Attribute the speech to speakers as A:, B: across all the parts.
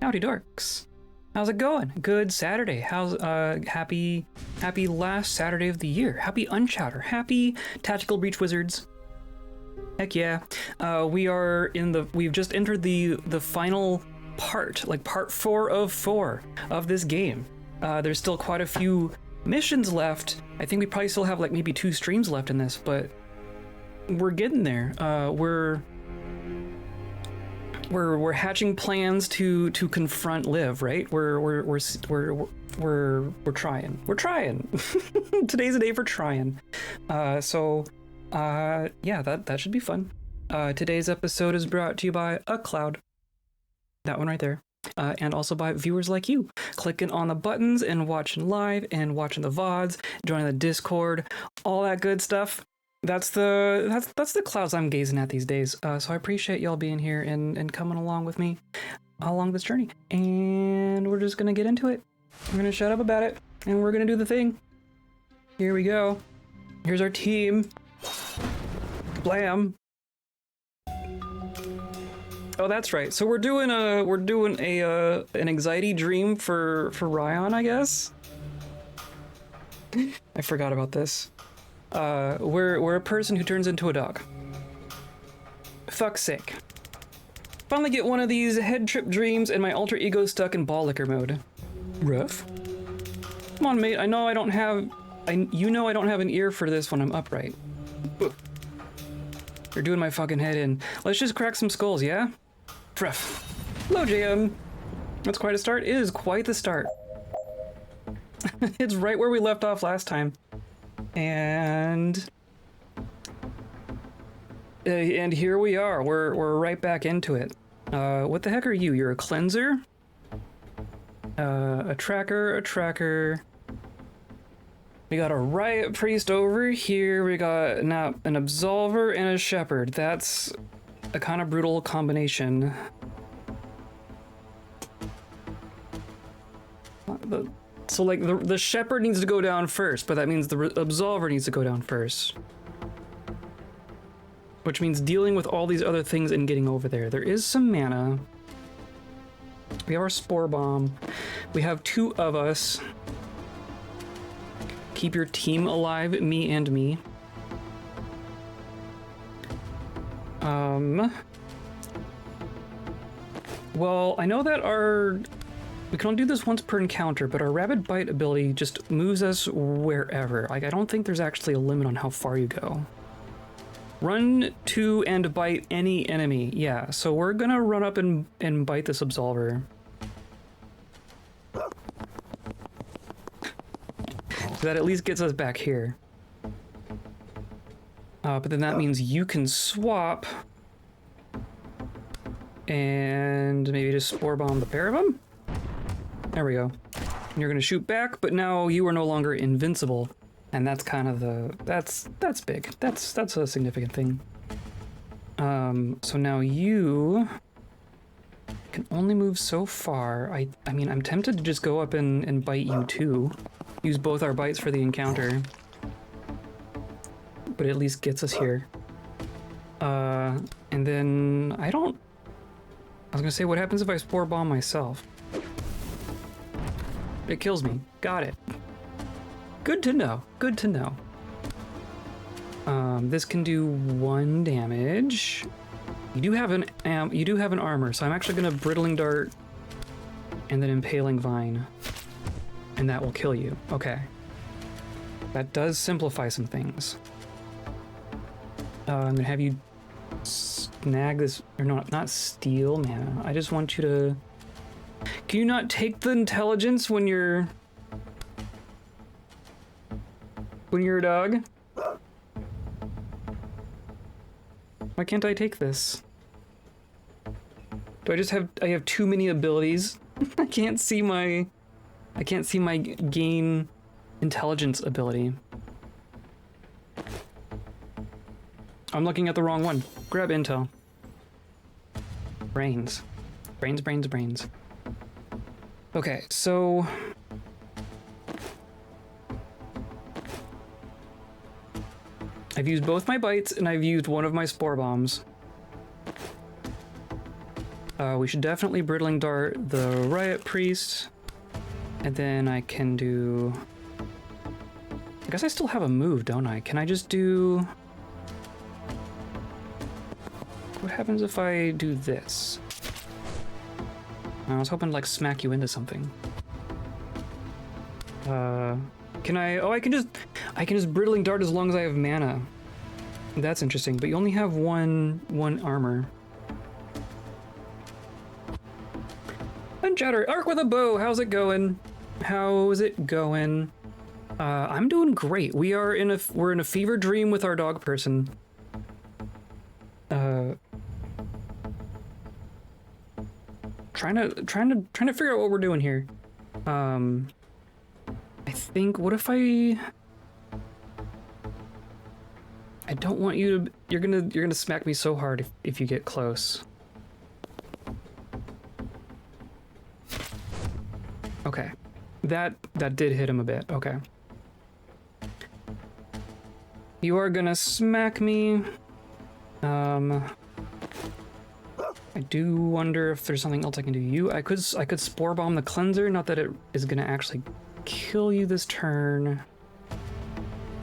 A: Howdy dorks. How's it going? Good Saturday. How's happy last Saturday of the year. Happy Unchowder. Happy Tactical Breach Wizards. Heck yeah. We've just entered the final part, like part 4 of 4 of this game. There's still quite a few missions left. I think we probably still have like maybe 2 streams left in this, but we're getting there. We're hatching plans to confront Liv, right? We're trying. We're trying. Today's a day for trying. Yeah, that should be fun. Today's episode is brought to you by a cloud. That one right there. And also by viewers like you, clicking on the buttons and watching live and watching the VODs, joining the Discord, all that good stuff. That's the clouds I'm gazing at these days. So I appreciate y'all being here and coming along with me along this journey. And we're just gonna get into it. We're gonna shut up about it, and we're gonna do the thing. Here we go. Here's our team. Blam. Oh, that's right. So we're doing an anxiety dream for Rion, I guess. I forgot about this. We're a person who turns into a dog. Fuck's sake. Finally get one of these head trip dreams and my alter ego stuck in ball licker mode. Rough. Come on, mate. I know I don't have an ear for this when I'm upright. Ugh. You're doing my fucking head in. Let's just crack some skulls, yeah? Rough. Hello, JM. That's quite a start. It is quite the start. It's right where we left off last time. And here we are. We're right back into it. What the heck are you? You're a cleanser? A tracker. We got a riot priest over here. We got an absolver and a shepherd. That's a kind of brutal combination. So like the shepherd needs to go down first, but that means the absolver needs to go down first. Which means dealing with all these other things and getting over there. There is some mana. We have our spore bomb. We have 2 of us. Keep your team alive, me and me. Well, I know that we can only do this once per encounter, but our Rapid Bite ability just moves us wherever. Like, I don't think there's actually a limit on how far you go. Run to and bite any enemy. Yeah, so we're gonna run up and bite this absolver. So that at least gets us back here. But then that means you can swap and maybe just spore bomb the pair of them. There we go. And you're gonna shoot back, but now you are no longer invincible, and that's kind of that's big. That's a significant thing. So now you can only move so far. I mean, I'm tempted to just go up and bite you too. Use both our bites for the encounter. But it at least gets us here. And then I was gonna say, what happens if I spore bomb myself? It kills me. Got it. Good to know. Good to know. This can do 1 damage. You do have an armor, so I'm actually gonna brittling dart and then impaling vine. And that will kill you. Okay. That does simplify some things. I'm gonna have you snag this, or not steal mana. I just want you to... Can you not take the intelligence when you're a dog? Why can't I take this? Do I have too many abilities? I can't see my gain intelligence ability. I'm looking at the wrong one. Grab intel. Brains. Brains. Okay, so... I've used both my bites and I've used one of my spore bombs. We should definitely Brittling Dart the Riot Priest. And then I can do... I guess I still have a move, don't I? Can I just do... What happens if I do this? I was hoping to, like, smack you into something. Can I... Oh, I can just Brittling Dart as long as I have mana. That's interesting, but you only have one armor. Unchatter, Arc with a Bow, how's it going? How's it going? I'm doing great. We're in a fever dream with our dog person. Trying to figure out what we're doing here. I think, what if I don't want you to, you're gonna smack me so hard if you get close. Okay. That did hit him a bit. Okay. You are gonna smack me. I do wonder if there's something else I can do. I could Spore Bomb the Cleanser, not that it is gonna actually kill you this turn.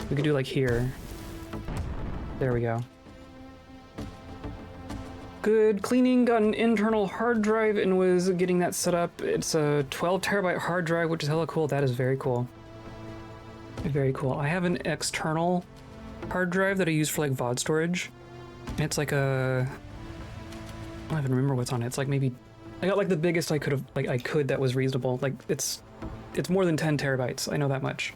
A: We could do like here. There we go. Good cleaning, got an internal hard drive and was getting that set up. It's a 12 terabyte hard drive, which is hella cool. That is very cool. Very cool. I have an external hard drive that I use for like VOD storage. It's like a... I don't even remember what's on it. It's like maybe... I got like the biggest I could have, that was reasonable. Like it's more than 10 terabytes. I know that much.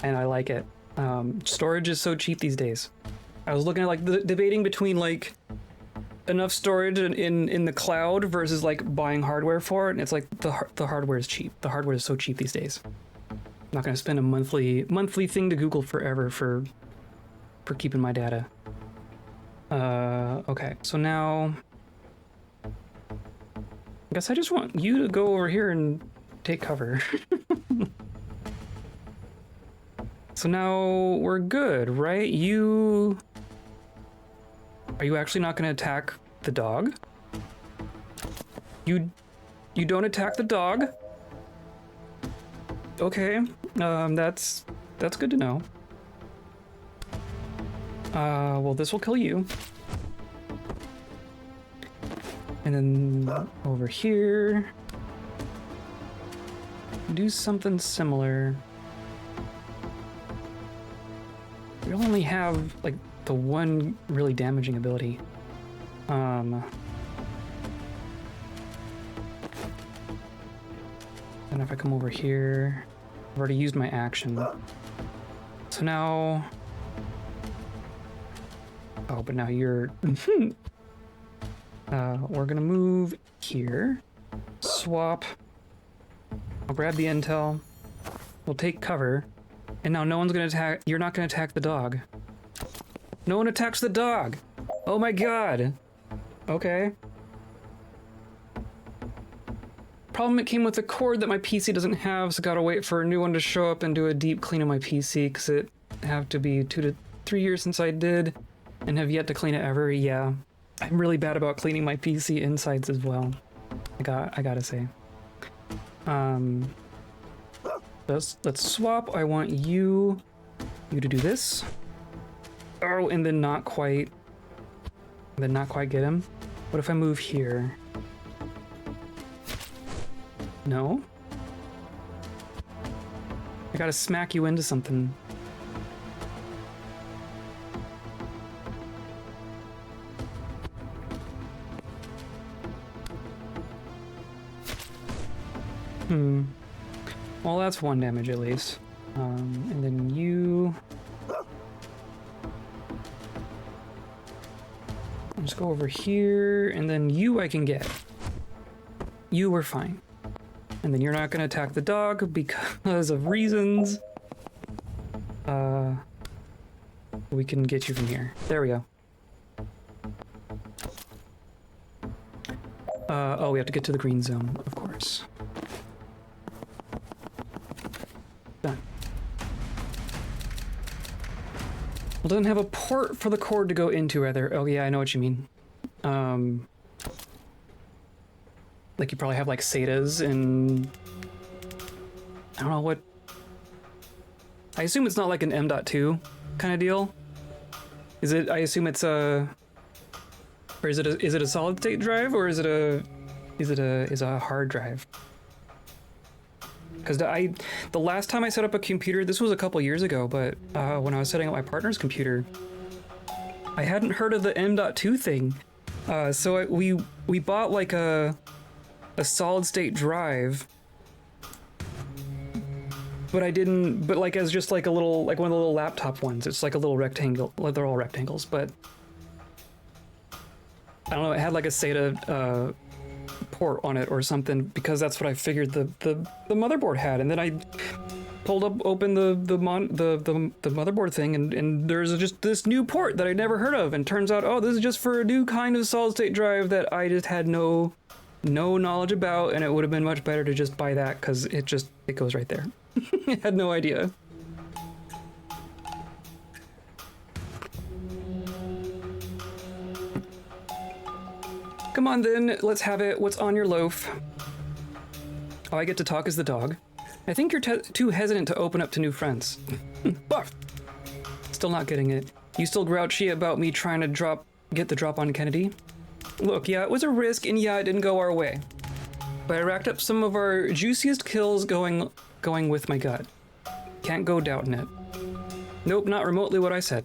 A: And I like it. Storage is so cheap these days. I was looking at like debating between like enough storage in the cloud versus like buying hardware for it, and it's like the hardware is cheap. The hardware is so cheap these days. I'm not gonna spend a monthly thing to Google forever for keeping my data. Okay, so now I guess I just want you to go over here and take cover. So now we're good, right? Are you actually not going to attack the dog? You don't attack the dog? Okay, that's good to know. Well, this will kill you. And then over here, do something similar. We only have like the one really damaging ability. And if I come over here, I've already used my action. So now... Oh, but now you're... we're gonna move here. Swap. I'll grab the intel. We'll take cover. And now no one's gonna attack... You're not gonna attack the dog. No one attacks the dog! Oh my god! Okay. Problem, it came with a cord that my PC doesn't have, so gotta wait for a new one to show up and do a deep clean of my PC, because it have to be 2 to 3 years since I did, and have yet to clean it ever. Yeah. I'm really bad about cleaning my PC insides as well. I gotta say. Let's swap. I want you to do this. Oh, and then not quite get him. What if I move here? No? I gotta smack you into something. Well, that's 1 damage at least. And then you... I'll just go over here, and then you I can get. You were fine. And then you're not gonna attack the dog because of reasons. We can get you from here. There we go. Oh, we have to get to the green zone, of course. Done. Well, it doesn't have a port for the cord to go into, rather. Oh, yeah, I know what you mean. Like you probably have like SATAs and I don't know what. I assume it's not like an M.2 kind of deal. Is it? I assume it's a. Or is it a solid state drive or is it a hard drive? Because the last time I set up a computer, this was a couple years ago, but when I was setting up my partner's computer, I hadn't heard of the M.2 thing. So we bought like a solid state drive, but but like as just like a little, like one of the little laptop ones. It's like a little rectangle. Well, they're all rectangles, but I don't know. It had like a SATA port on it or something, because that's what I figured the motherboard had. And then I pulled open the motherboard thing, and there's just this new port that I never heard of. And turns out, oh, this is just for a new kind of solid state drive that I just had no knowledge about, and it would have been much better to just buy that because it goes right there. I had no idea. Come on then, let's have it. What's on your loaf? Oh, I get to talk as the dog. I think you're too hesitant to open up to new friends. Barf! Still not getting it. You still grouchy about me trying to get the drop on Kennedy? Look, yeah, it was a risk, and yeah, it didn't go our way. But I racked up some of our juiciest kills going with my gut. Can't go doubting it. Nope, not remotely what I said.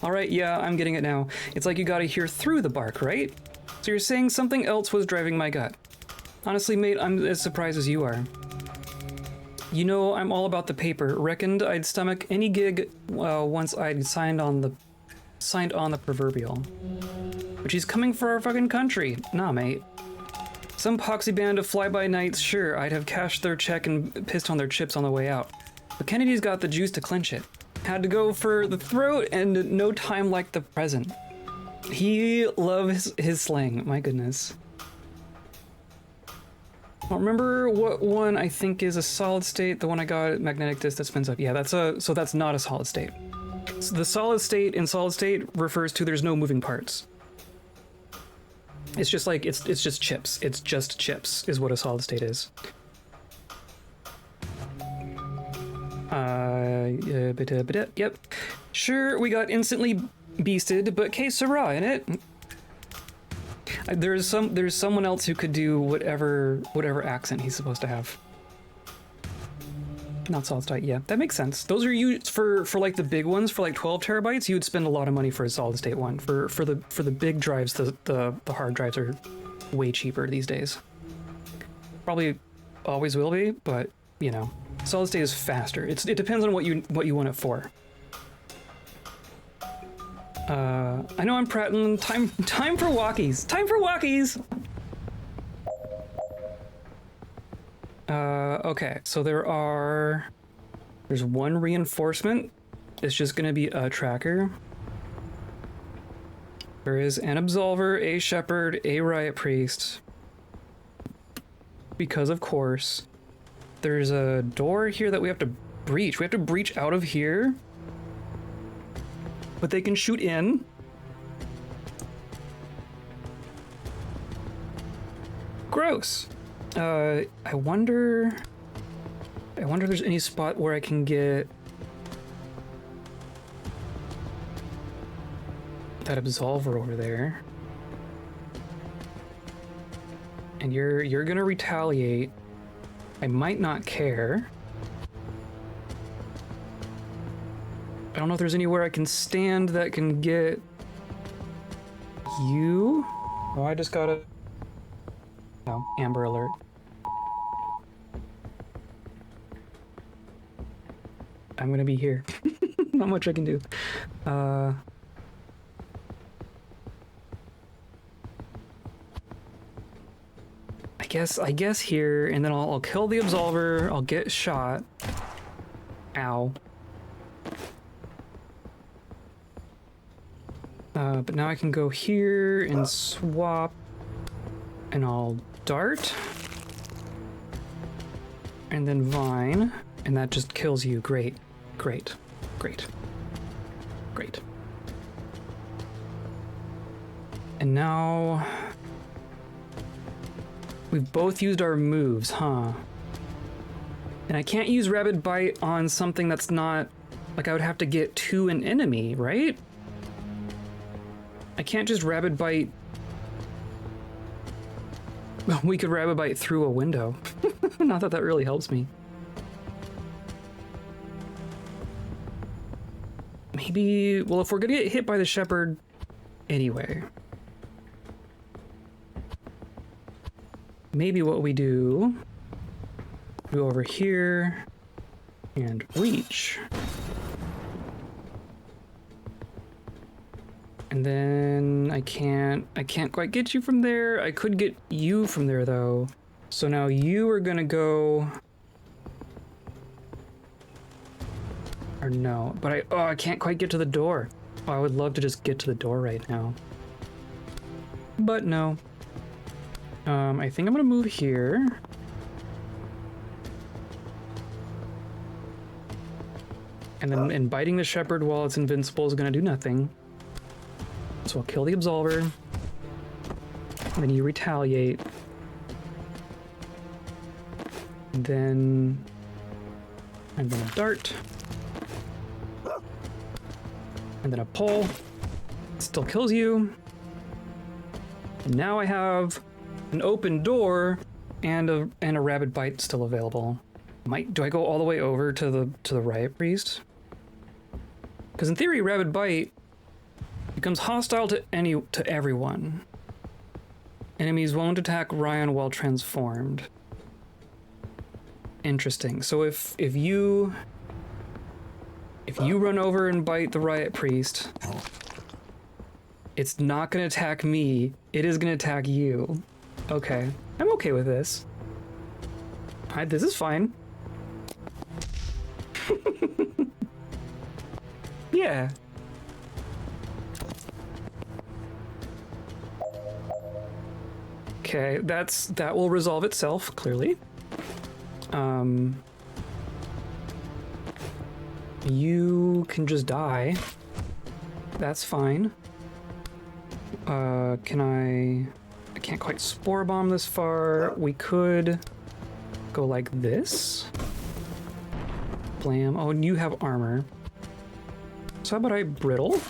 A: Alright, yeah, I'm getting it now. It's like you gotta hear through the bark, right? So you're saying something else was driving my gut. Honestly, mate, I'm as surprised as you are. You know, I'm all about the paper. Reckoned I'd stomach any gig once I'd signed on the proverbial. But she's coming for our fucking country. Nah, mate. Some poxy band of fly-by-nights, sure, I'd have cashed their check and pissed on their chips on the way out. But Kennedy's got the juice to clinch it. Had to go for the throat, and no time like the present. He loves his slang, my goodness. I don't remember what one I think is a solid state. The one I got, magnetic disk that spins up. Yeah, so that's not a solid state. So the solid state in solid state refers to there's no moving parts. It's just like, it's just chips. It's just chips is what a solid state is. Yep. Sure, we got instantly beasted, but que sera, innit? There's someone else who could do whatever accent he's supposed to have. Not solid state, yeah, that makes sense. Those are used for like the big ones, for like 12 terabytes. You would spend a lot of money for a solid state one. For the big drives, the hard drives are way cheaper these days. Probably always will be, but you know. Solid state is faster. It depends on what you want it for. I know I'm prattling. Time for walkies. Time for walkies. Okay. So there's one reinforcement. It's just gonna be a tracker. There is an absolver, a shepherd, a riot priest. Because of course. There's a door here that we have to breach. We have to breach out of here. But they can shoot in. Gross. I wonder if there's any spot where I can get that absolver over there. And you're gonna retaliate. I might not care. I don't know if there's anywhere I can stand that can get you. Oh, I just got a... Oh, Amber Alert. I'm gonna be here. Not much I can do. I guess here, and then I'll kill the absolver. I'll get shot. Ow. But now I can go here and swap, and I'll dart, and then vine, and that just kills you. Great, great, great, great. And now We've both used our moves, huh? And I can't use Rapid Bite on something that's not... Like, I would have to get to an enemy, right? I can't just Rapid Bite... We could Rapid Bite through a window. Not that that really helps me. Maybe... Well, if we're gonna get hit by the Shepherd anyway... Maybe what we do... Go over here... And reach. And then I can't quite get you from there. I could get you from there though. So now you are gonna go... Or no, but I can't quite get to the door. Oh, I would love to just get to the door right now. But no. I think I'm gonna move here. And then biting the Shepherd while it's invincible is gonna do nothing. So I'll kill the Absolver. And then you retaliate. And then I'm gonna dart. And then a pull. Still kills you. And now I have an open door and a Rapid Bite still available. Do I go all the way over to the Riot Priest? Because in theory, Rapid Bite becomes hostile to everyone. Enemies won't attack Rion while transformed. Interesting. So if you run over and bite the Riot Priest, it's not gonna attack me. It is gonna attack you. Okay, I'm okay with this. This is fine. Yeah. Okay, that will resolve itself, clearly. You can just die. That's fine. I can't quite Spore Bomb this far. We could go like this. Blam. Oh, and you have armor. So how about I Brittle?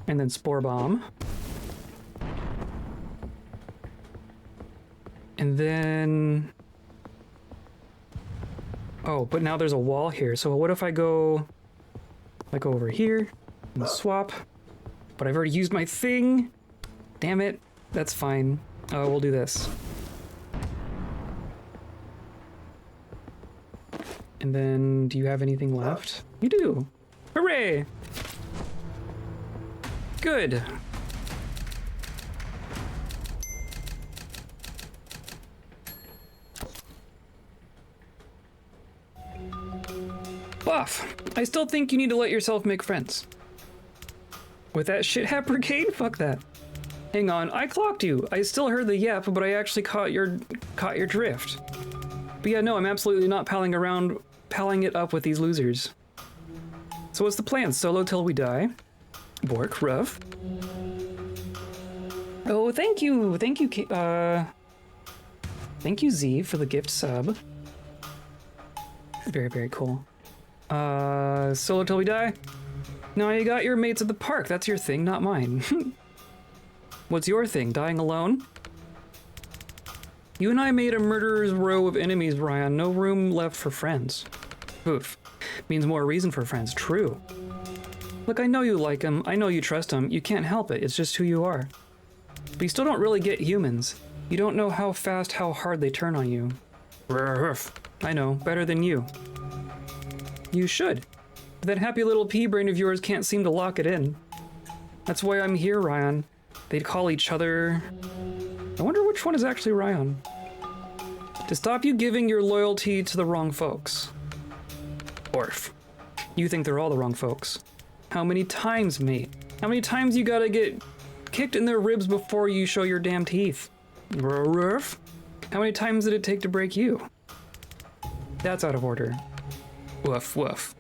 A: And then Spore Bomb. And then... Oh, but now there's a wall here. So what if I go... Like over here and swap? But I've already used my thing. Damn it. That's fine. Oh, we'll do this. And then, do you have anything left? You do. Hooray! Good. Buff. I still think you need to let yourself make friends. With that shit hat brigade? Fuck that. Hang on, I clocked you. I still heard the yep, but I actually caught your drift. But yeah, no, I'm absolutely not palling it up with these losers. So what's the plan? Solo till we die? Bork, rough. Oh, thank you, Z, for the gift sub. Very, very cool. Solo till we die? No, you got your mates at the park. That's your thing, not mine. What's your thing? Dying alone? You and I made a murderer's row of enemies, Rion. No room left for friends. Oof. Means more reason for friends. True. Look, I know you like him. I know you trust him. You can't help it. It's just who you are. But you still don't really get humans. You don't know how fast, how hard they turn on you. I know. Better than you. You should. But that happy little pea brain of yours can't seem to lock it in. That's why I'm here, Rion. They'd call each other... I wonder which one is actually Rion. To stop you giving your loyalty to the wrong folks. Orf. You think they're all the wrong folks. How many times, mate? How many times you gotta get kicked in their ribs before you show your damn teeth? Orf. How many times did it take to break you? That's out of order. Woof, woof.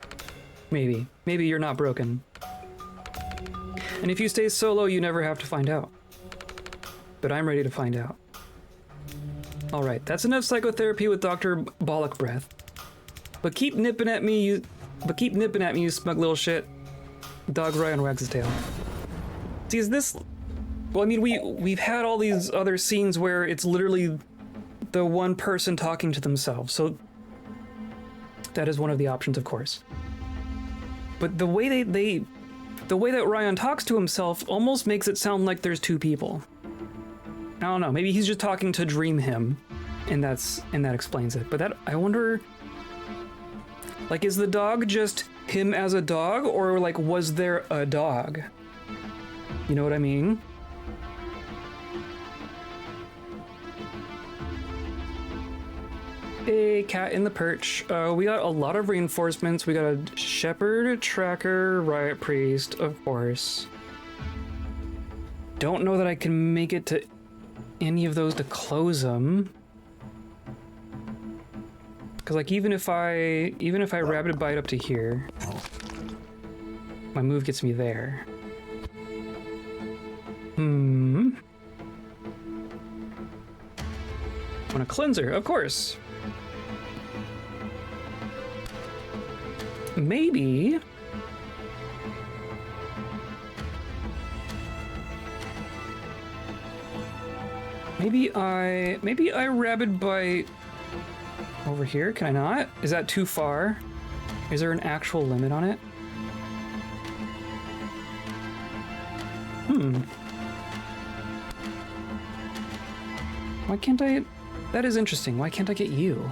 A: Maybe. Maybe you're not broken. And if you stay solo, you never have to find out. But I'm ready to find out. All right, that's enough psychotherapy with Dr. Bollock Breath. But keep nipping at me, you smug little shit. Dog Rion wags his tail. See, is this... Well, I mean, we've had all these other scenes where it's literally the one person talking to themselves, so that is one of the options, of course. But the way the way that Rion talks to himself almost makes it sound like there's two people. I don't know, maybe he's just talking to dream him, and that explains it. But that, I wonder, like, is the dog just him as a dog, or like was there a dog? You know what I mean? A cat in the perch. We got a lot of reinforcements. We got a shepherd, tracker, riot priest, of course. Don't know that I can make it to any of those to close them. Cause like even if I rapid bite up to here, my move gets me there. Want a cleanser, of course. Maybe I rabid bite over here. Can I not? Is that too far? Is there an actual limit on it? Why can't I? That is interesting. Why can't I get you?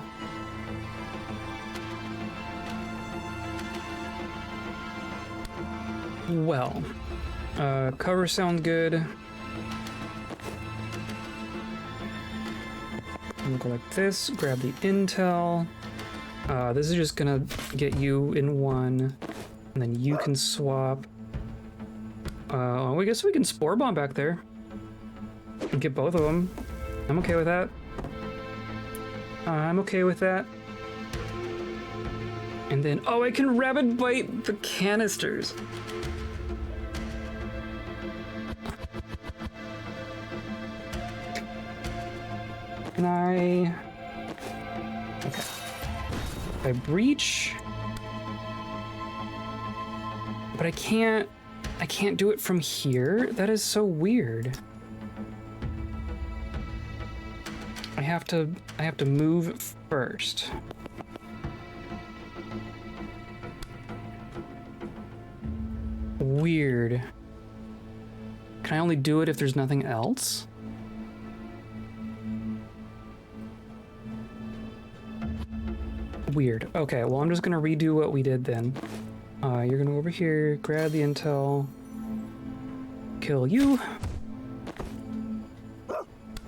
A: Well, cover sounds good. I'm gonna go like this, grab the intel. This is just gonna get you in one, and then you can swap. I guess we can spore bomb back there and get both of them. I'm okay with that. I'm okay with that. And then, oh, I can rapid bite the canisters. Can I... Okay. If I breach... But I can't do it from here? That is so weird. I have to move first. Weird. Can I only do it if there's nothing else? Weird. Okay, well, I'm just gonna redo what we did then. You're gonna go over here, grab the intel, kill you.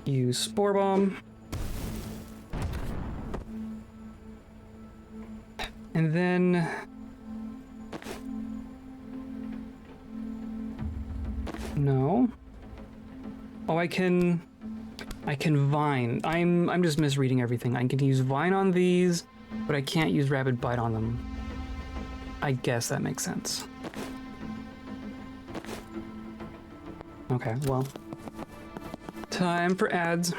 A: Use spore bomb. And then... No. Oh, I can vine. I'm just misreading everything. I can use vine on these, but I can't use rapid bite on them. I guess that makes sense. Okay, well. Time for ads.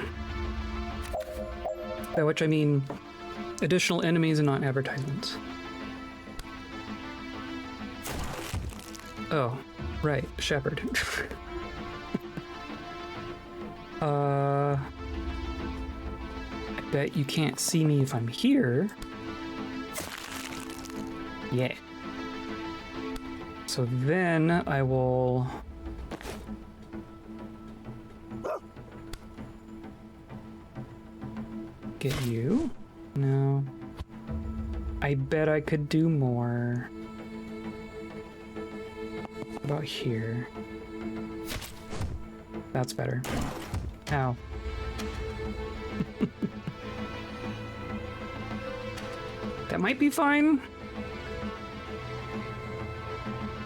A: By which I mean additional enemies and not advertisements. Oh, right, shepherd. I bet you can't see me if I'm here. Yeah. So then I will... get you? No. I bet I could do more. About here. That's better. Ow. That might be fine.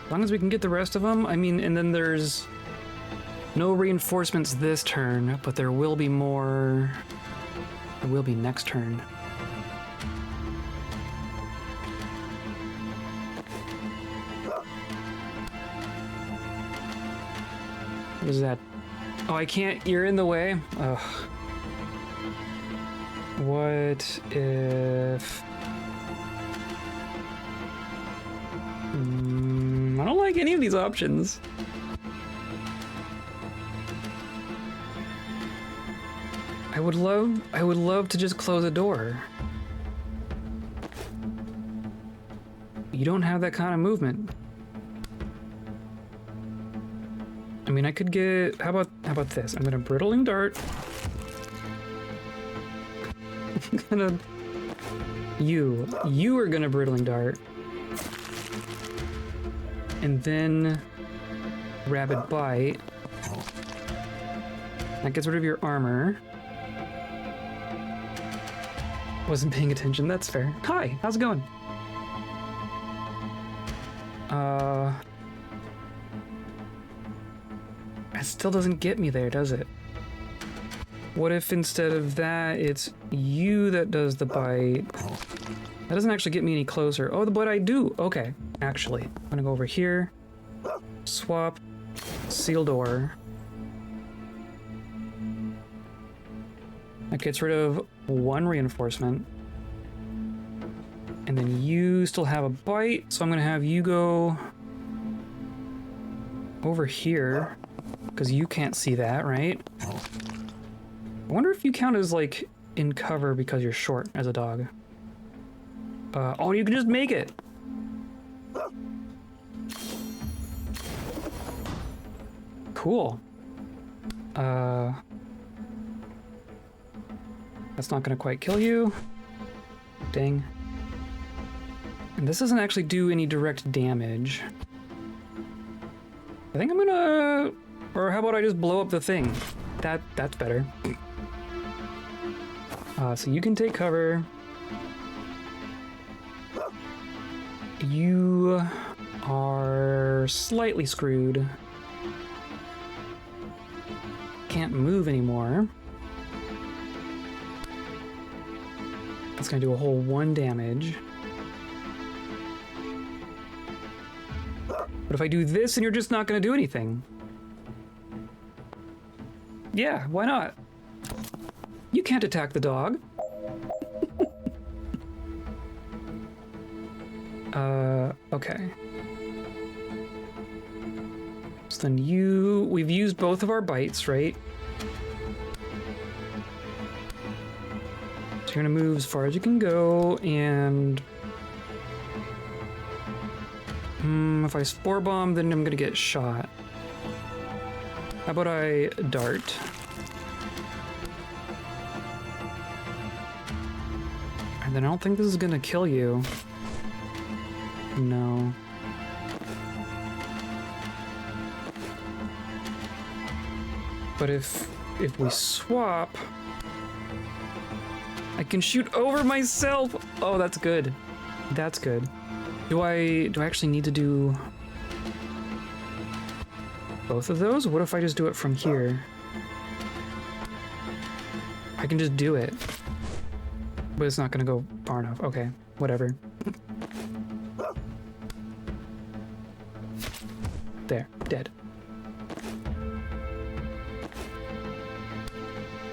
A: As long as we can get the rest of them. I mean, and then there's no reinforcements this turn, but there will be more. There will be next turn. What is that? Oh, I can't. You're in the way. Ugh. What if... I don't like any of these options. I would love to just close a door. You don't have that kind of movement. I mean, I could get, how about this? I'm gonna brittling dart. You are gonna brittling dart. And then rabid bite. That gets rid of your armor. Wasn't paying attention, that's fair. Hi, how's it going? It still doesn't get me there, does it? What if instead of that, it's you that does the bite? That doesn't actually get me any closer. Oh, but I do. Okay, actually. I'm gonna go over here. Swap. Seal door. That gets rid of one reinforcement. And then you still have a bite, so I'm gonna have you go over here, because you can't see that, right? I wonder if you count as, like, in cover because you're short as a dog. Oh, you can just make it! Cool. That's not gonna quite kill you. Dang. And this doesn't actually do any direct damage. I think I'm gonna... Or how about I just blow up the thing? That's better. So you can take cover. You are slightly screwed. Can't move anymore. That's gonna do a whole 1 damage. But if I do this and you're just not gonna do anything. Yeah, why not? You can't attack the dog. Okay. So then we've used both of our bites, right? So you're gonna move as far as you can go, and if I spore bomb, then I'm gonna get shot. How about I dart? And then I don't think this is gonna kill you. No. But if we swap, I can shoot over myself. Oh, that's good. That's good. Do I actually need to do both of those? What if I just do it from here? I can just do it. But it's not gonna go far enough. Okay, whatever. There, dead.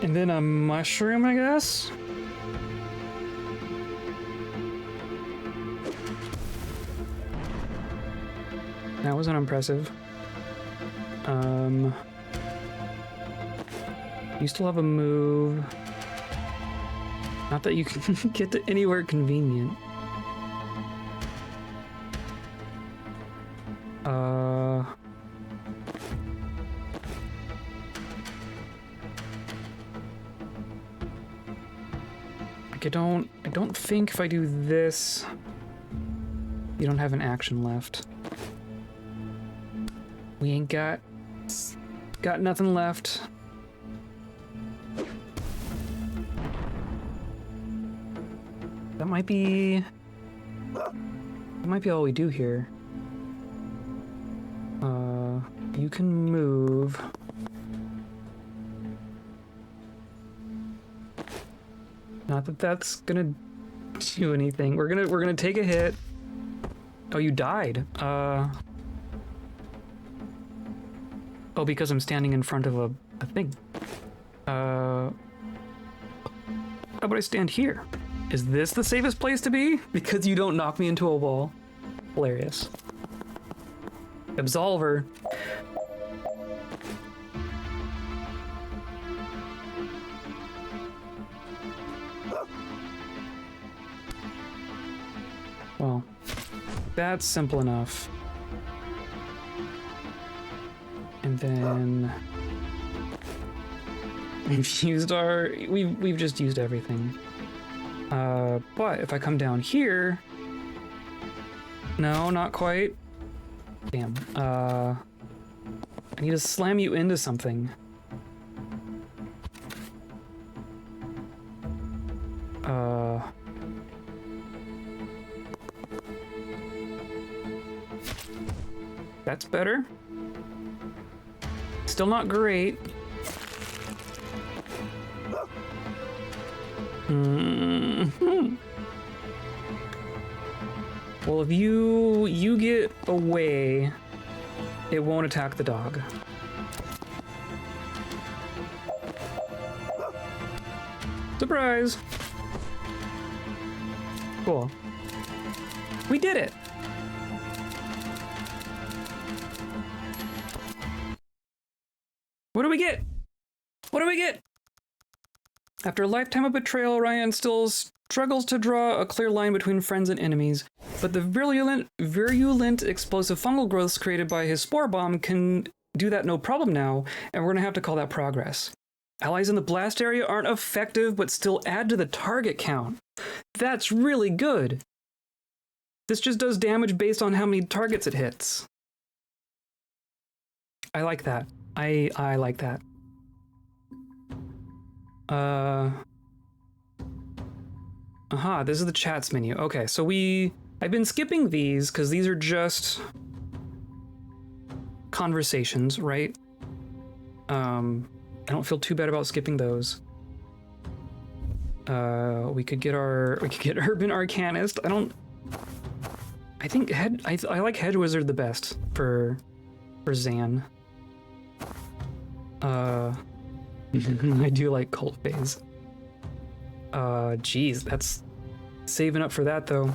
A: And then a mushroom, I guess? That was unimpressive. You still have a move. Not that you can get to anywhere convenient. Like I don't think if I do this, you don't have an action left. We ain't got nothing left. That might be all we do here. You can move. Not that that's gonna do anything. We're gonna take a hit. Oh, you died. Oh, because I'm standing in front of a thing. about I stand here? Is this the safest place to be? Because you don't knock me into a wall. Hilarious. Absolver. Well, that's simple enough. And then we've used our we've just used everything. But if I come down here, no, not quite. Damn. I need to slam you into something. That's better. Still not great. Well, if you get away, it won't attack the dog. Surprise! Cool. We did it! What do we get? What do we get? After a lifetime of betrayal, Rion still struggles to draw a clear line between friends and enemies, but the virulent explosive fungal growths created by his spore bomb can do that no problem now, and we're gonna have to call that progress. Allies in the blast area aren't effective, but still add to the target count. That's really good. This just does damage based on how many targets it hits. I like that. I like that. This is the chats menu. Okay, so I've been skipping these because these are just conversations, right? I don't feel too bad about skipping those. We could get Urban Arcanist. I like Hedge Wizard the best for Zan. I do like Cult Phase. Geez, that's saving up for that though.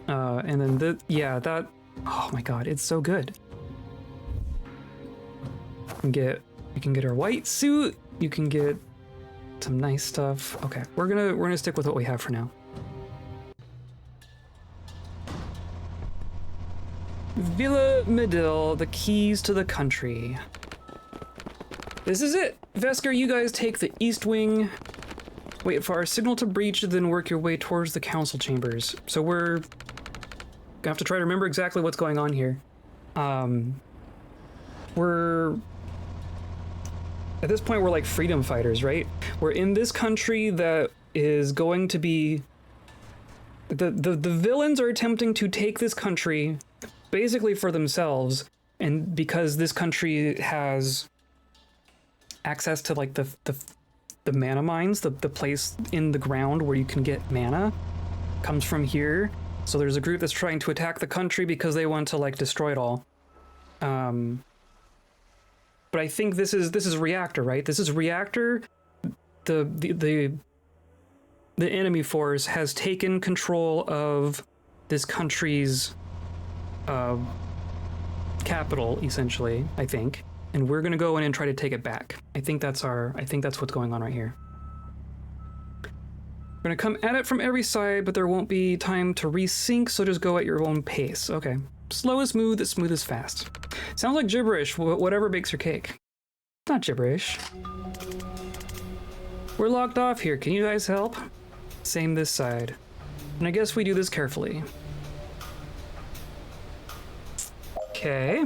A: And then that, oh my god, it's so good. You can get our white suit, you can get some nice stuff. Okay, we're gonna stick with what we have for now. Villa Medill, the keys to the country. This is it! Vesker, you guys take the east wing, wait for our signal to breach, then work your way towards the council chambers. So we're gonna have to try to remember exactly what's going on here. At this point, we're like freedom fighters, right? We're in this country that is going to be... The villains are attempting to take this country basically for themselves, and because this country has access to like the mana mines, the place in the ground where you can get mana comes from here. So there's a group that's trying to attack the country because they want to like destroy it all. But I think this is Reactor, right? This is Reactor. The enemy force has taken control of this country's capital, essentially, I think. And we're gonna go in and try to take it back. I think that's what's going on right here. We're gonna come at it from every side, but there won't be time to resync, so just go at your own pace. Okay. Slow is smooth, smooth is fast. Sounds like gibberish, whatever bakes your cake. Not gibberish. We're locked off here, can you guys help? Same this side. And I guess we do this carefully. Okay.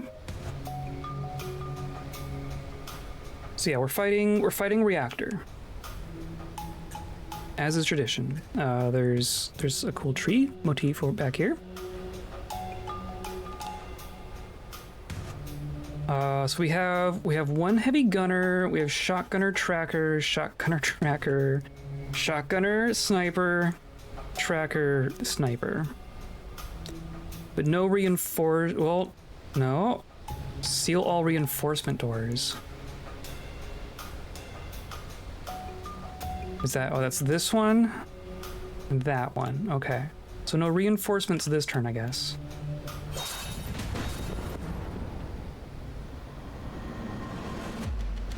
A: So yeah, we're fighting Reactor. As is tradition. There's a cool tree motif back here. So we have one heavy gunner, we have shotgunner tracker, shotgunner sniper, tracker sniper. But no no. Seal all reinforcement doors. Is that, oh, that's this one and that one. Okay. So no reinforcements this turn, I guess.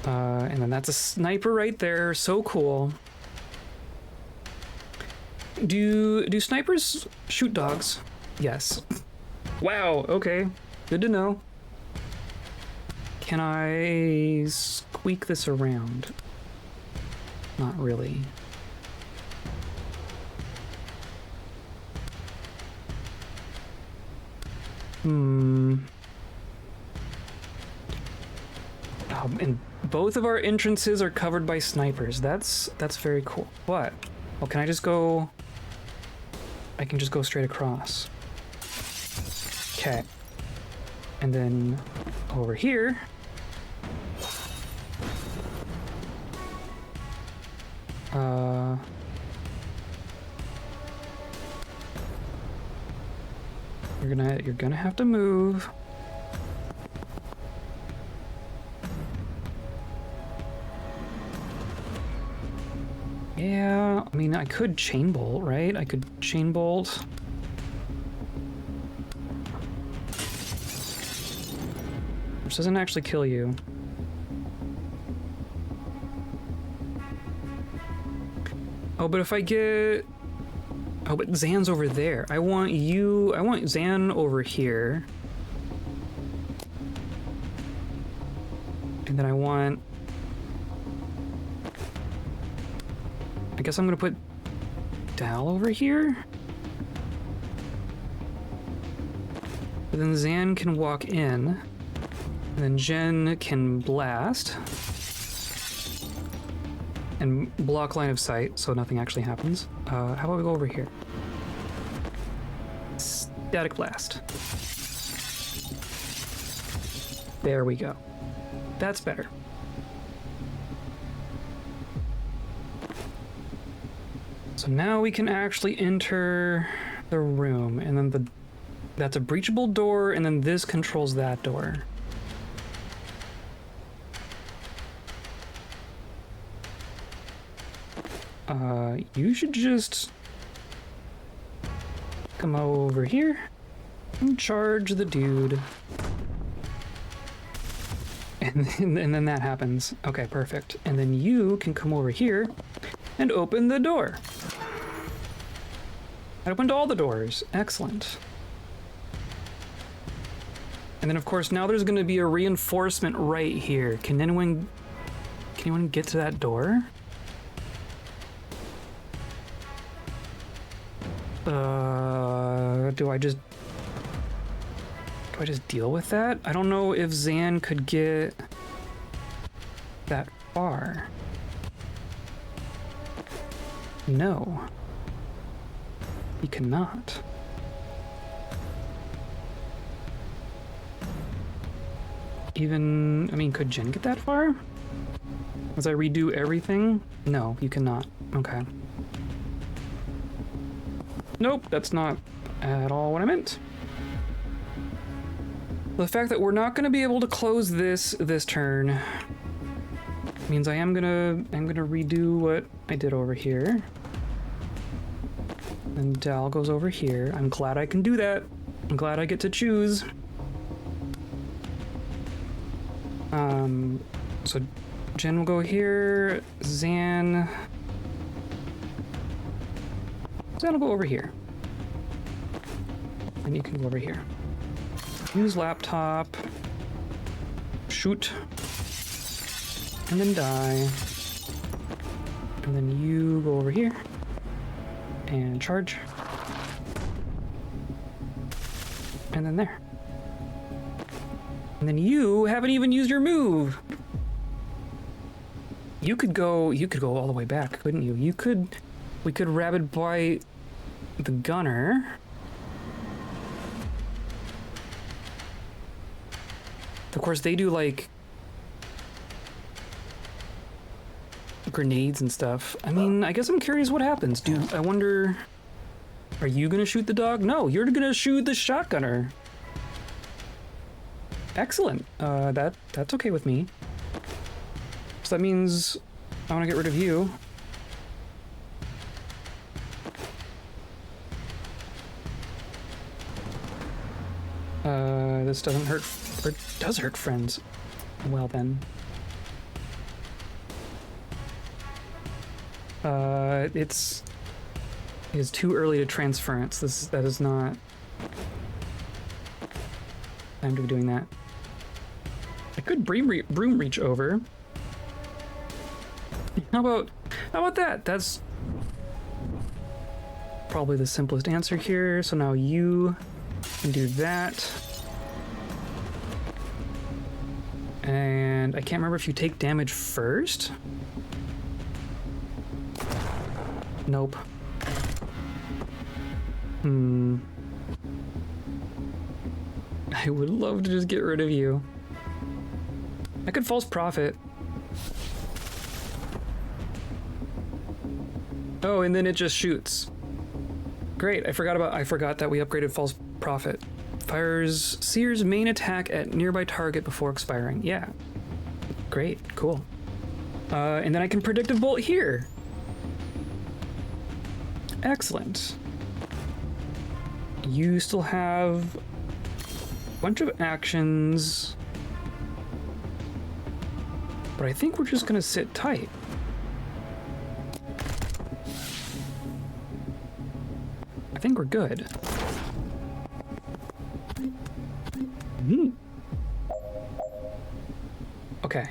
A: And then that's a sniper right there. So cool. Do snipers shoot dogs? Yes. Wow, okay. Good to know. Can I squeak this around? Not really. And both of our entrances are covered by snipers. That's very cool. What? Oh, can I just go... I can just go straight across. Okay. And then over here... You're gonna have to move. Yeah, I mean, I could chain bolt, right? I could chain bolt. Which doesn't actually kill you. Oh, but if I get... Oh, but Zan's over there. I want Zan over here. And then I want... I guess I'm gonna put Dal over here. But then Zan can walk in. And then Jen can blast. And block line of sight, so nothing actually happens. How about we go over here? Static blast. There we go. That's better. So now we can actually enter the room, and then that's a breachable door, and then this controls that door. You should just come over here and charge the dude. And then that happens. Okay, perfect. And then you can come over here and open the door. I opened all the doors. Excellent. And then of course now there's going to be a reinforcement right here. Can anyone get to that door? Do I just deal with that? I don't know if Zan could get that far. No. He cannot. Even, I mean, could Jen get that far? As I redo everything? No, you cannot. Okay. Nope, that's not at all what I meant. The fact that we're not going to be able to close this turn means I'm gonna redo what I did over here. And Dal goes over here. I'm glad I can do that. I'm glad I get to choose. So Jen will go here. Zan will go over here. And you can go over here. Use laptop. Shoot. And then die. And then you go over here. And charge. And then there. And then you haven't even used your move. You could go all the way back, couldn't you? We could rapid bite the gunner. Of course, they do like grenades and stuff. I mean, I guess I'm curious what happens. I wonder, are you gonna shoot the dog? No, you're gonna shoot the shotgunner. Excellent. That's okay with me. So that means I want to get rid of you. This doesn't hurt, or does hurt friends. Well then. It is too early to transference. That is not time to be doing that. I could broom reach over. How about that? That's probably the simplest answer here. So now you can do that. And I can't remember if you take damage first. Nope. I would love to just get rid of you. I could false prophet. Oh, and then it just shoots. Great, I forgot that we upgraded false prophet. Fires Seer's main attack at nearby target before expiring. Yeah. Great, cool. And then I can predictive bolt here. Excellent. You still have a bunch of actions, but I think we're just gonna sit tight. I think we're good. Okay.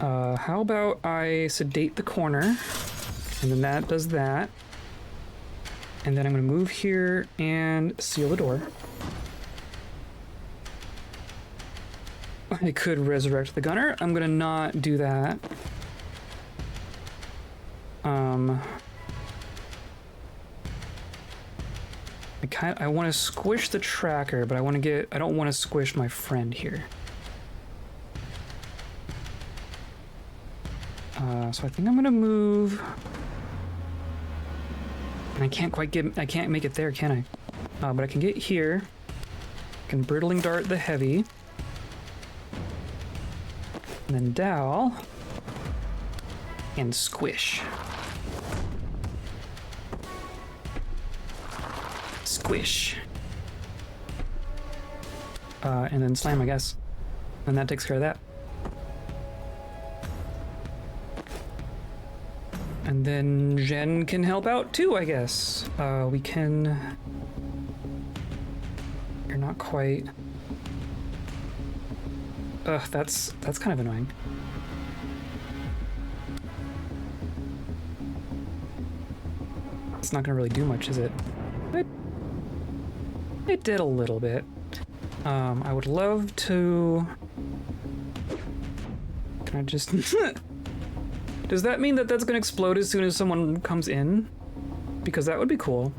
A: How about I sedate the corner, and then that does that. And then I'm gonna move here and seal the door. I could resurrect the gunner. I'm gonna not do that. I want to squish the tracker, but I don't want to squish my friend here. So I think I'm gonna move. And I can't make it there, can I? But I can get here. I can Brittling Dart the heavy. And then dowel. And squish. Squish. And then slam, I guess. And that takes care of that. And then Jen can help out too, I guess. We can... You're not quite... Ugh, that's kind of annoying. It's not gonna really do much, is it? It did a little bit. I would love to... Can I just... Does that mean that that's gonna explode as soon as someone comes in? Because that would be cool.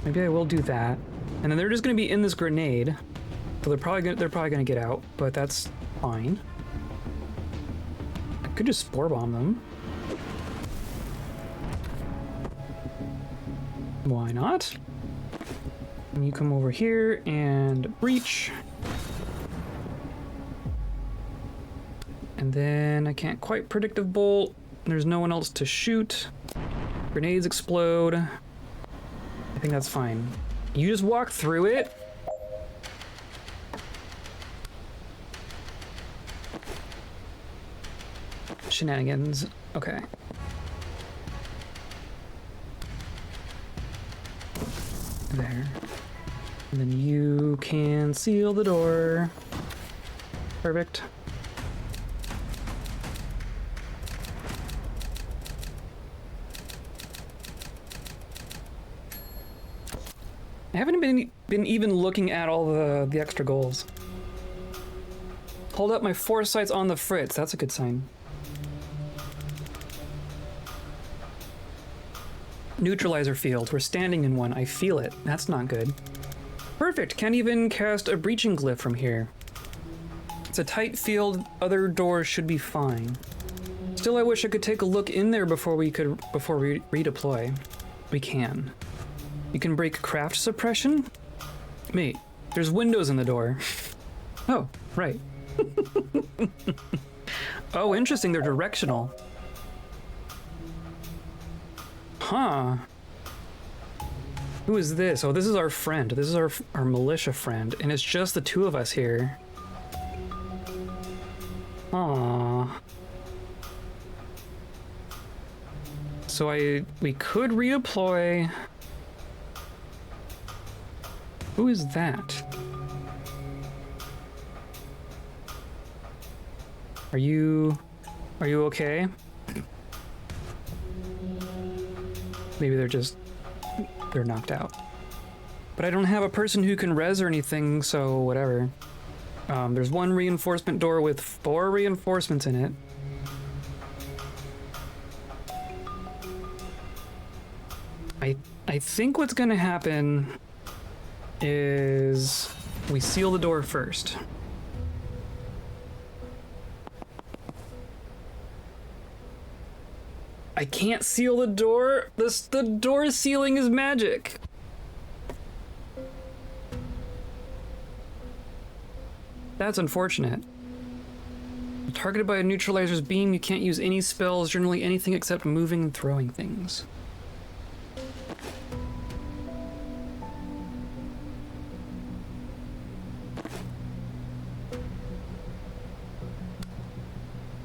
A: Maybe I will do that. And then they're just gonna be in this grenade. So they're probably gonna get out, but that's fine. I could just spore bomb them. Why not? And you come over here and breach. And then I can't quite predictive bolt. There's no one else to shoot. Grenades explode. I think that's fine. You just walk through it. Shenanigans. Okay. There. And then you can seal the door. Perfect. I haven't been even looking at all the extra goals. Hold up my foresights on the fritz. That's a good sign. Neutralizer field. We're standing in one. I feel it. That's not good. Perfect. Can't even cast a breaching glyph from here. It's a tight field. Other doors should be fine. Still, I wish I could take a look in there before we redeploy. We can. You can break craft suppression? Mate, there's windows in the door. Oh, right. Oh, interesting. They're directional. Huh. Who is this? Oh, this is our friend. This is our militia friend, and it's just the two of us here. Aww. So we could redeploy. Who is that? Are you okay? Maybe they're knocked out. But I don't have a person who can res or anything, so whatever. There's one reinforcement door with 4 reinforcements in it. I think what's gonna happen is we seal the door first. I can't seal the door. The door sealing is magic. That's unfortunate. Targeted by a neutralizer's beam, you can't use any spells, generally anything except moving and throwing things.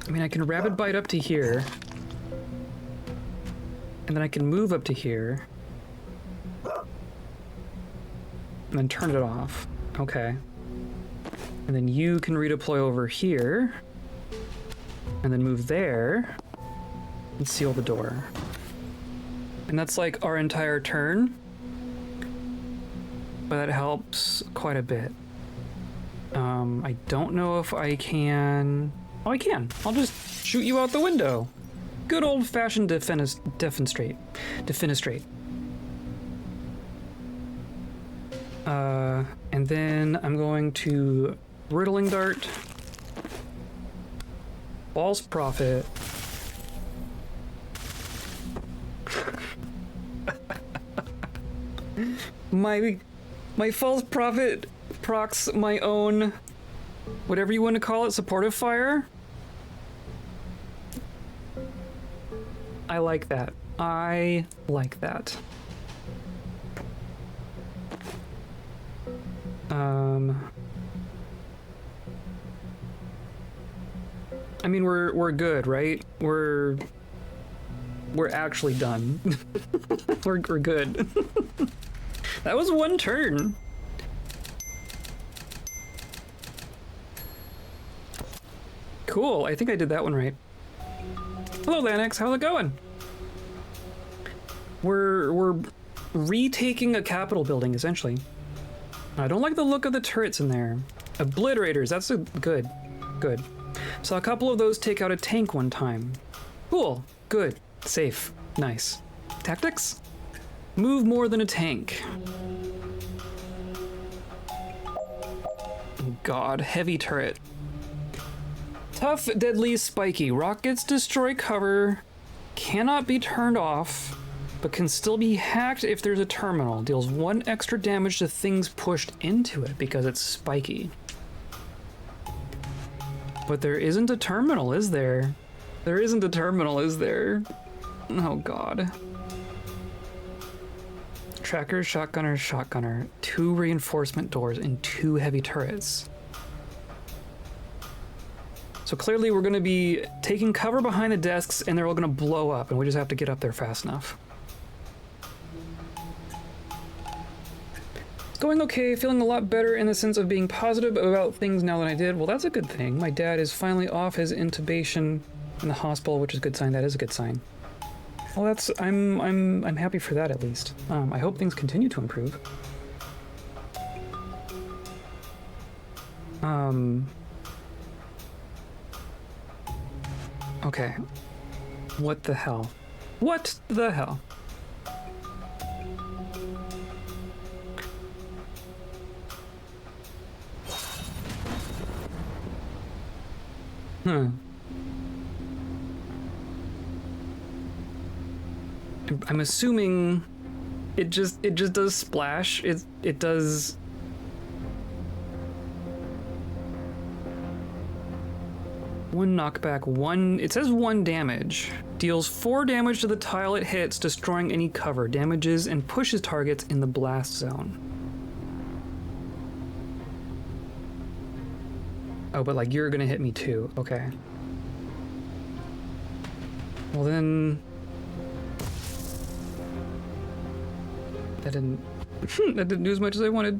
A: I mean, I can rapid bite up to here. And then I can move up to here. And then turn it off. Okay. And then you can redeploy over here. And then move there. And seal the door. And that's like our entire turn. But that helps quite a bit. I don't know if I can... Oh, I can. I'll just shoot you out the window. Good old-fashioned defenestrate. And then I'm going to riddling dart, false prophet, my false prophet procs my own, whatever you want to call it, supportive fire. I like that. I like that. I mean, we're good, right? We're actually done. we're good. That was one turn. Cool. I think I did that one right. Hello, Lanix. How's it going? We're retaking a Capitol building, essentially. I don't like the look of the turrets in there. Obliterators. That's good. Good. Saw a couple of those take out a tank one time. Cool. Good. Safe. Nice. Tactics? Move more than a tank. God. Heavy turret. Tough, deadly, spiky. Rockets destroy cover, cannot be turned off, but can still be hacked if there's a terminal. Deals 1 extra damage to things pushed into it because it's spiky. But there isn't a terminal, is there? There isn't a terminal, is there? Oh god. Tracker, shotgunner. 2 reinforcement doors and 2 heavy turrets. So clearly we're going to be taking cover behind the desks and they're all going to blow up and we just have to get up there fast enough. It's going okay, feeling a lot better in the sense of being positive about things now than I did. Well, that's a good thing. My dad is finally off his intubation in the hospital, which is a good sign. That is a good sign. Well, that's I'm happy for that at least. I hope things continue to improve. Okay. What the hell? What the hell? I'm assuming it just does splash. It does. One knockback, it says 1 damage. Deals 4 damage to the tile it hits, destroying any cover. Damages and pushes targets in the blast zone. Oh, but like you're gonna hit me too. Okay. Well then... That didn't... that didn't do as much as I wanted.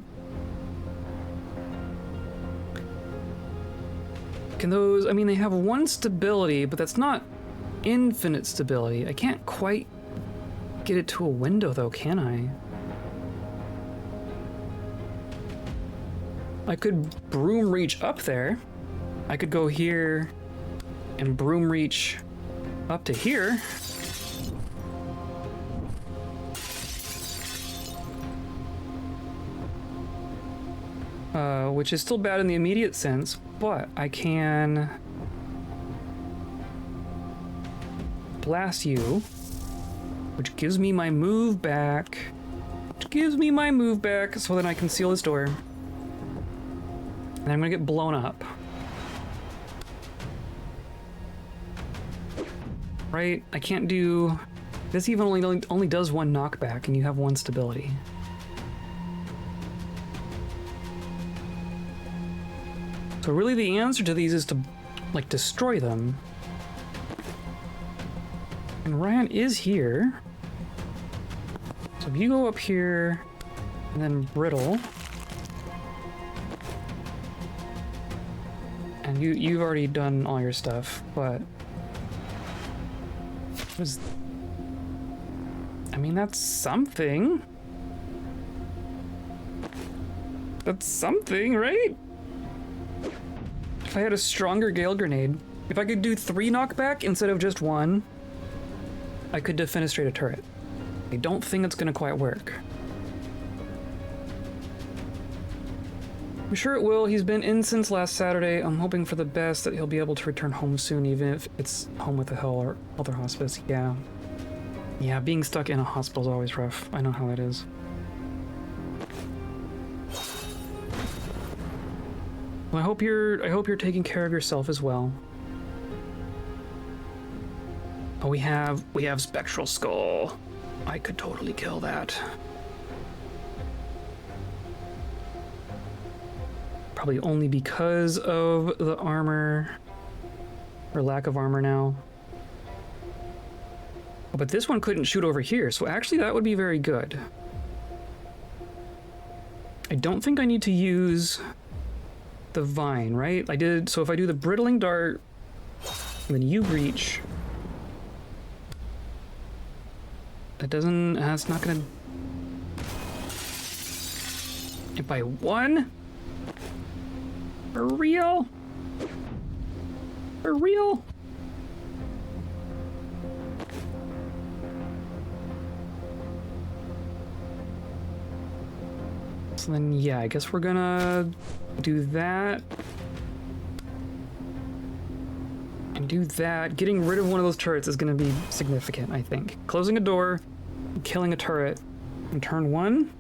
A: Can those... I mean, they have 1 stability, but that's not infinite stability. I can't quite get it to a window, though, can I? I could broom reach up there. I could go here and broom reach up to here. Which is still bad in the immediate sense, but I can blast you, which gives me my move back. So that I can seal this door. And I'm gonna get blown up. Right? I can't do... This even only does 1 knockback, and you have 1 stability. So really the answer to these is to, like, destroy them. And Rion is here. So if you go up here, and then brittle... And you've already done all your stuff, but... I mean, that's something. That's something, right? If I had a stronger Gale Grenade, if I could do 3 knockback instead of just 1, I could defenestrate a turret. I don't think it's gonna quite work. I'm sure it will. He's been in since last Saturday. I'm hoping for the best, that he'll be able to return home soon, even if it's home with the Health or Hospice. Yeah. Yeah, being stuck in a hospital is always rough. I know how that is. Well, I hope you're taking care of yourself as well. Oh, we have Spectral Skull. I could totally kill that. Probably only because of the armor, or lack of armor now. Oh, but this one couldn't shoot over here, so actually that would be very good. I don't think I need to use the vine, right? So if I do the brittling dart, and then you breach, that's not gonna... If by 1? For real? For real? So then, yeah, I guess we're gonna do that. And do that. Getting rid of one of those turrets is gonna be significant, I think. Closing a door, killing a turret, in turn 1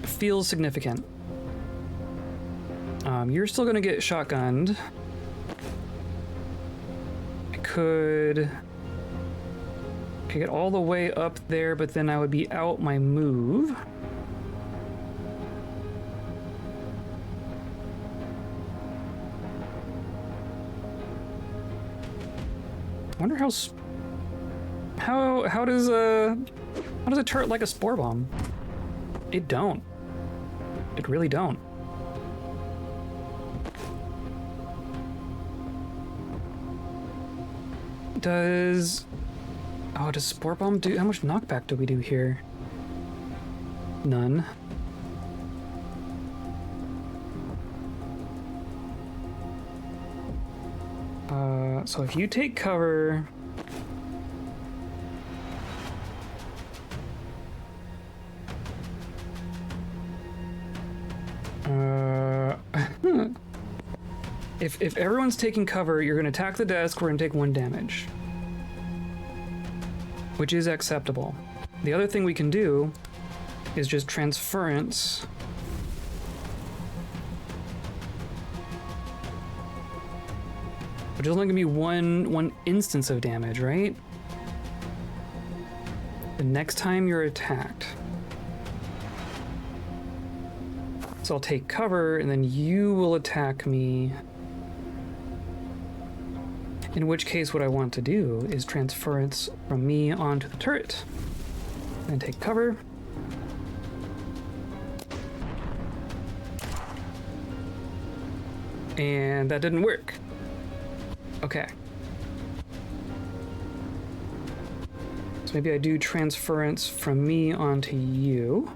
A: feels significant. You're still gonna get shotgunned. I could get all the way up there, but then I would be out my move. I wonder how does a turret like a spore bomb? It don't. It really don't. Does spore bomb do, how much knockback do we do here? None. So if you take cover, if everyone's taking cover, you're gonna attack the desk, we're gonna take 1 damage. Which is acceptable. The other thing we can do is just transference. Which is only gonna be one instance of damage, right? The next time you're attacked. So I'll take cover, and then you will attack me. In which case, what I want to do is transference from me onto the turret. And take cover. And that didn't work. Okay. So maybe I do transference from me onto you.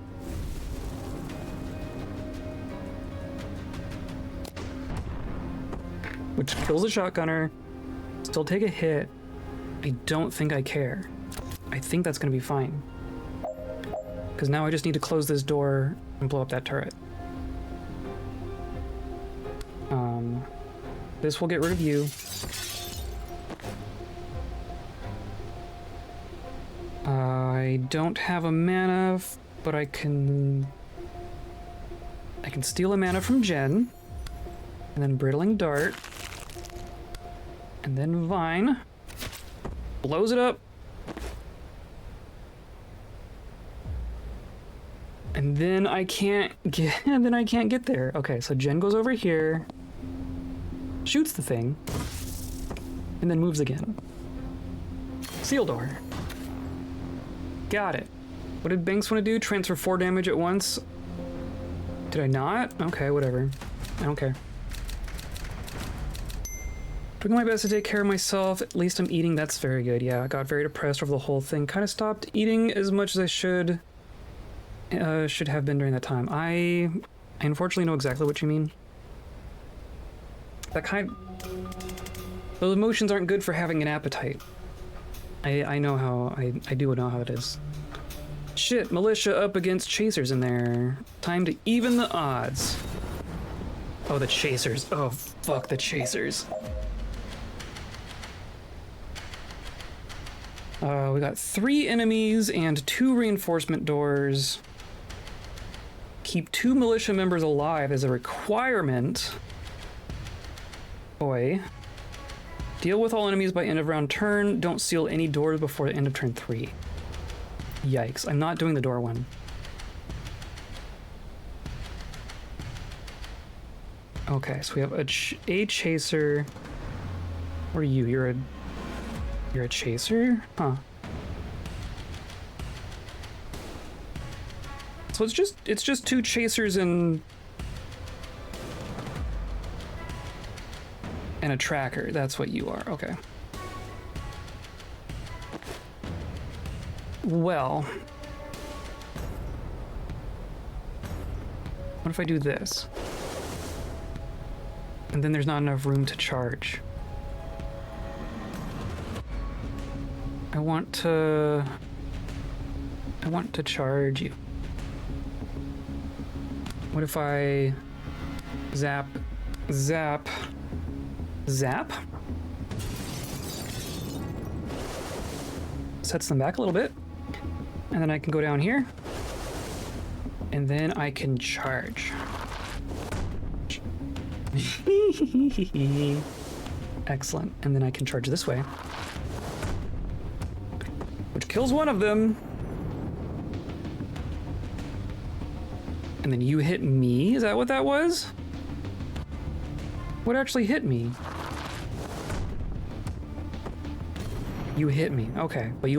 A: Which kills the shotgunner. Still take a hit. I don't think I care. I think that's gonna be fine. Because now I just need to close this door and blow up that turret. This will get rid of you. I don't have a mana, but I can steal a mana from Jen. And then Brittling Dart. And then Vine. Blows it up. And then I can't get there. Okay, so Jen goes over here, shoots the thing, and then moves again. Seal door. Got it. What did Banks want to do? Transfer 4 damage at once? Did I not? Okay, whatever. I don't care. Doing my best to take care of myself. At least I'm eating. That's very good. Yeah, I got very depressed over the whole thing. Kind of stopped eating as much as I should have been during that time. I unfortunately know exactly what you mean. Those emotions aren't good for having an appetite. I know how, I do know how it is. Shit, militia up against chasers in there. Time to even the odds. Oh, the chasers. Oh, fuck the chasers. We got 3 enemies and 2 reinforcement doors. Keep 2 militia members alive as a requirement. Boy. Deal with all enemies by end of round turn. Don't seal any doors before the end of turn 3. Yikes, I'm not doing the door one. Okay, so we have a chaser. What are you? You're a chaser? Huh. So it's just 2 chasers and a tracker. That's what you are. Okay. Well, what if I do this? And then there's not enough room to charge. I want to charge you. What if I zap? Sets them back a little bit. And then I can go down here. And then I can charge. Excellent. And then I can charge this way. Which kills one of them. And then you hit me? Is that what that was? What actually hit me? You hit me. Okay. But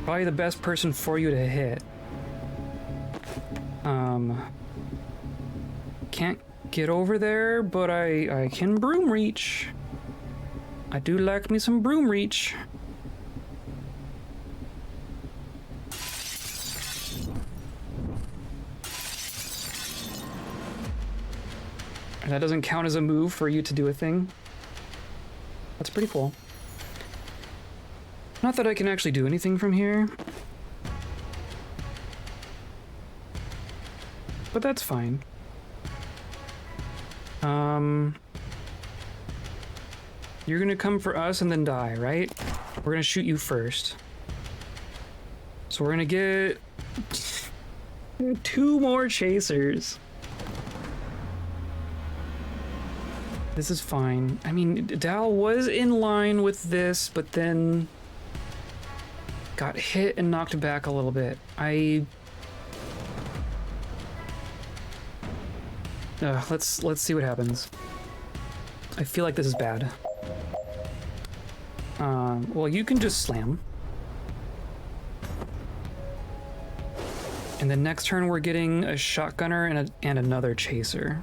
A: probably the best person for you to hit. Can't get over there, but I can broom reach. I do like me some broom reach. And that doesn't count as a move for you to do a thing. That's pretty cool. Not that I can actually do anything from here. But that's fine. You're gonna come for us and then die, right? We're gonna shoot you first. So we're gonna get 2 more chasers. This is fine. I mean, Dal was in line with this, but then got hit and knocked back a little bit. Let's see what happens. I feel like this is bad. Well, you can just slam. And then next turn we're getting a shotgunner and another chaser.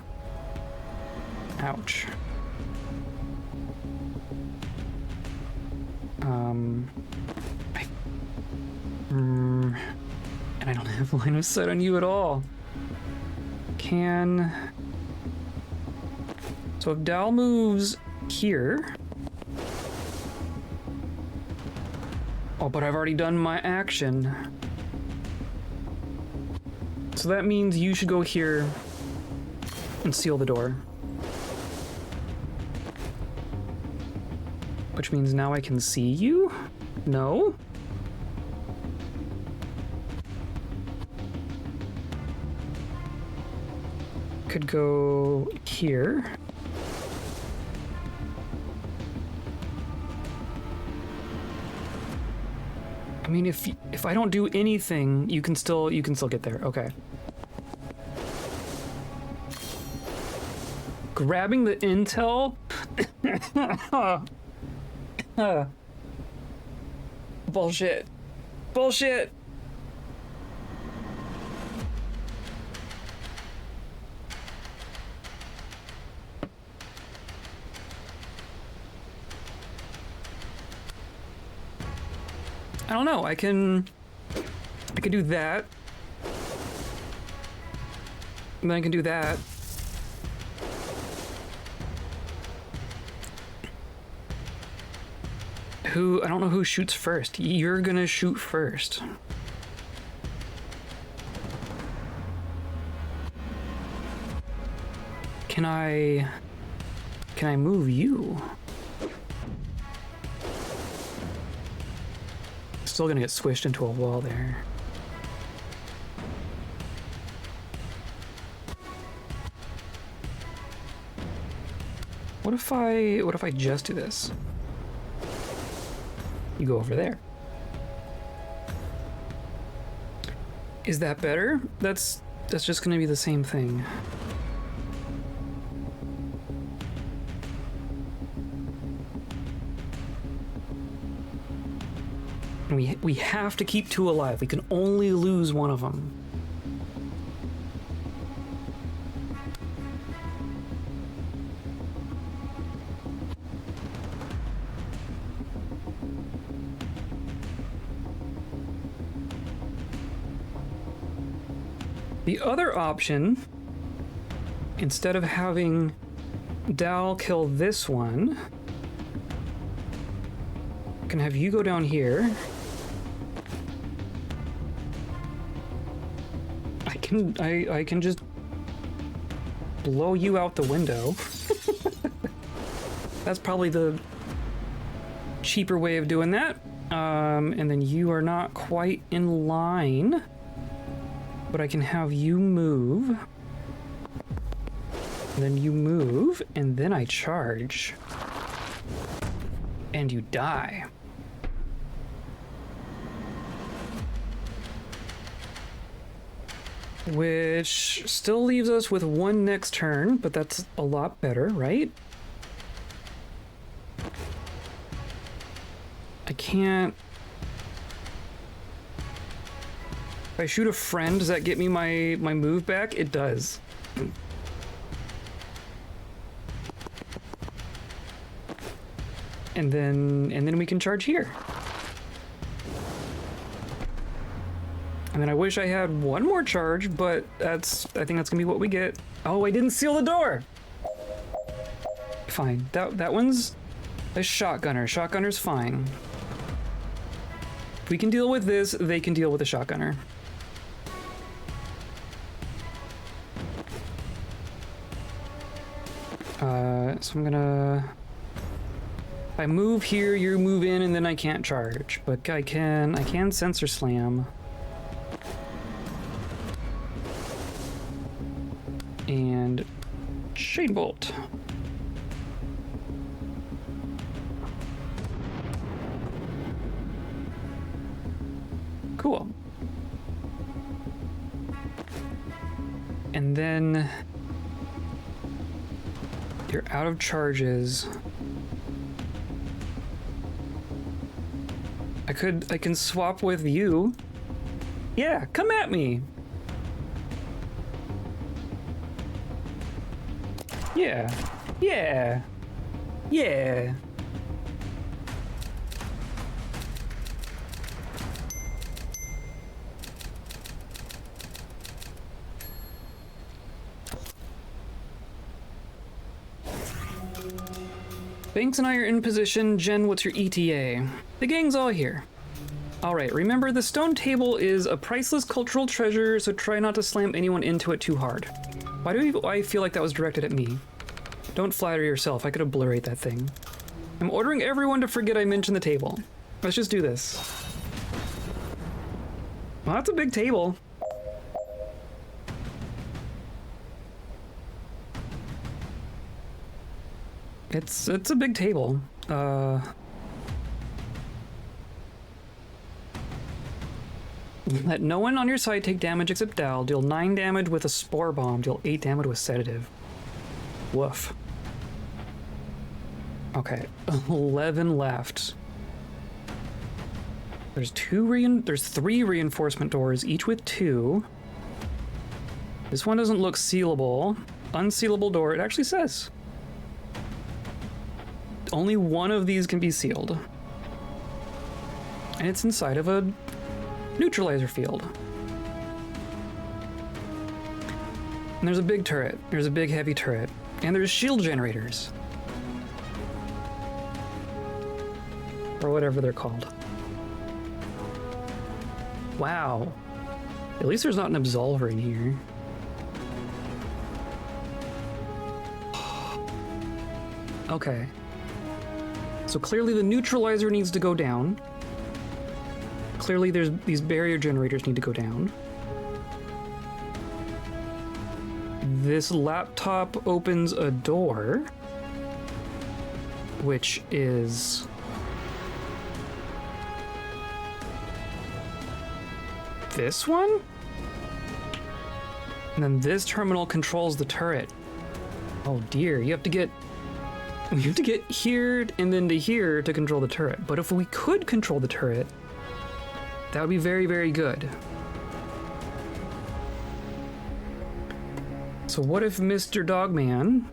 A: Ouch. And I don't have line of sight on you at all. So if Dal moves here... Oh, but I've already done my action. So that means you should go here and seal the door. Which means now I can see you? No? Could go here. I mean, if I don't do anything, you can still get there. Okay. Grabbing the intel. Bullshit. Bullshit. I don't know. I can do that. And then I can do that. I don't know who shoots first. You're gonna shoot first. Can I move you? Still gonna get squished into a wall there. What if I just do this? You go over there. Is that better? That's just gonna be the same thing. We have to keep two alive. We can only lose one of them. The other option, instead of having Dal kill this one, I can have you go down here. I can just blow you out the window. That's probably the cheaper way of doing that. And then you are not quite in line, but I can have you move. And then you move, and then I charge. And you die. Which still leaves us with one next turn, but that's a lot better, right? I can't... If I shoot a friend, does that get me my move back? It does. And then we can charge here. And then I wish I had one more charge, but I think that's gonna be what we get. Oh, I didn't seal the door! Fine, that one's a shotgunner. Shotgunner's fine. If we can deal with this, they can deal with a shotgunner. So I'm gonna... If I move here, you move in, and then I can't charge. But I can sensor slam. And Shade Bolt. Cool. And then you're out of charges. I can swap with you. Yeah, come at me. Yeah. Yeah. Yeah. Banks and I are in position. Jen, what's your ETA? The gang's all here. Alright, remember the stone table is a priceless cultural treasure, so try not to slam anyone into it too hard. Why do I feel like that was directed at me? Don't flatter yourself, I could obliterate that thing. I'm ordering everyone to forget I mentioned the table. Let's just do this. Well, that's a big table. It's a big table. Let no one on your side take damage except Dal. Deal 9 damage with a spore bomb. Deal 8 damage with sedative. Woof. Okay, 11 left. There's 3 reinforcement doors, each with 2. This one doesn't look sealable. Unsealable door, it actually says. Only one of these can be sealed. And it's inside of a neutralizer field. And there's a big turret. There's a big heavy turret. And there's shield generators. Or whatever they're called. Wow. At least there's not an absolver in here. Okay. So clearly the neutralizer needs to go down. Clearly there's these barrier generators need to go down. This laptop opens a door, which is this one? And then this terminal controls the turret. Oh dear, you have to get here and then to here to control the turret. But if we could control the turret, that would be very, very good. So what if Mr. Dogman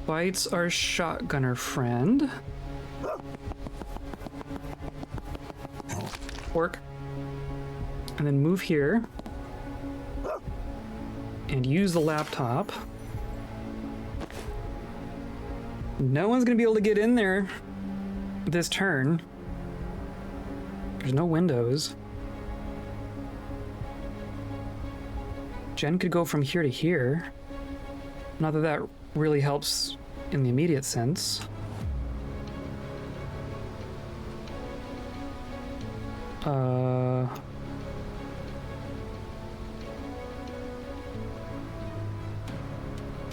A: bites our shotgunner friend? Work. And then move here. And use the laptop. No one's gonna be able to get in there this turn. There's no windows. Jen could go from here to here. Not that that really helps in the immediate sense.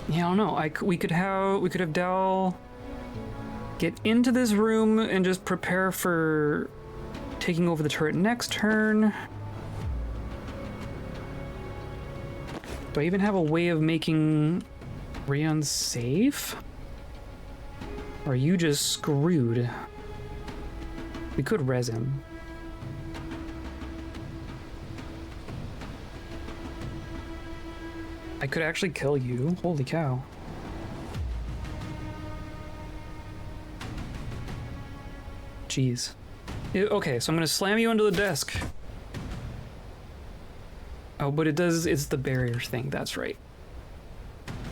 A: Yeah, I don't know. We could have Dal get into this room and just prepare for taking over the turret next turn. Do I even have a way of making Rion safe? Or are you just screwed? We could res him. I could actually kill you. Holy cow. Jeez. Okay, so I'm gonna slam you under the desk. Oh, but it's the barrier thing, that's right.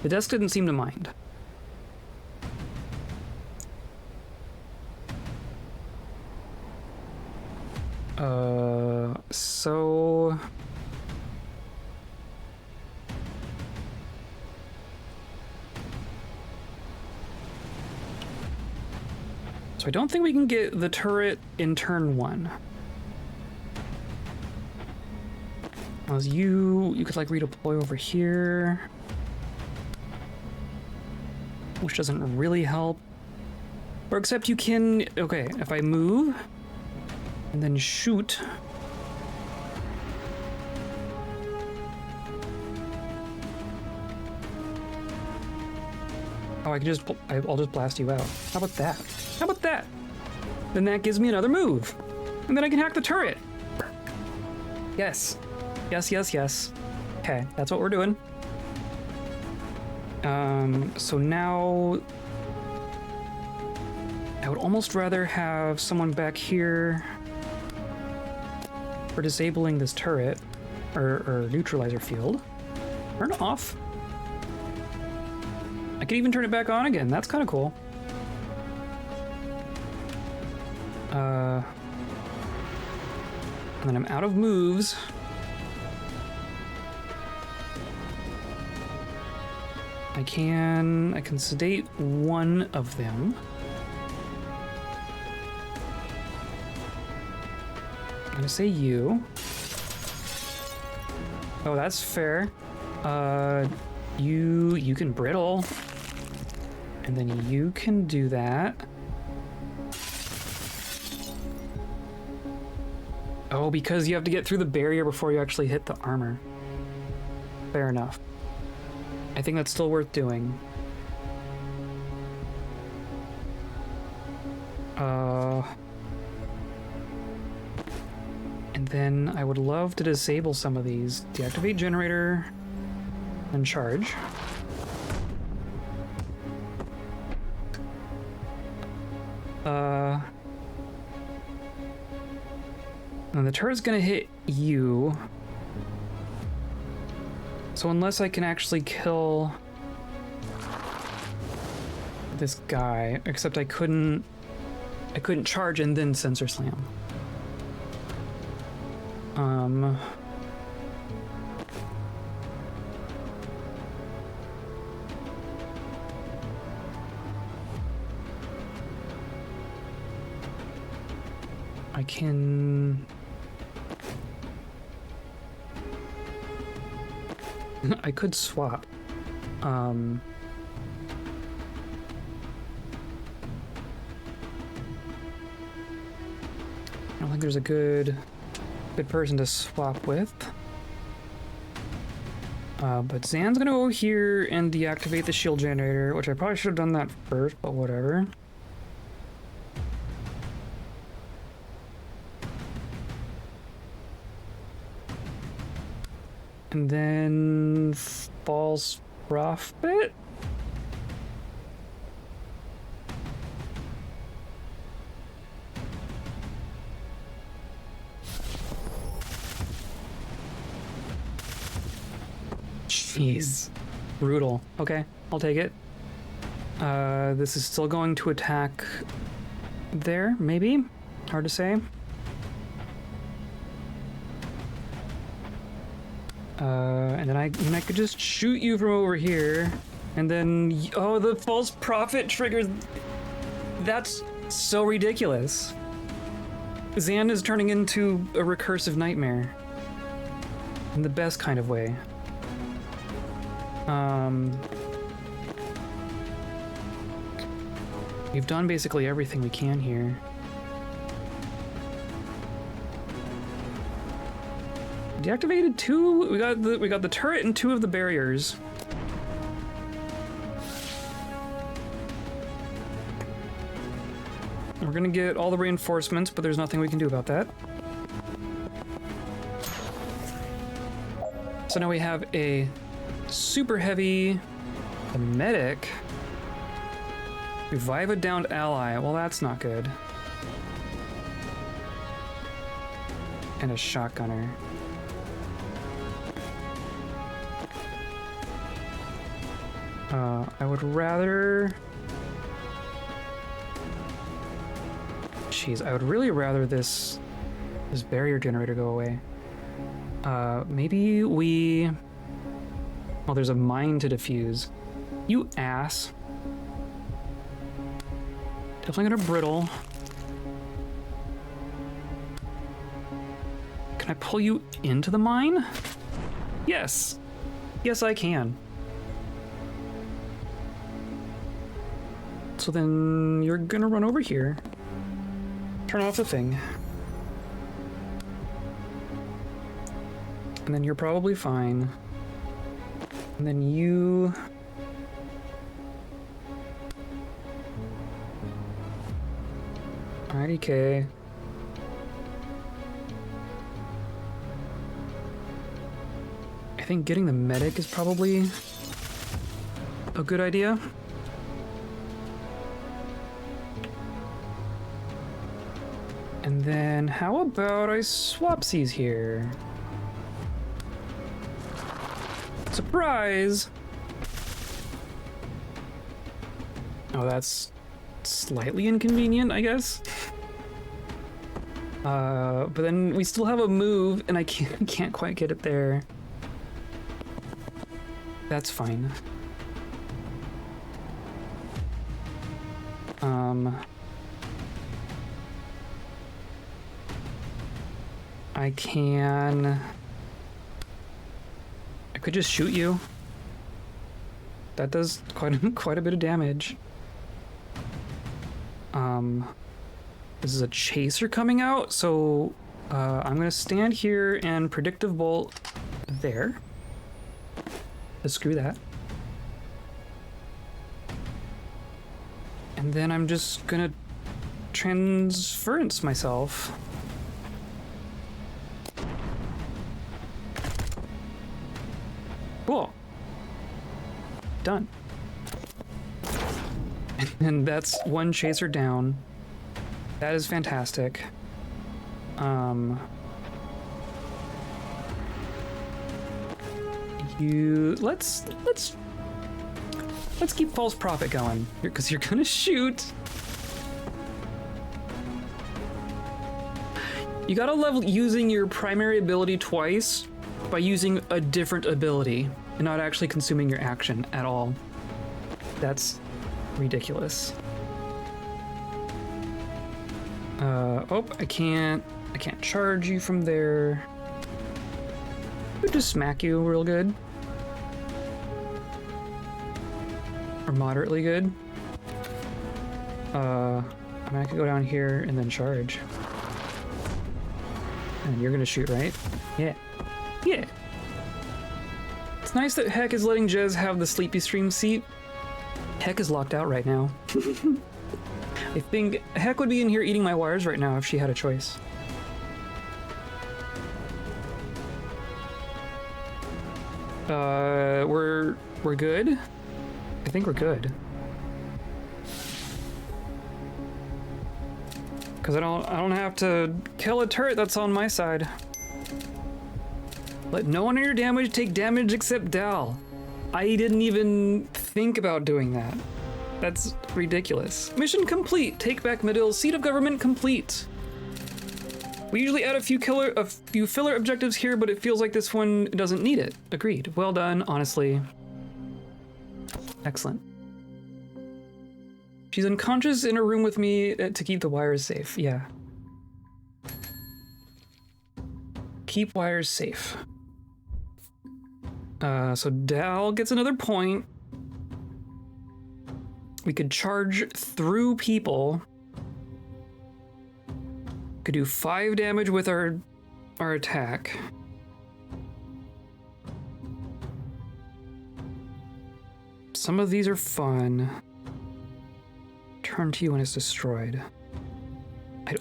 A: The desk didn't seem to mind. So... So I don't think we can get the turret in turn 1. As you could like redeploy over here, which doesn't really help. Or except you can... Okay, if I move and then shoot... Oh, I can just... I'll just blast you out. How about that? How about that? Then that gives me another move. And then I can hack the turret. Yes. Yes, yes, yes. Okay, that's what we're doing. So now... I would almost rather have someone back here for disabling this turret, or neutralizer field. Turn it off. I could even turn it back on again. That's kind of cool. And then I'm out of moves. I can sedate one of them. I'm gonna say you. Oh, that's fair. You can brittle. And then you can do that. Oh, because you have to get through the barrier before you actually hit the armor. Fair enough. I think that's still worth doing. And then I would love to disable some of these. Deactivate generator and charge. And the turret's gonna hit you. So unless I can actually kill this guy, except I couldn't charge and then sensor slam. I can... I could swap. I don't think there's a good person to swap with. But Zan's gonna go here and deactivate the shield generator, which I probably should have done that first, but whatever. And then false prophet? Jeez. Brutal. Okay, I'll take it. This is still going to attack there, maybe? Hard to say. And then I could just shoot you from over here, and then oh, the false prophet triggers. That's so ridiculous. Zan is turning into a recursive nightmare in the best kind of way. We've done basically everything we can here. Deactivated two. We got the turret and two of the barriers. We're gonna get all the reinforcements, but there's nothing we can do about that. So now we have a super heavy, a medic, revive a downed ally. Well, that's not good. And a shotgunner. I would rather... Jeez, I would really rather this barrier generator go away. Maybe we... Oh, there's a mine to defuse. You ass. Definitely gonna brittle. Can I pull you into the mine? Yes. Yes, I can. So then you're gonna run over here. Turn off the thing. And then you're probably fine. And then you... IDK. I think getting the medic is probably a good idea. And then how about I swapsies here? Surprise! Oh, that's slightly inconvenient, I guess. But then we still have a move, and I can't quite get it there. That's fine. I could just shoot you. That does quite a bit of damage. This is a chaser coming out, so I'm gonna stand here and predictive bolt there. Screw that. And then I'm just gonna transference myself. Cool. Done. And that's one chaser down. That is fantastic. Let's keep false prophet going because you're gonna shoot. You gotta level using your primary ability twice by using a different ability and not actually consuming your action at all. That's ridiculous. Oh, I can't charge you from there. I'll just smack you real good. Or moderately good. I mean, I could go down here and then charge. And you're gonna shoot, right? Yeah. Yeah. It's nice that Heck is letting Jez have the Sleepy Stream seat. Heck is locked out right now. I think Heck would be in here eating my wires right now if she had a choice. We're good? I think we're good. Cause I don't have to kill a turret that's on my side. Let no one on your damage take damage except Dal. I didn't even think about doing that. That's ridiculous. Mission complete. Take back Midill's seat of government complete. We usually add a few filler objectives here, but it feels like this one doesn't need it. Agreed. Well done, honestly. Excellent. She's unconscious in a room with me to keep the wires safe. Yeah. Keep wires safe. So Dal gets another point. We could charge through people. Could do 5 damage with our attack. Some of these are fun. Turn to you when it's destroyed. I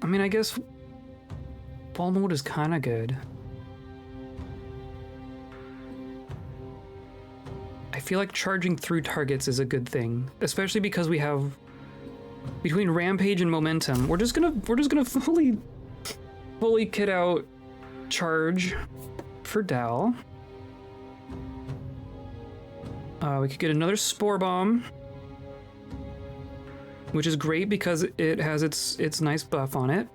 A: mean, I guess ball mode is kind of good. I feel like charging through targets is a good thing, especially because we have between rampage and momentum. We're just gonna fully kit out charge for Dal. We could get another spore bomb, which is great because it has its nice buff on it.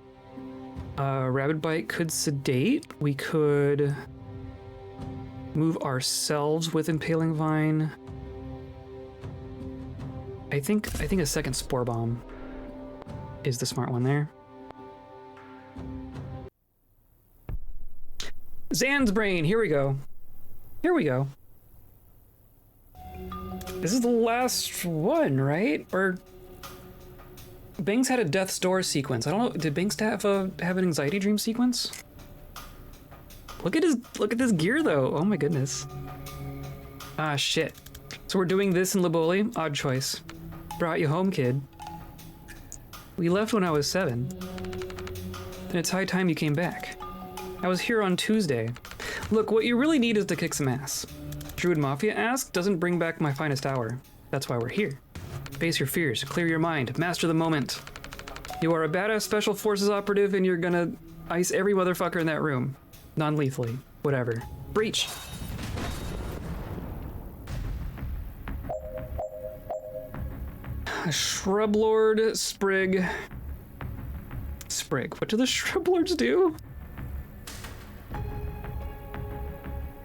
A: Rabid Bite could sedate. We could move ourselves with Impaling Vine. I think a second spore bomb is the smart one there. Zan's brain. Here we go. Here we go. This is the last one, right? Or Banks had a death's door sequence. I don't know. Did Banks have an anxiety dream sequence? Look at this gear though. Oh my goodness. Ah shit. So we're doing this in Liboli. Odd choice. Brought you home, kid. We left when I was 7. And it's high time you came back. I was here on Tuesday. Look, what you really need is to kick some ass. Druid Mafia ask doesn't bring back my finest hour. That's why we're here. Face your fears, clear your mind, master the moment. You are a badass special forces operative and you're gonna ice every motherfucker in that room. Non-lethally. Whatever. Breach! Shrub Lord, Sprig. Sprig. What do the Shrub Lords do?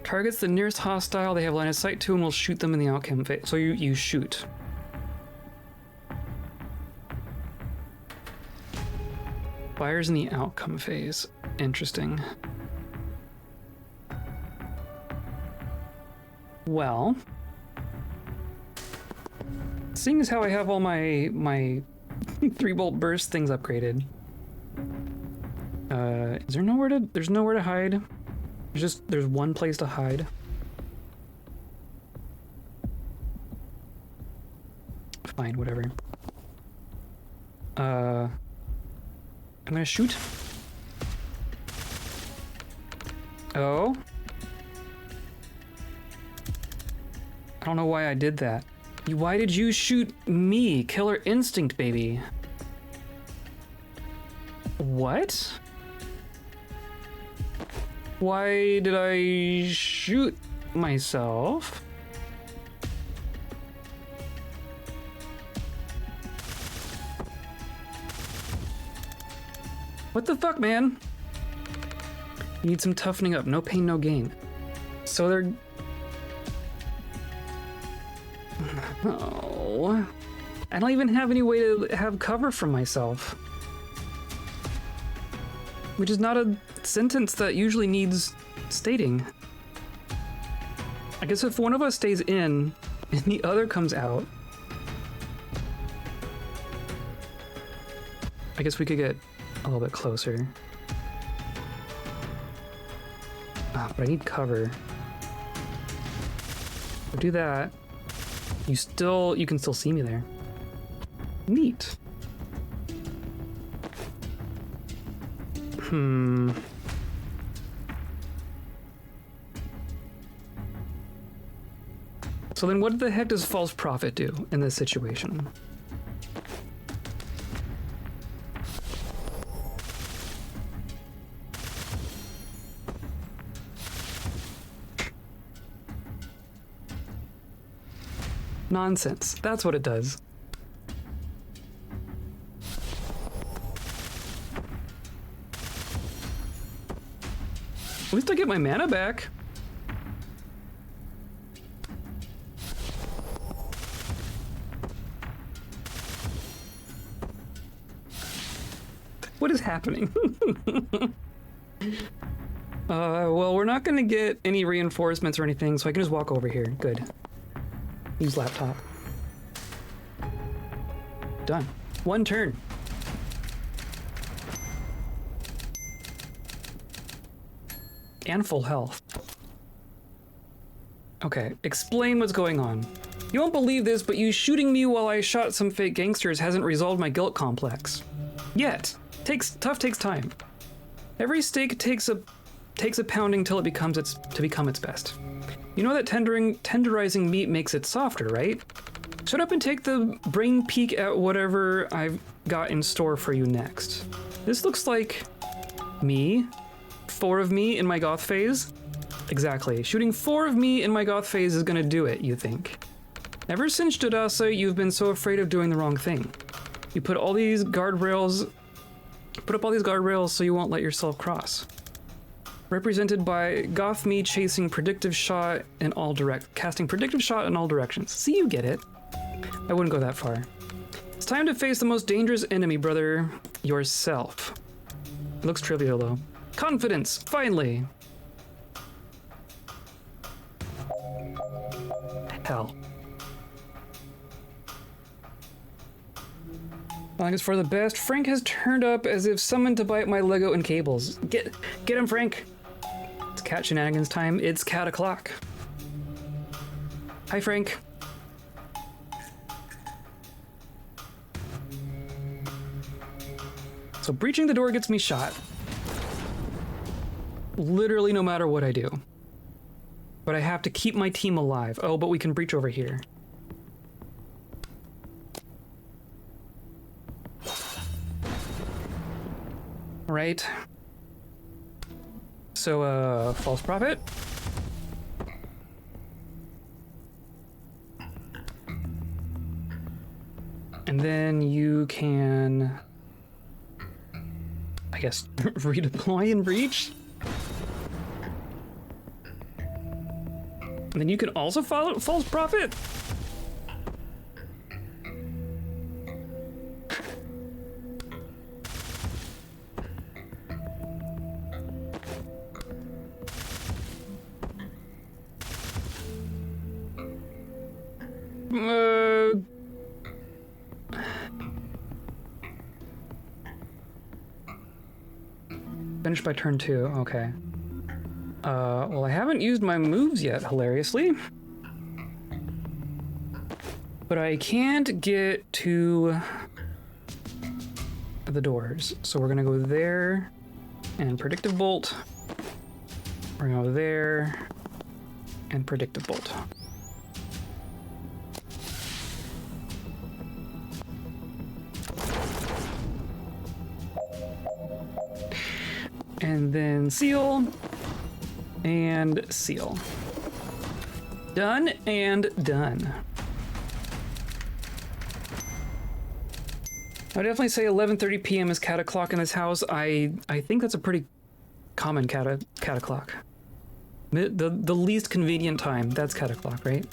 A: Targets the nearest hostile they have line of sight to and will shoot them in the outcome phase. So you shoot. Fires in the outcome phase. Interesting. Well, seeing as how I have all my 3-bolt burst things upgraded, is there nowhere to? There's nowhere to hide. There's one place to hide. Fine, whatever. I'm gonna shoot. Oh. I don't know why I did that. Why did you shoot me? Killer instinct, baby. What? Why did I shoot myself? What the fuck, man? You need some toughening up. No pain, no gain. So they're... Oh, I don't even have any way to have cover from myself. Which is not a sentence that usually needs stating. I guess if one of us stays in and the other comes out, I guess we could get a little bit closer. But I need cover. So do that. You can still see me there. Neat. So then what the heck does false prophet do in this situation? Nonsense. That's what it does. At least I get my mana back. What is happening? Well, we're not gonna get any reinforcements or anything, so I can just walk over here. Good. Use laptop. Done. One turn. And full health. Okay, explain what's going on. You won't believe this, but you shooting me while I shot some fake gangsters hasn't resolved my guilt complex. Yet. Tough takes time. Every steak takes a pounding till it becomes its best. You know that tenderizing meat makes it softer, right? Shut up and take the brain peek at whatever I've got in store for you next. This looks like me. 4 of me in my goth phase. Exactly. Shooting 4 of me in my goth phase is gonna do it, you think. Ever since Jadasa, you've been so afraid of doing the wrong thing. You put up all these guardrails so you won't let yourself cross. Represented by goth me chasing predictive shot in casting predictive shot in all directions. See, you get it. I wouldn't go that far. It's time to face the most dangerous enemy, brother. Yourself. It looks trivial though. Confidence, finally. Hell. Long as for the best, Frank has turned up as if summoned to bite my Lego and cables. Get him, Frank! It's cat shenanigans time. It's cat o'clock. Hi, Frank. So breaching the door gets me shot. Literally no matter what I do. But I have to keep my team alive. Oh, but we can breach over here. Right. So, false prophet. And then you can, I guess, redeploy and breach. And then you can also follow false prophet. Finished by turn 2, okay. Well, I haven't used my moves yet, hilariously. But I can't get to the doors. So we're gonna go there and predictive bolt. We're gonna go there and predictive bolt. And then seal, and seal. Done and done. I would definitely say 11:30 p.m. is cat o'clock in this house. I think that's a pretty common cat o'clock. The least convenient time, that's cat o'clock, right?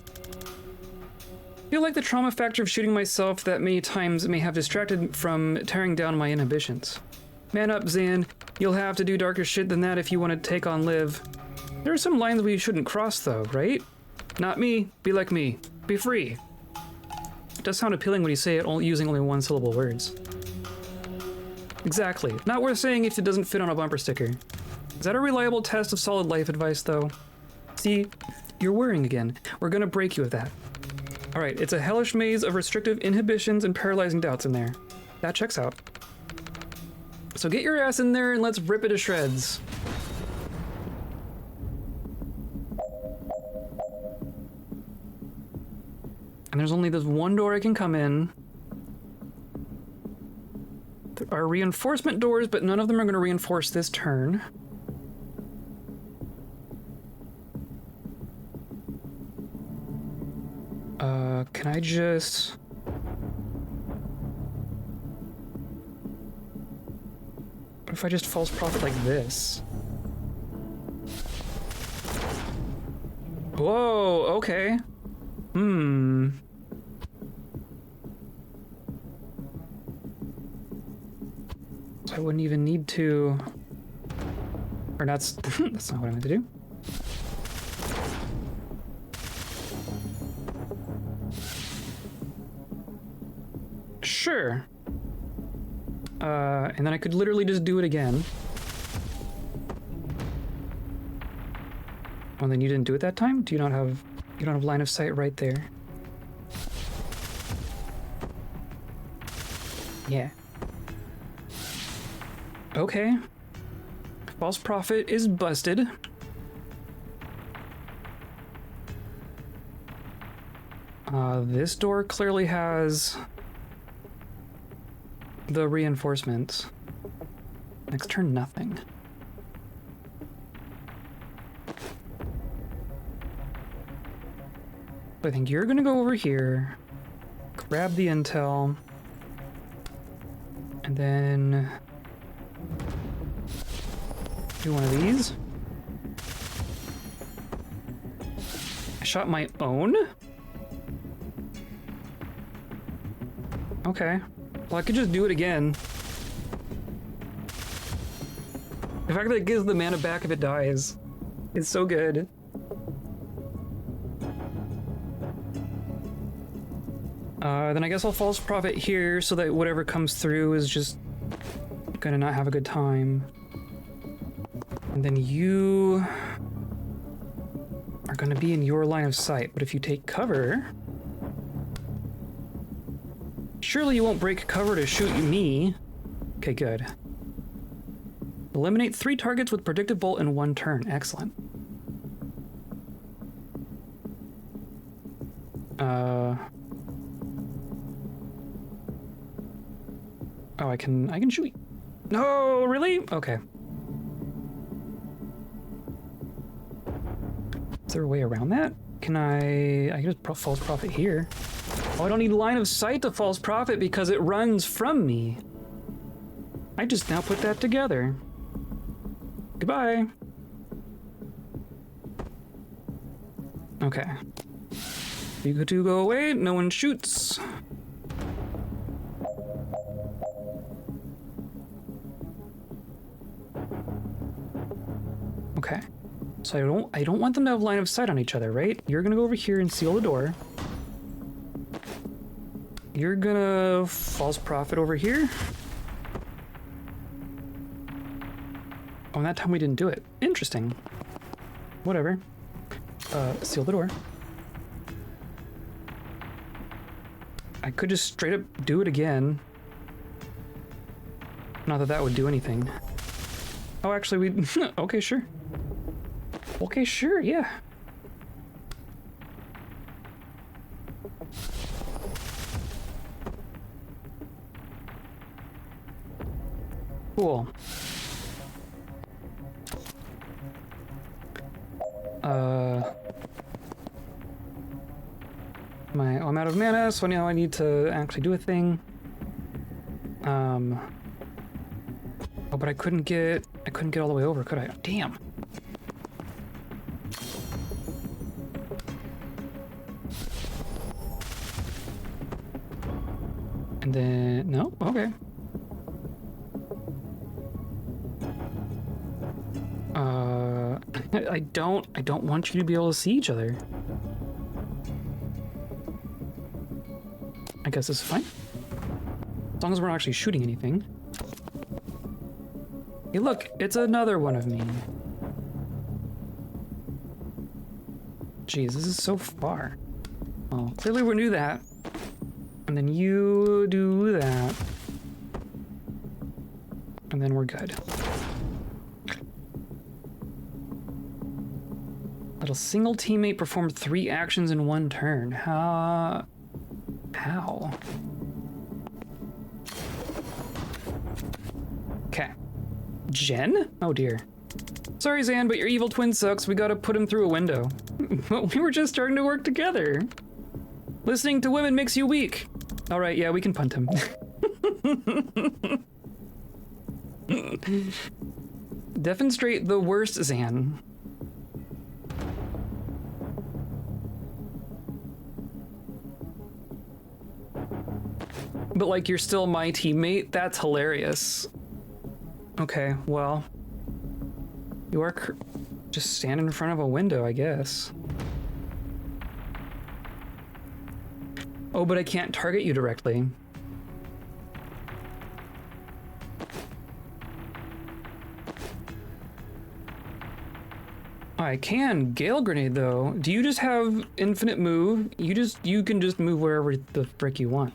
A: I feel like the trauma factor of shooting myself that many times may have distracted from tearing down my inhibitions. Man up, Zan. You'll have to do darker shit than that if you want to take on Liv. There are some lines we shouldn't cross, though, right? Not me. Be like me. Be free. It does sound appealing when you say it using only one-syllable words. Exactly. Not worth saying if it doesn't fit on a bumper sticker. Is that a reliable test of solid life advice, though? See, you're worrying again. We're gonna break you of that. Alright, it's a hellish maze of restrictive inhibitions and paralyzing doubts in there. That checks out. So get your ass in there and let's rip it to shreds. And there's only this one door I can come in. There are reinforcement doors, but none of them are going to reinforce this turn. Can I just... What if I just false prophet like this? Whoa, okay. So I wouldn't even need to... Or that's... that's not what I meant to do. Sure. And then I could literally just do it again. Oh, then you didn't do it that time? Do you not have... You don't have line of sight right there? Yeah. Okay. False prophet is busted. This door clearly has the reinforcements. Next turn, nothing. I think you're gonna go over here, grab the intel, and then do one of these. I shot my own? Okay. Well, I could just do it again. The fact that it gives the mana back if it dies is so good. Then I guess I'll false prophet here so that whatever comes through is just gonna not have a good time. And then you are gonna be in your line of sight, but if you take cover, surely you won't break cover to shoot me. Okay, good. Eliminate 3 targets with predictive bolt in 1 turn. Excellent. Oh, I can shoot. No, really? Okay. Is there a way around that? Can I can just false prophet here. Oh, I don't need line of sight to false prophet because it runs from me. I just now put that together. Goodbye. Okay. You two go away, no one shoots. Okay. So I don't want them to have line of sight on each other, right? You're gonna go over here and seal the door. You're gonna false prophet over here. Oh, and that time we didn't do it. Interesting. Whatever. Seal the door. I could just straight up do it again. Not that that would do anything. Oh, actually, we... Okay, sure. Okay, sure, yeah. Cool. I'm out of mana, so now I need to actually do a thing. Oh, but I couldn't get all the way over, could I? Damn. And then no, okay. I don't want you to be able to see each other. I guess this is fine. As long as we're not actually shooting anything. Hey, look, it's another one of me. Jeez, this is so far. Well, clearly we knew that. And then you do that. And then we're good. Let a single teammate perform 3 actions in 1 turn. How? Okay. Jen? Oh dear. Sorry, Zan, but your evil twin sucks. We gotta put him through a window. We were just starting to work together. Listening to women makes you weak. All right, yeah, we can punt him. Demonstrate the worst, Zan. But like, you're still my teammate? That's hilarious. Okay, well, you are just standing in front of a window, I guess. Oh, but I can't target you directly. I can Gale Grenade though. Do you just have infinite move? You can just move wherever the frick you want.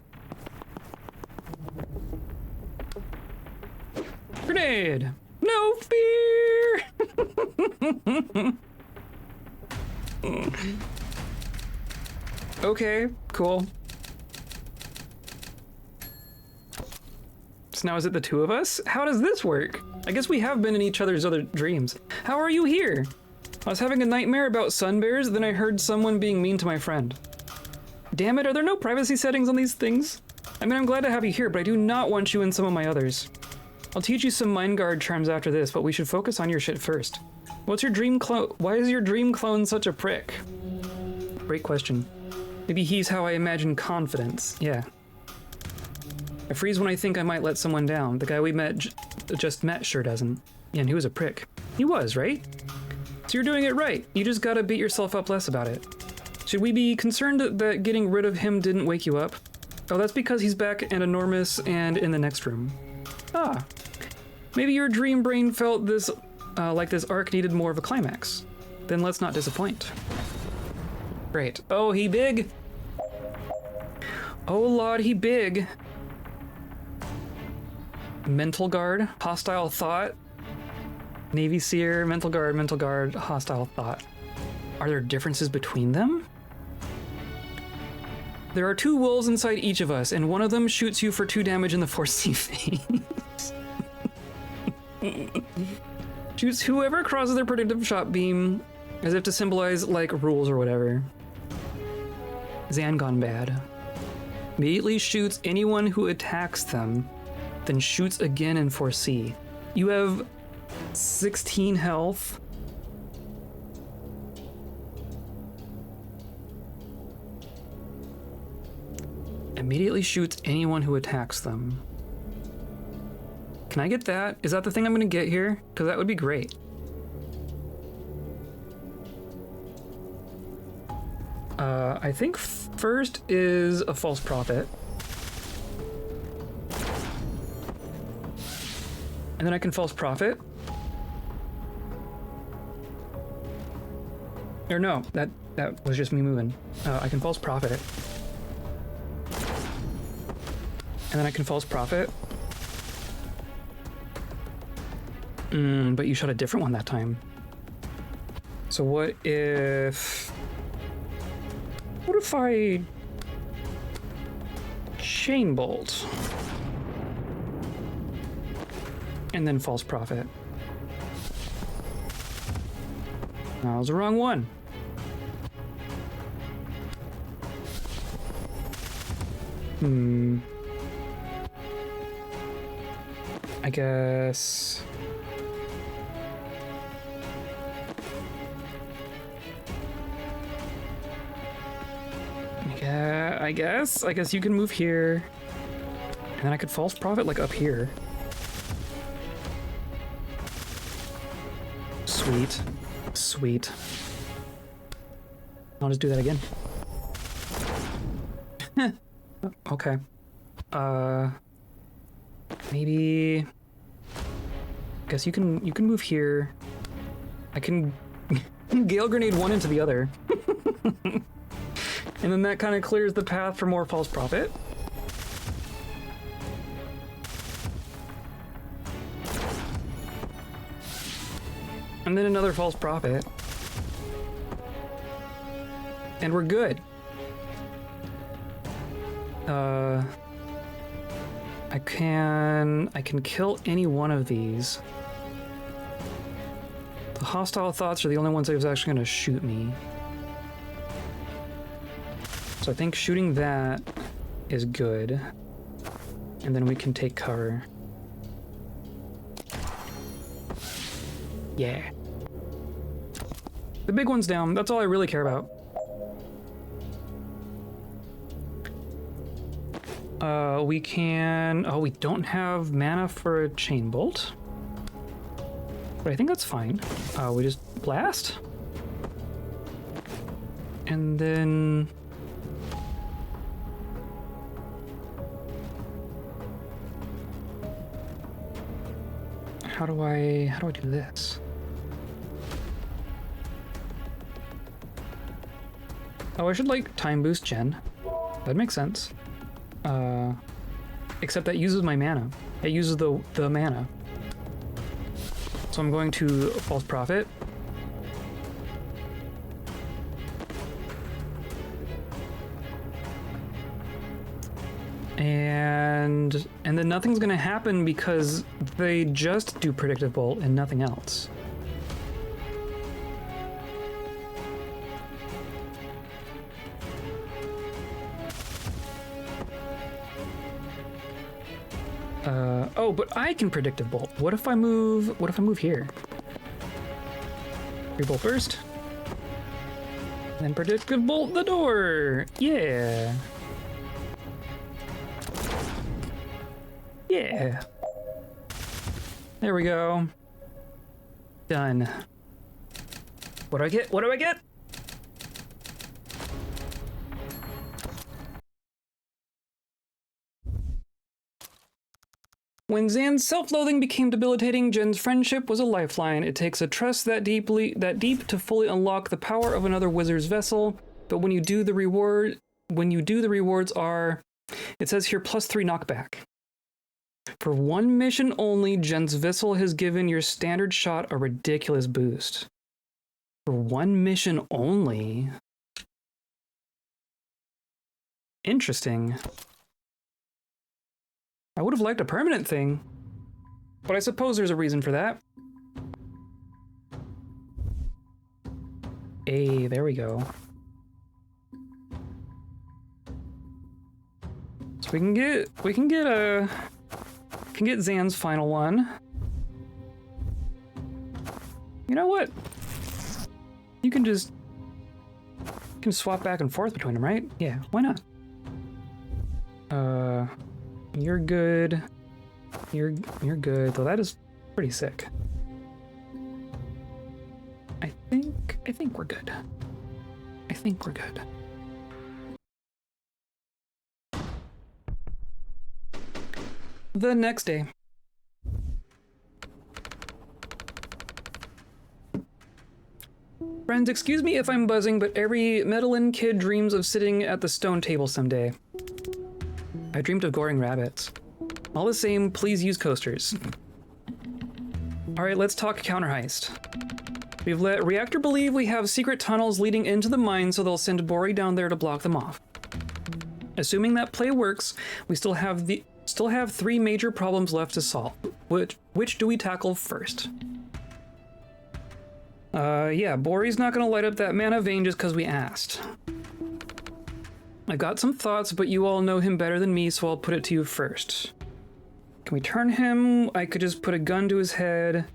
A: Grenade! No fear! Okay, cool. So now is it the 2 of us? How does this work? I guess we have been in each other's other dreams. How are you here? I was having a nightmare about sun bears, then I heard someone being mean to my friend. Damn it, are there no privacy settings on these things? I mean, I'm glad to have you here, but I do not want you in some of my others. I'll teach you some mind guard charms after this, but we should focus on your shit first. What's your dream clone? Why is your dream clone such a prick? Great question. Maybe he's how I imagine confidence. Yeah. I freeze when I think I might let someone down. The guy we just met sure doesn't. Yeah, and he was a prick. He was, right? So you're doing it right. You just gotta beat yourself up less about it. Should we be concerned that getting rid of him didn't wake you up? Oh, that's because he's back and enormous and in the next room. Ah. Maybe your dream brain felt this, like this arc needed more of a climax. Then let's not disappoint. Great. Oh, he big! Oh, Lord, he big! Mental guard, hostile thought. Navy Seer, mental guard, hostile thought. Are there differences between them? There are 2 wolves inside each of us, and one of them shoots you for 2 damage in the 4C phase. Shoots whoever crosses their predictive shot beam, as if to symbolize, like, rules or whatever. Zan gone bad. Immediately shoots anyone who attacks them, then shoots again in 4C. You have 16 health. Immediately shoots anyone who attacks them. Can I get that? Is that the thing I'm gonna get here? Because that would be great. I think first is a false prophet. And then I can false prophet. Or no, that was just me moving. I can false prophet. And then I can false prophet. But you shot a different one that time. So what if I chain bolt and then false prophet? That was the wrong one. I guess. Yeah, I guess you can move here. And then I could false prophet like up here. Sweet. Sweet. I'll just do that again. Okay. Maybe. Guess you can move here. I can Gale Grenade one into the other. And then that kind of clears the path for more false prophet. And then another false prophet. And we're good. I can kill any one of these. The hostile thoughts are the only ones that was actually going to shoot me. So I think shooting that is good. And then we can take cover. Yeah. The big one's down. That's all I really care about. We can... Oh, we don't have mana for a chain bolt. But I think that's fine. We just blast. And then... How do I do this? Oh, I should like time boost Gen. That makes sense. Except that uses my mana. It uses the mana. So I'm going to false prophet. And then nothing's gonna happen because they just do predictive bolt and nothing else. Oh, but I can predictive bolt. What if I move here? Rebolt first. Then predictive bolt the door. Yeah. Yeah. There we go. Done. What do I get? What do I get? When Zan's self-loathing became debilitating, Jen's friendship was a lifeline. It takes a trust that deep to fully unlock the power of another wizard's vessel. But when you do, the rewards are, it says here, +3 knockback. For one mission only, Jen's vessel has given your standard shot a ridiculous boost. For one mission only? Interesting. I would have liked a permanent thing, but I suppose there's a reason for that. Hey, there we go. So we can get Zan's final one. You know what? You can swap back and forth between them, right? Yeah, why not? You're good. You're good, though that is pretty sick. I think we're good. I think we're good. The next day. Friends, excuse me if I'm buzzing, but every Medellin kid dreams of sitting at the stone table someday. I dreamed of goring rabbits. All the same, please use coasters. Alright, let's talk counter heist. We've let Reactor believe we have secret tunnels leading into the mine, so they'll send Bori down there to block them off. Assuming that play works, we still have 3 major problems left to solve. Which do we tackle first? Yeah, Bori's not gonna light up that mana vein just because we asked. I got some thoughts, but you all know him better than me, so I'll put it to you first. Can we turn him? I could just put a gun to his head.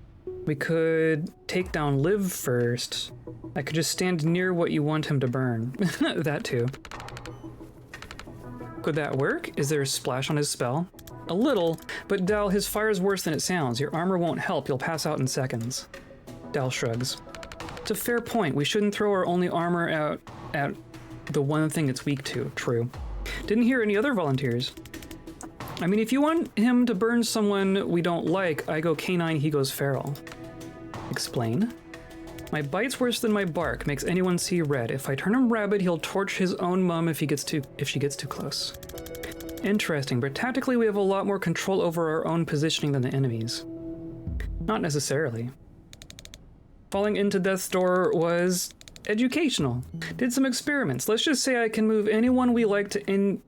A: We could take down Liv first. I could just stand near what you want him to burn. That too. Could that work? Is there a splash on his spell? A little, but Dal, his fire is worse than it sounds. Your armor won't help, you'll pass out in seconds. Dal shrugs. It's a fair point. We shouldn't throw our only armor out at the one thing it's weak to. True. Didn't hear any other volunteers. I mean, if you want him to burn someone we don't like, I go canine, he goes feral. Explain? My bite's worse than my bark, makes anyone see red. If I turn him rabid, he'll torch his own mum if she gets too close. Interesting, but tactically we have a lot more control over our own positioning than the enemies. Not necessarily. Falling into Death's Door was educational. Did some experiments. Let's just say I can move anyone we like to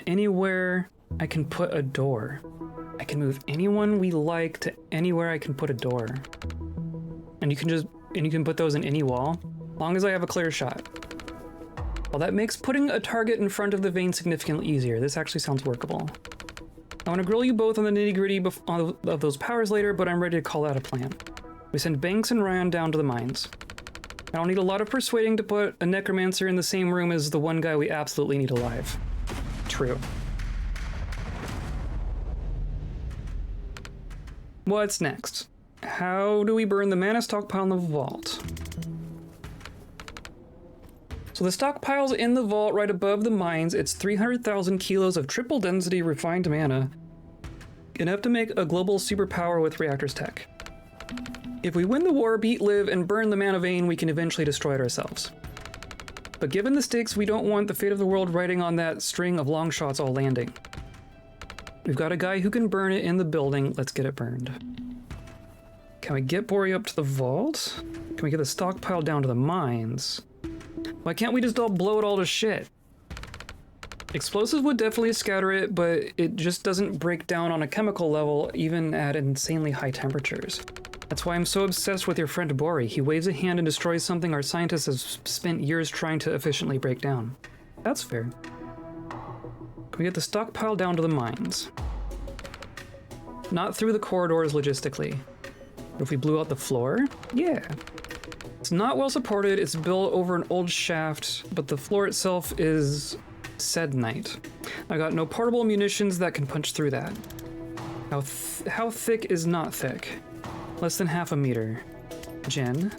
A: anywhere I can put a door. I can move anyone we like to anywhere I can put a door. And you can put those in any wall, long as I have a clear shot. Well, that makes putting a target in front of the vein significantly easier. This actually sounds workable. I want to grill you both on the nitty-gritty of those powers later, but I'm ready to call out a plan. We send Banks and Rion down to the mines. I don't need a lot of persuading to put a necromancer in the same room as the one guy we absolutely need alive. True. What's next? How do we burn the mana stockpile in the vault? So the stockpile's in the vault right above the mines. It's 300,000 kilos of triple density refined mana, enough to make a global superpower with Reactor's tech. If we win the war, beat Liv, and burn the mana vein, we can eventually destroy it ourselves. But given the stakes, we don't want the fate of the world riding on that string of long shots all landing. We've got a guy who can burn it in the building. Let's get it burned. Can we get Bori up to the vault? Can we get the stockpile down to the mines? Why can't we just all blow it all to shit? Explosives would definitely scatter it, but it just doesn't break down on a chemical level, even at insanely high temperatures. That's why I'm so obsessed with your friend Bori. He waves a hand and destroys something our scientists have spent years trying to efficiently break down. That's fair. Can we get the stockpile down to the mines? Not through the corridors logistically. But if we blew out the floor? Yeah. It's not well supported, it's built over an old shaft, but the floor itself is sednite. I got no portable munitions that can punch through that. How thick is not thick? Less than half a meter. Jen?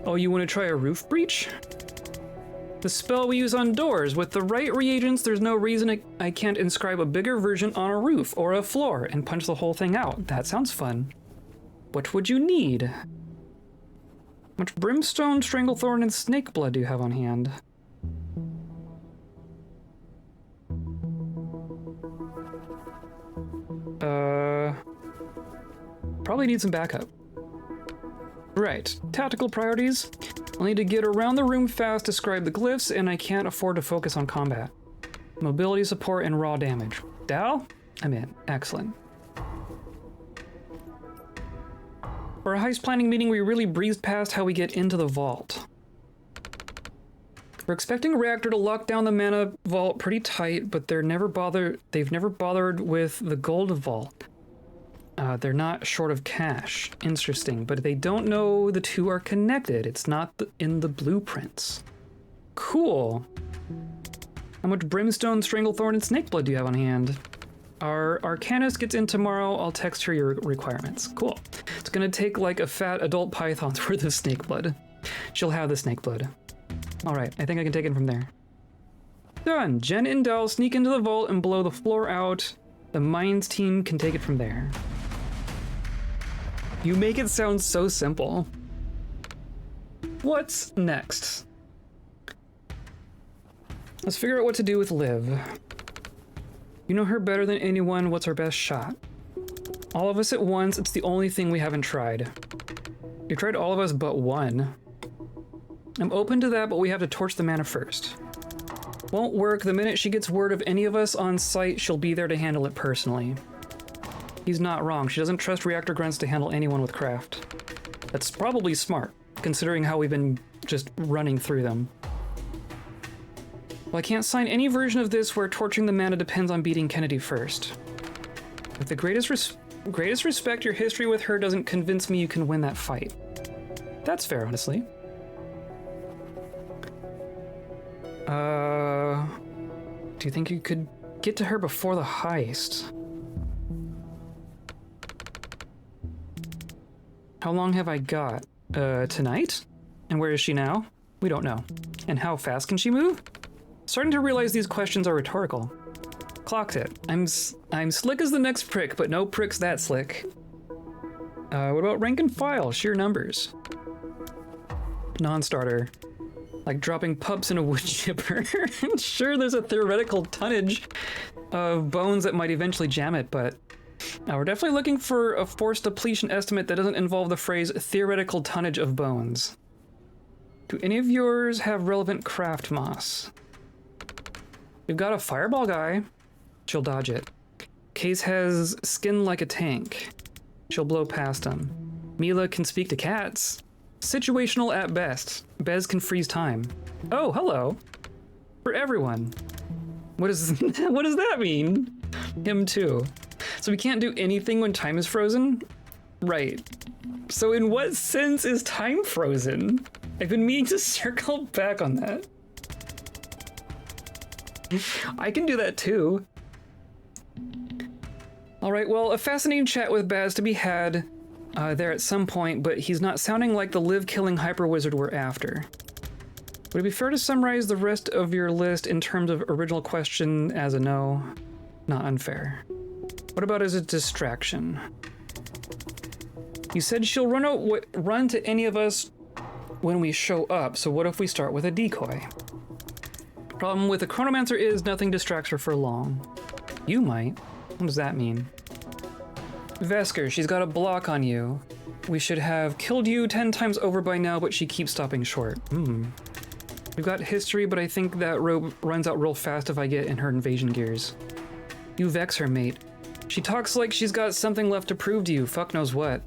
A: Oh, you want to try a roof breach? The spell we use on doors. With the right reagents, there's no reason I can't inscribe a bigger version on a roof or a floor and punch the whole thing out. That sounds fun. What would you need? How much brimstone, stranglethorn, and snake blood do you have on hand? Probably need some backup. Right, tactical priorities. I'll need to get around the room fast, describe the glyphs, and I can't afford to focus on combat. Mobility support and raw damage. Dal? I'm in. Excellent. For a heist planning meeting, we really breezed past how we get into the vault. We're expecting a reactor to lock down the mana vault pretty tight, but they've never bothered with the gold vault. They're not short of cash. Interesting, but they don't know the two are connected. It's not in the blueprints. Cool. How much brimstone, stranglethorn, and snakeblood do you have on hand? Our arcanist gets in tomorrow. I'll text her your requirements. Cool. It's gonna take like a fat adult python's worth of snakeblood. She'll have the snakeblood. All right, I think I can take it from there. Done. Jen and Dal sneak into the vault and blow the floor out. The mines team can take it from there. You make it sound so simple. What's next? Let's figure out what to do with Liv. You know her better than anyone. What's our best shot? All of us at once. It's the only thing we haven't tried. You tried all of us but one. I'm open to that, but we have to torch the mana first. Won't work. The minute she gets word of any of us on site, she'll be there to handle it personally. He's not wrong. She doesn't trust reactor grunts to handle anyone with craft. That's probably smart, considering how we've been just running through them. Well, I can't sign any version of this where torching the mana depends on beating Kennedy first. With the greatest respect, your history with her doesn't convince me you can win that fight. That's fair, honestly. Do you think you could get to her before the heist? How long have I got? Tonight? And where is she now? We don't know. And how fast can she move? Starting to realize these questions are rhetorical. Clocked it. I'm slick as the next prick, but no prick's that slick. What about rank and file? Sheer numbers. Non-starter. Like dropping pups in a wood chipper. Sure, there's a theoretical tonnage of bones that might eventually jam it, but we're definitely looking for a force depletion estimate that doesn't involve the phrase theoretical tonnage of bones. Do any of yours have relevant craft moss? We've got a fireball guy. She'll dodge it. Case has skin like a tank. She'll blow past him. Mila can speak to cats. Situational at best. Bez can freeze time. Oh, hello. For everyone. What does that mean? Him too. So we can't do anything when time is frozen? Right. So in what sense is time frozen? I've been meaning to circle back on that. I can do that too. All right, well, a fascinating chat with Baz to be had there at some point, but he's not sounding like the live-killing hyper-wizard we're after. Would it be fair to summarize the rest of your list in terms of original question as a no? Not unfair. What about as a distraction? You said she'll run to any of us when we show up, so what if we start with a decoy? Problem with the chronomancer is nothing distracts her for long. You might. What does that mean? Vesker, she's got a block on you. We should have killed you 10 times over by now, but she keeps stopping short. We've got history, but I think that rope runs out real fast if I get in her invasion gears. You vex her, mate. She talks like she's got something left to prove to you, fuck knows what.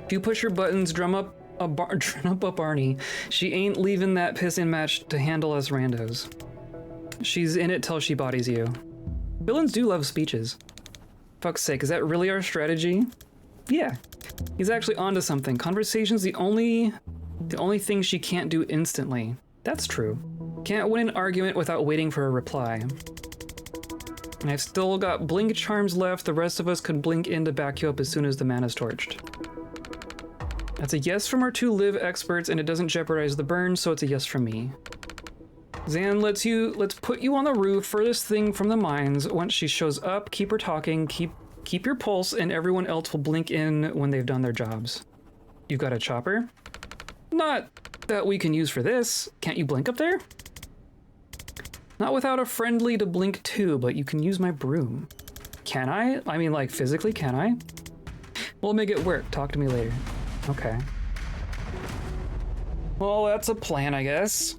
A: If you push her buttons, drum up a Barney. She ain't leaving that pissin' match to handle us randos. She's in it till she bodies you. Villains do love speeches. Fuck's sake, is that really our strategy? Yeah. He's actually onto something. Conversation's the only thing she can't do instantly. That's true. Can't win an argument without waiting for a reply. And I've still got blink charms left. The rest of us could blink in to back you up as soon as the mana's torched. That's a yes from our two live experts, and it doesn't jeopardize the burn, so it's a yes from me. Zan, let's put you on the roof, furthest thing from the mines. Once she shows up, keep her talking, keep your pulse, and everyone else will blink in when they've done their jobs. You've got a chopper? Not that we can use for this. Can't you blink up there? Not without a friendly to blink to, but you can use my broom. Can I? I mean, like, physically, can I? We'll make it work. Talk to me later. Okay. Well, that's a plan, I guess.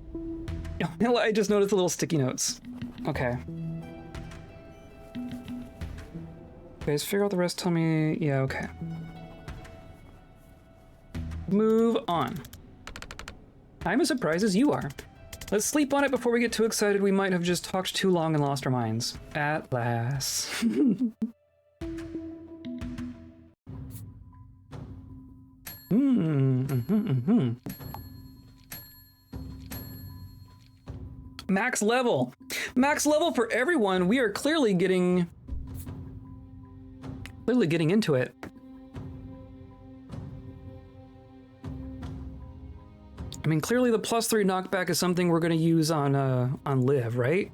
A: I just noticed the little sticky notes. Okay. Guys, figure out the rest, tell me... Yeah, okay. Move on. I'm as surprised as you are. Let's sleep on it before we get too excited. We might have just talked too long and lost our minds. At last. Max level. Max level for everyone. We are clearly getting into it. I mean, clearly the +3 knockback is something we're going to use on Liv, right?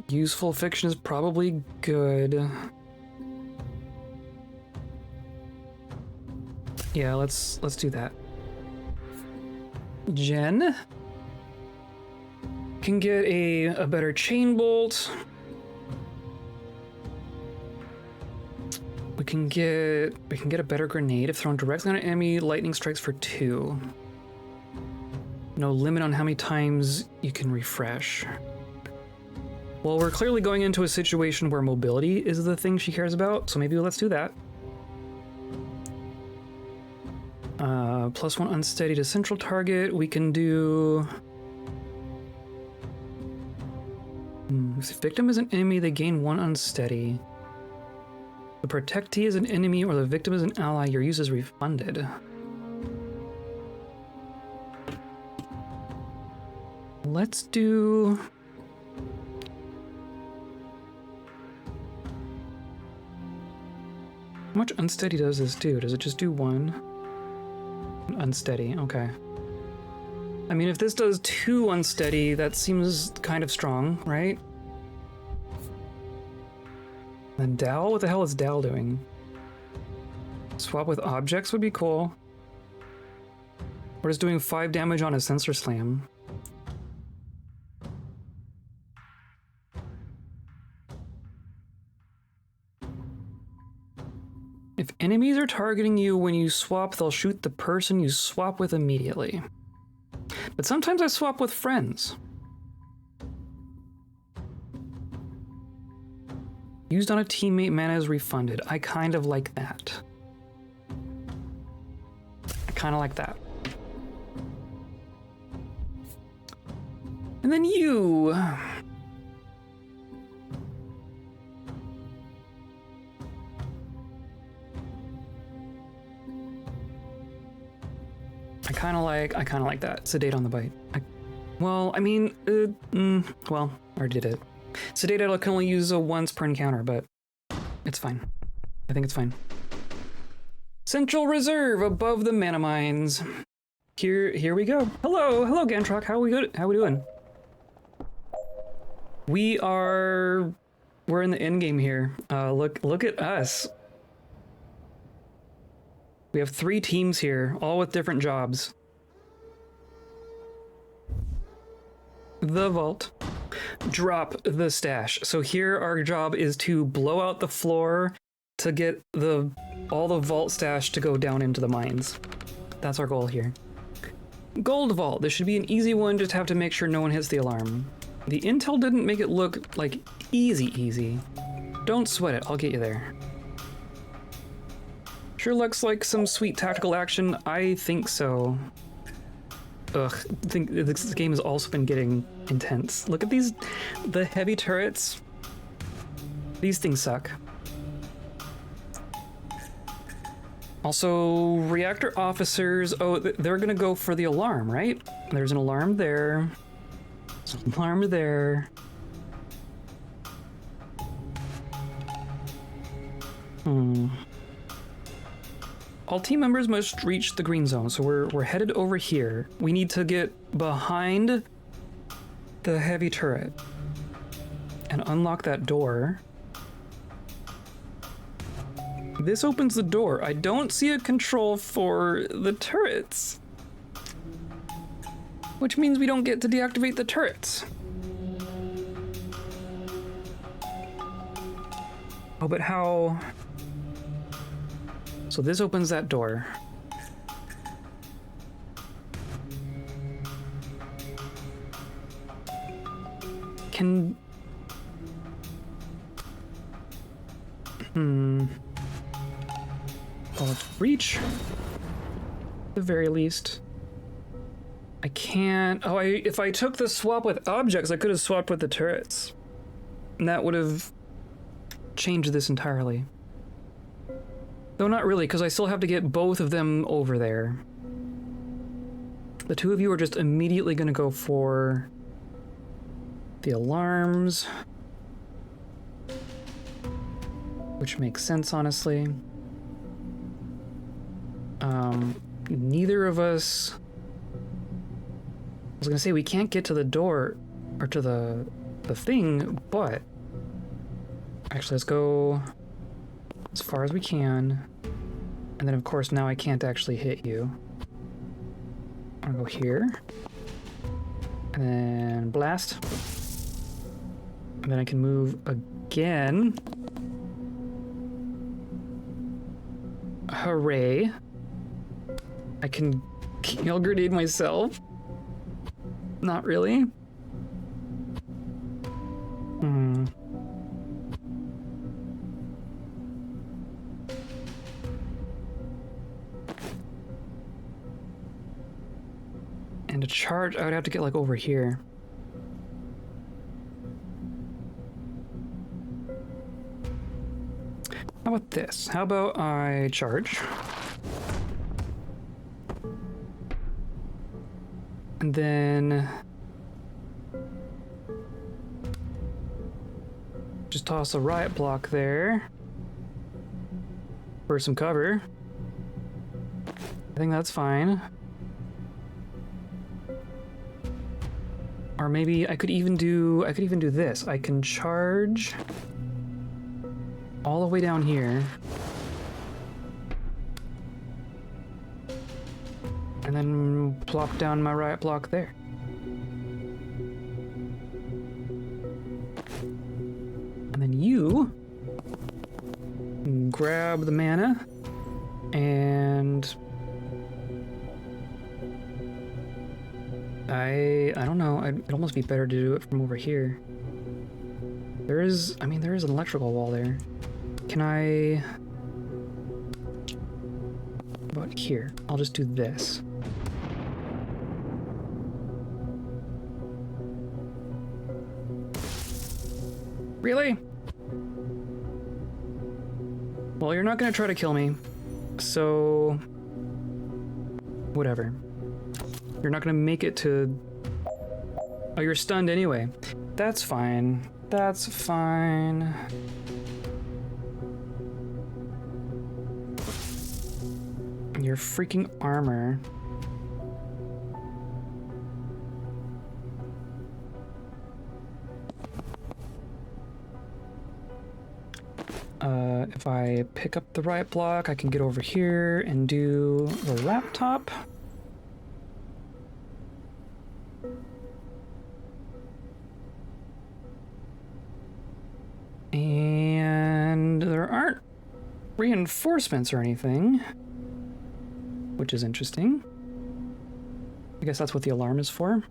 A: Useful fiction is probably good. Yeah, let's do that. Jen can get a better chain bolt. We can get a better grenade if thrown directly on an enemy. Lightning strikes for 2. No limit on how many times you can refresh. Well, we're clearly going into a situation where mobility is the thing she cares about, so maybe let's do that. +1 unsteady to central target. We can do... If the victim is an enemy, they gain 1 unsteady. The protectee is an enemy or the victim is an ally, your use is refunded. Let's do... How much unsteady does this do? Does it just do 1? Unsteady, okay. I mean, if this does 2 unsteady, that seems kind of strong, right? And Dal? What the hell is Dal doing? Swap with objects would be cool. We're just doing 5 damage on a sensor slam. If enemies are targeting you when you swap, they'll shoot the person you swap with immediately. But sometimes I swap with friends. Used on a teammate, mana is refunded. I kind of like that. I kind of like that. And then you... I kind of like that. Sedate on the bite. Well, I mean, well, I already did it. Sedate I can only use once per encounter, but it's fine. I think it's fine. Central Reserve above the mana mines. Here we go. Hello, Gantrock. How we doing? We're in the end game here. Look at us. We have 3 teams here, all with different jobs. The vault. Drop the stash. So here our job is to blow out the floor to get all the vault stash to go down into the mines. That's our goal here. Gold vault. This should be an easy one, just have to make sure no one hits the alarm. The intel didn't make it look like easy. Don't sweat it, I'll get you there. Sure looks like some sweet tactical action. I think so. Ugh, I think this game has also been getting intense. Look at the heavy turrets. These things suck. Also, reactor officers, oh, they're gonna go for the alarm, right? There's an alarm there. There's an alarm there. All team members must reach the green zone, so we're headed over here. We need to get behind the heavy turret and unlock that door. This opens the door. I don't see a control for the turrets, which means we don't get to deactivate the turrets. Oh, but how? So this opens that door. Can... Well, let's reach. At the very least. I can't... Oh, if I took the swap with objects, I could have swapped with the turrets. And that would have changed this entirely. Though not really, because I still have to get both of them over there. The two of you are just immediately going to go for the alarms. Which makes sense, honestly. Neither of us... I was gonna say we can't get to the door, or to the thing, but... Actually, let's go as far as we can. And then, of course, now I can't actually hit you. I'm gonna go here. And then blast. And then I can move again. Hooray. I can kill grenade myself. Not really. And to charge, I would have to get like over here. How about this? How about I charge? And then just toss a riot block there for some cover. I think that's fine. Or maybe I could even do this. I can charge all the way down here. And then plop down my riot block there. And then you grab the mana and I don't know, it'd almost be better to do it from over here. There is an electrical wall there. Can I... About here, I'll just do this. Really? Well, you're not gonna try to kill me, so... Whatever. You're not gonna make it to... Oh, you're stunned anyway. That's fine. That's fine. Your freaking armor. If I pick up the riot block, I can get over here and do the laptop. And there aren't reinforcements or anything, which is interesting. I guess that's what the alarm is for.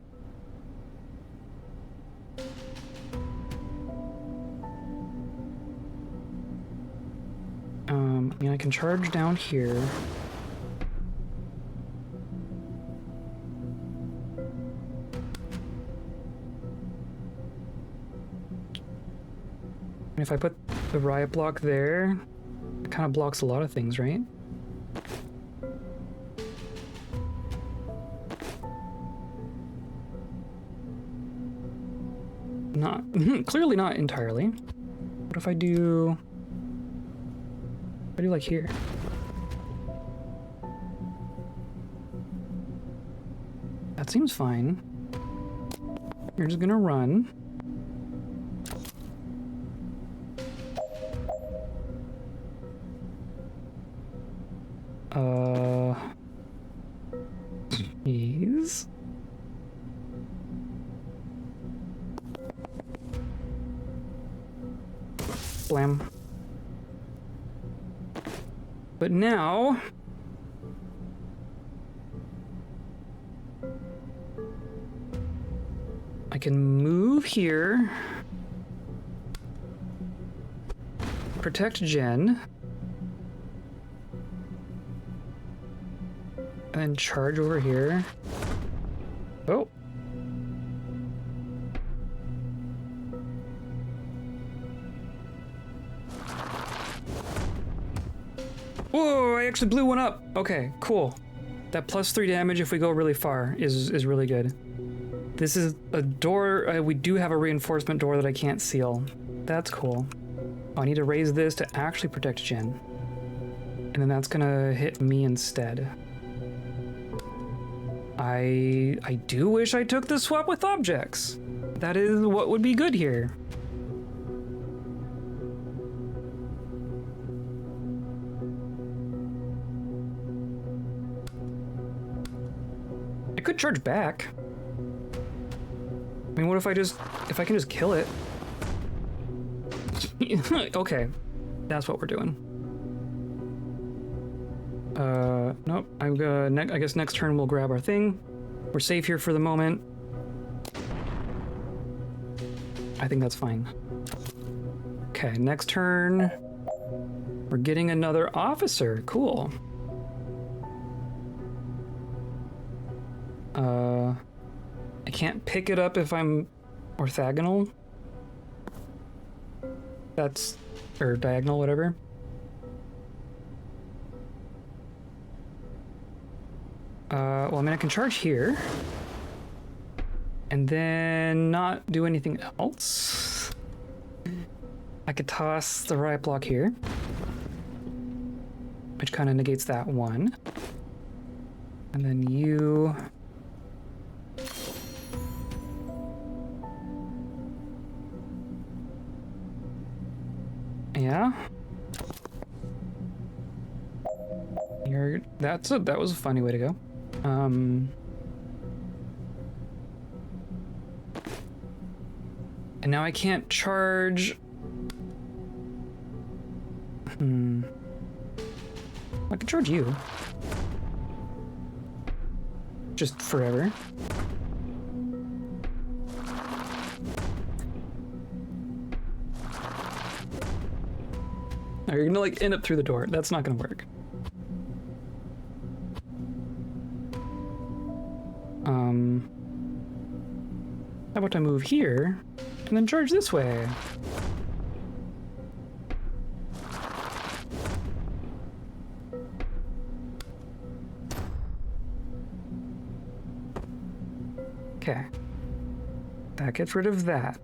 A: I mean, I can charge down here. And if I put the riot block there, it kind of blocks a lot of things, right? Not, clearly not entirely. What if I do like here? That seems fine. You're just gonna run. Please. Blam. But now... I can move here. Protect Jen. And then charge over here. Oh. Whoa, I actually blew one up. Okay, cool. That +3 damage if we go really far is really good. This is a door. We do have a reinforcement door that I can't seal. That's cool. Oh, I need to raise this to actually protect Jen. And then that's gonna hit me instead. I do wish I took the swap with objects. That is what would be good here. I could charge back. I mean, what if I can just kill it? Okay, that's what we're doing. Nope, I'm gonna, I guess next turn we'll grab our thing. We're safe here for the moment. I think that's fine. Okay, next turn, we're getting another officer, cool. I can't pick it up if I'm orthogonal. That's, or diagonal, whatever. Well, I mean, I can charge here. And then not do anything else. I could toss the riot block here. Which kind of negates that one. And then you... Yeah. That was a funny way to go. And now I can't charge. I can charge you. Just forever. Now you're gonna like end up through the door. That's not gonna work. How about I move here and then charge this way? Okay. That gets rid of that.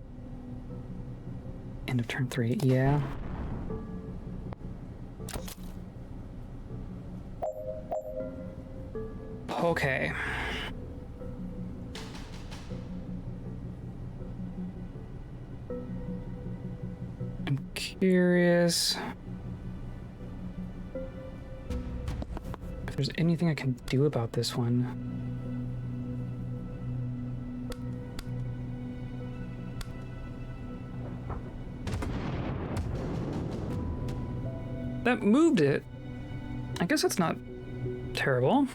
A: End of turn 3, yeah. Okay. I'm curious if there's anything I can do about this one. That moved it. I guess that's not terrible.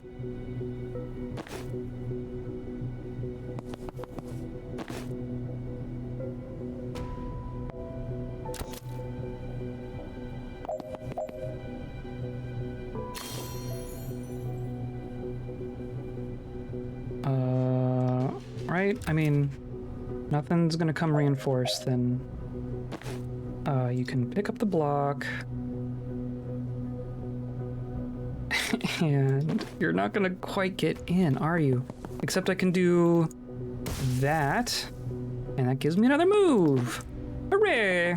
A: Right? I mean, nothing's gonna come reinforced, then you can pick up the block. And you're not gonna quite get in, are you? Except I can do that, and that gives me another move. Hooray!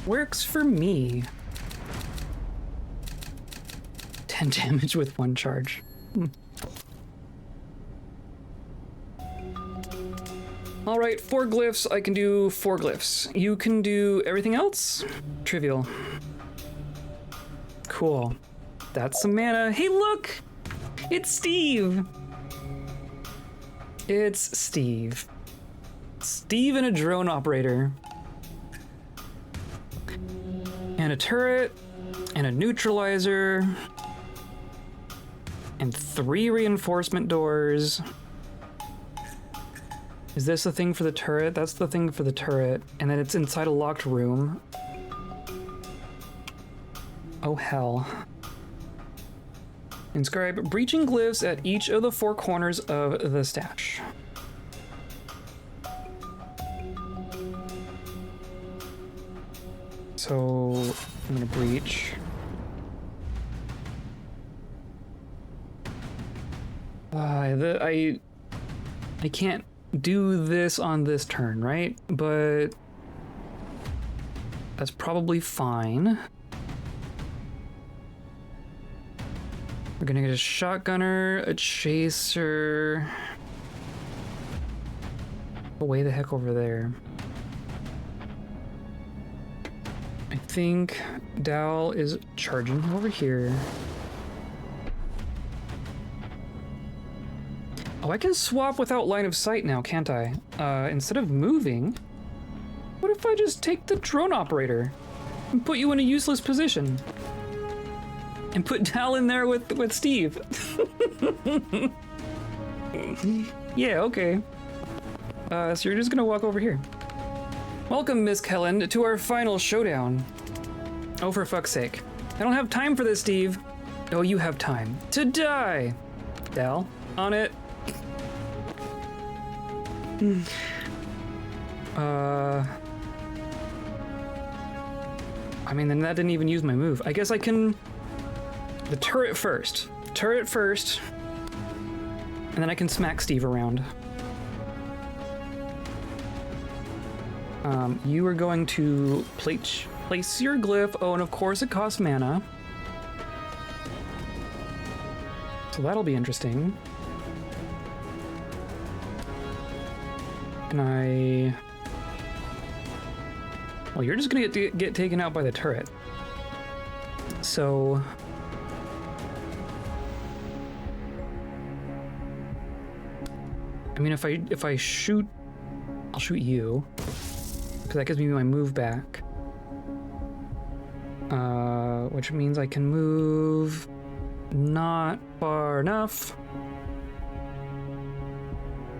A: Works for me. 10 damage with one charge. All right, 4 glyphs. I can do 4 glyphs. You can do everything else? Trivial. Cool. That's some mana. Hey, look! It's Steve! It's Steve. Steve and a drone operator. And a turret. And a neutralizer. And 3 reinforcement doors. Is this the thing for the turret? That's the thing for the turret. And then it's inside a locked room. Oh, hell. Inscribe breaching glyphs at each of the 4 corners of the stash. So I'm gonna breach. I can't do this on this turn, right? But that's probably fine. We're gonna get a shotgunner, a chaser. Way the heck over there. I think Dal is charging over here. Oh, I can swap without line of sight now, can't I? Instead of moving, what if I just take the drone operator and put you in a useless position? And put Dal in there with Steve. Yeah, okay. So you're just gonna walk over here. Welcome, Miss Kellen, to our final showdown. Oh, for fuck's sake. I don't have time for this, Steve. Oh, you have time to die. Dal, on it. I mean, then that didn't even use my move. I guess I can... The turret first. Turret first. And then I can smack Steve around. You are going to place your glyph. Oh, and of course it costs mana. So that'll be interesting. Can I... Well, you're just gonna get taken out by the turret. So... I mean, if I shoot... I'll shoot you. Because that gives me my move back. Which means I can move... not far enough.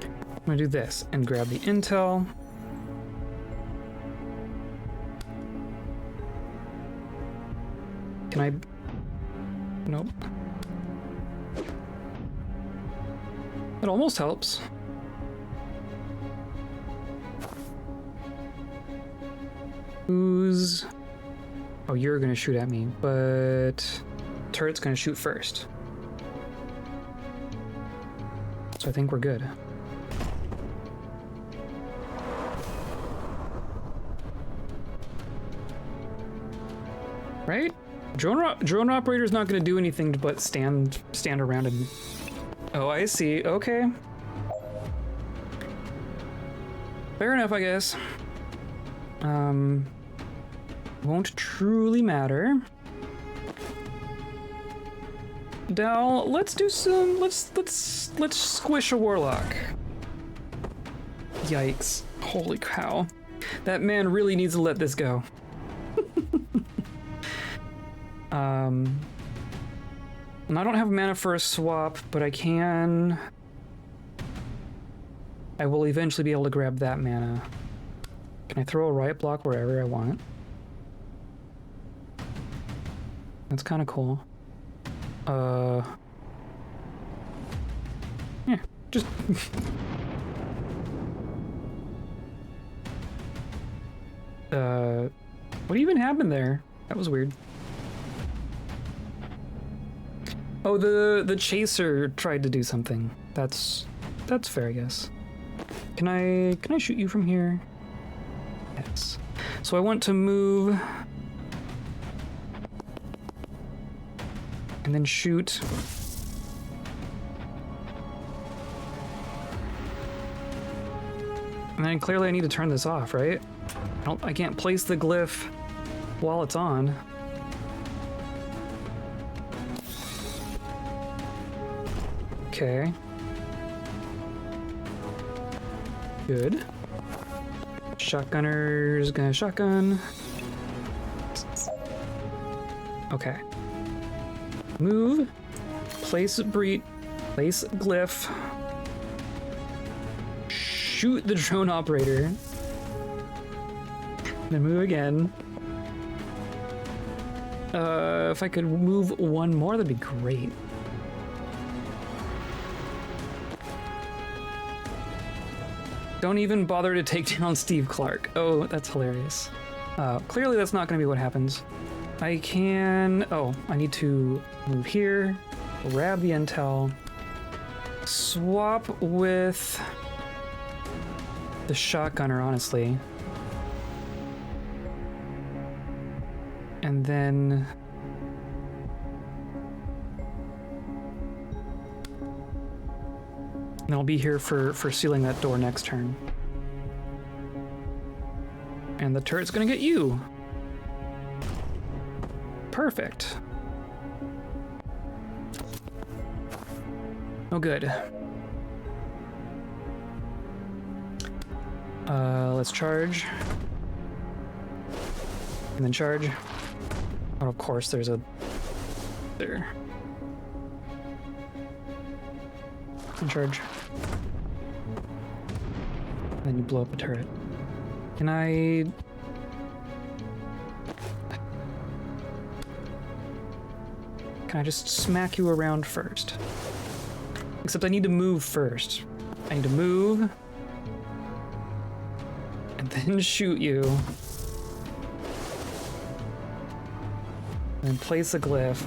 A: I'm gonna do this and grab the intel. Can I... Nope. It almost helps. Who's... Oh, you're gonna shoot at me, but... Turret's gonna shoot first. So I think we're good. Right? Drone operator's not gonna do anything but stand around and... Oh, I see. Okay. Fair enough, I guess. Won't truly matter. Dal, let's do some... Let's squish a warlock. Yikes. Holy cow. That man really needs to let this go. And I don't have mana for a swap, but I can... I will eventually be able to grab that mana. Can I throw a riot block wherever I want? That's kind of cool. Yeah, just... What even happened there? That was weird. Oh, the chaser tried to do something. That's fair, I guess. Can I shoot you from here? Yes. So I want to move and then shoot. And then clearly I need to turn this off, right? I can't place the glyph while it's on. Okay. Good. Shotgunner's gonna shotgun. Okay. Move. Place place glyph. Shoot the drone operator. Then move again. If I could move one more, that'd be great. Don't even bother to take down Steve Clark. Oh, that's hilarious. Clearly that's not gonna be what happens. I can, oh, I need to move here, grab the intel, swap with the shotgunner, honestly. And then I'll be here for sealing that door next turn. And the turret's gonna get you. Perfect. Oh, good. Let's charge. And then charge. Oh, of course, there's a... there. And charge. And then you blow up a turret. Can I... Can I just smack you around first? Except I need to move first. I need to move. And then shoot you. And then place a glyph.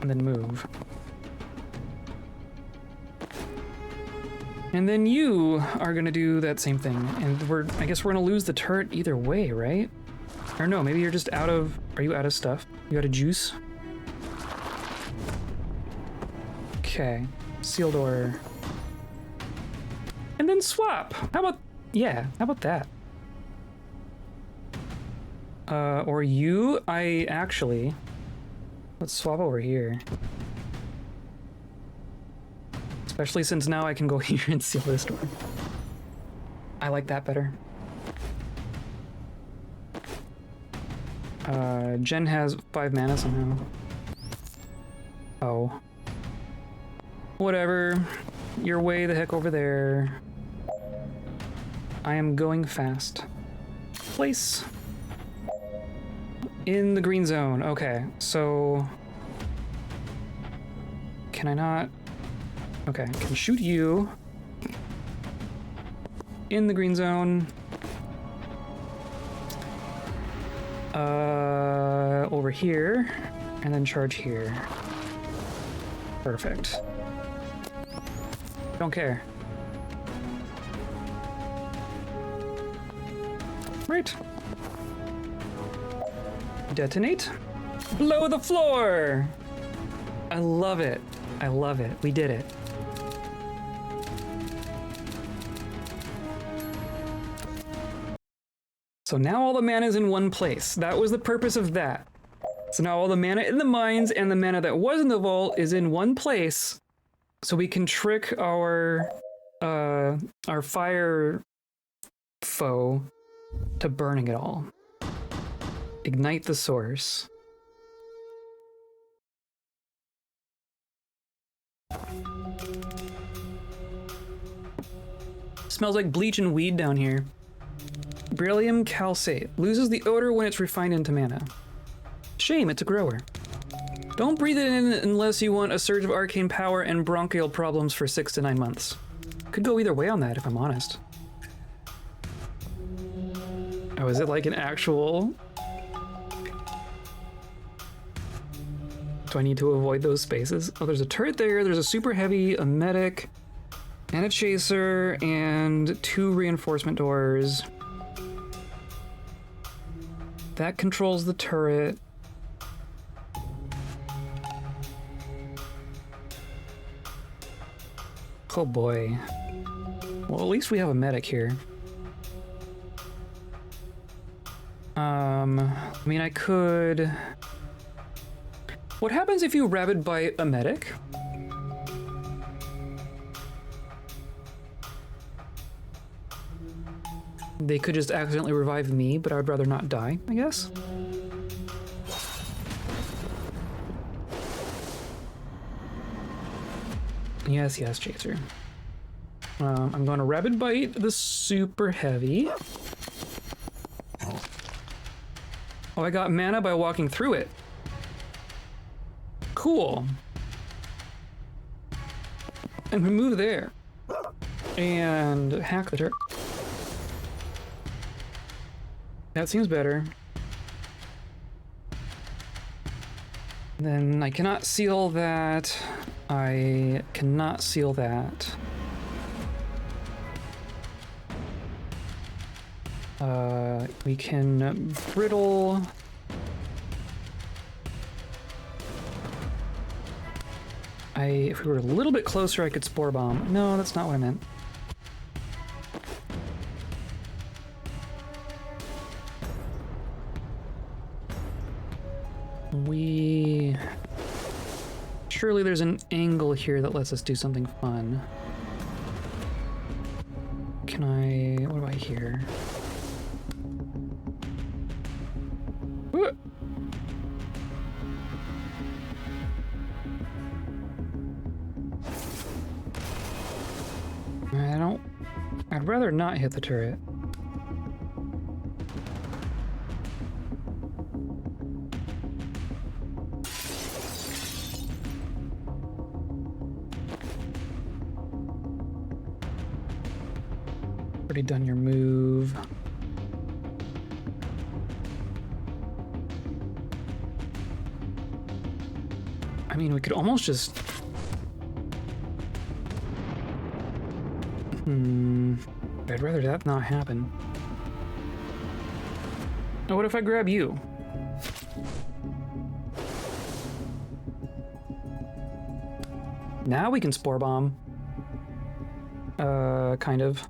A: And then move. And then you are gonna do that same thing. And I guess we're gonna lose the turret either way, right? Or no, maybe you're just out of... Are you out of stuff? You out of juice? Okay. Seal door. And then swap! How about... Yeah, how about that? Or you? I actually... Let's swap over here. Especially since now I can go here and seal this door. I like that better. Jen has 5 mana somehow. Oh. Whatever. You're way the heck over there. I am going fast. Place. In the green zone. Okay, so... Can I not... Okay, I can shoot you. In the green zone. Over here, and then charge here. Perfect. Don't care. Right. Detonate. Blow the floor! I love it. I love it. We did it. So now all the mana is in one place. That was the purpose of that. So now all the mana in the mines and the mana that was in the vault is in one place, so we can trick our fire foe to burning it all. Ignite the source. Smells like bleach and weed down here. Beryllium calcate. Loses the odor when it's refined into mana. Shame, it's a grower. Don't breathe it in unless you want a surge of arcane power and bronchial problems for 6 to 9 months. Could go either way on that, if I'm honest. Oh, is it like an actual... Do I need to avoid those spaces? Oh, there's a turret there, there's a super heavy, a medic, and a chaser, and 2 reinforcement doors. That controls the turret. Oh boy. Well, at least we have a medic here. I mean, I could... What happens if you rabid bite a medic? They could just accidentally revive me, but I would rather not die, I guess. Yes, yes, Chaser. I'm going to rabid bite the super heavy. Oh, I got mana by walking through it. Cool. And we move there. And hack the turret. That seems better. Then I cannot seal that. I cannot seal that. We can brittle. If we were a little bit closer, I could spore bomb. No, that's not what I meant. Surely there's an angle here that lets us do something fun. What do I hear? Ooh. I'd rather not hit the turret. Already done your move. I mean, we could almost just... I'd rather that not happen. Now, what if I grab you? Now we can spore bomb. Kind of.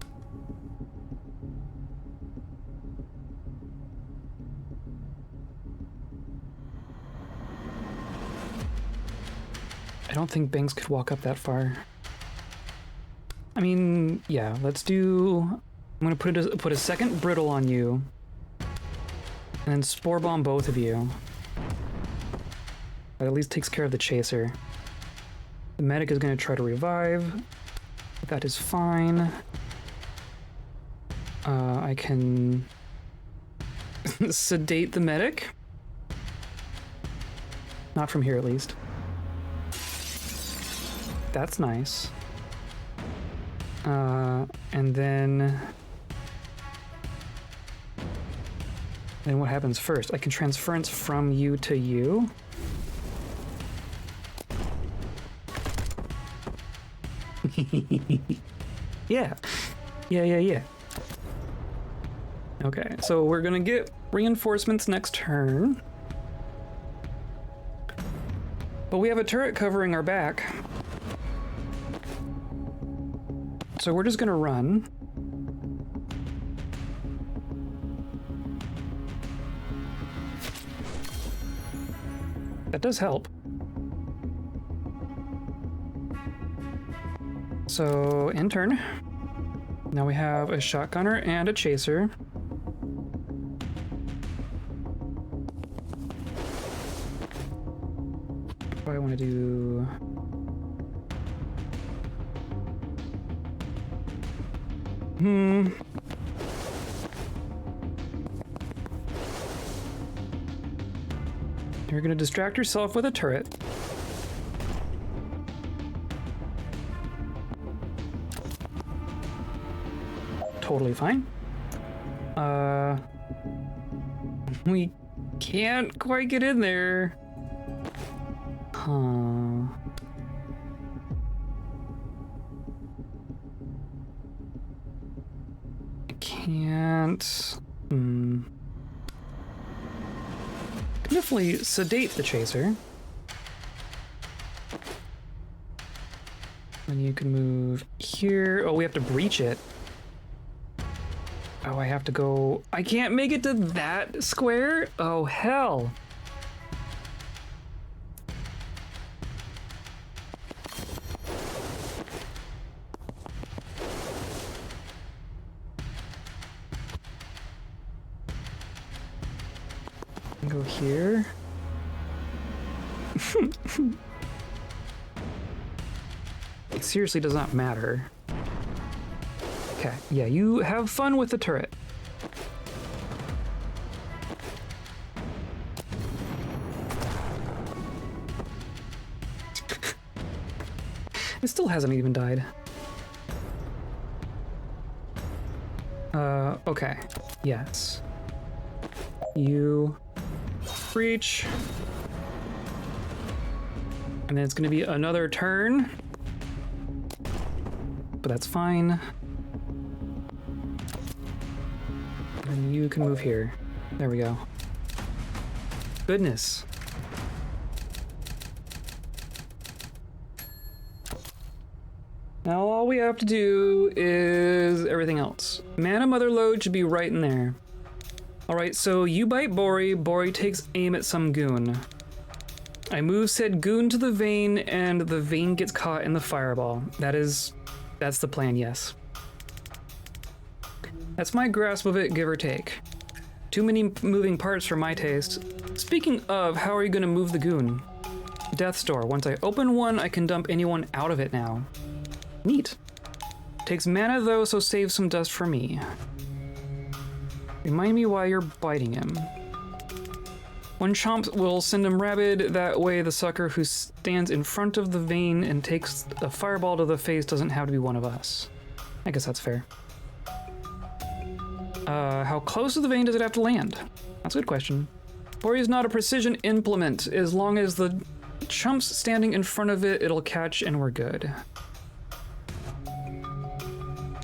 A: I don't think Banks could walk up that far. I mean, yeah, let's do... I'm gonna put a second brittle on you. And then spore bomb both of you. That at least takes care of the chaser. The medic is gonna try to revive. That is fine. I can sedate the medic. Not from here, at least. That's nice. And then what happens first? I can transference from you to you. Yeah. Yeah. Okay, so we're gonna get reinforcements next turn. But we have a turret covering our back. So we're just gonna run. That does help. So, in turn. Now we have a shotgunner and a chaser. What do I want to do? You're gonna distract yourself with a turret. Totally fine. We can't quite get in there. Huh. I can't. Definitely sedate the chaser. And you can move here. Oh, we have to breach it. Oh, I have to go... I can't make it to that square? Oh, hell. Go here. It seriously does not matter. Okay, yeah, you have fun with the turret. It still hasn't even died. Okay. Yes. You breach. And then it's gonna be another turn. But that's fine. And you can move here. There we go. Goodness. Now all we have to do is everything else. Mana Mother load should be right in there. Alright, so you bite Bori, Bori takes aim at some goon. I move said goon to the vein, and the vein gets caught in the fireball. That's the plan, yes. That's my grasp of it, give or take. Too many moving parts for my taste. Speaking of, how are you gonna move the goon? Death's Door. Once I open one, I can dump anyone out of it now. Neat. Takes mana though, so save some dust for me. Remind me why you're biting him. One chomp will send him rabid, that way the sucker who stands in front of the vein and takes a fireball to the face doesn't have to be one of us. I guess that's fair. How close to the vein does it have to land? That's a good question. Bori is not a precision implement. As long as the chump's standing in front of it, it'll catch and we're good.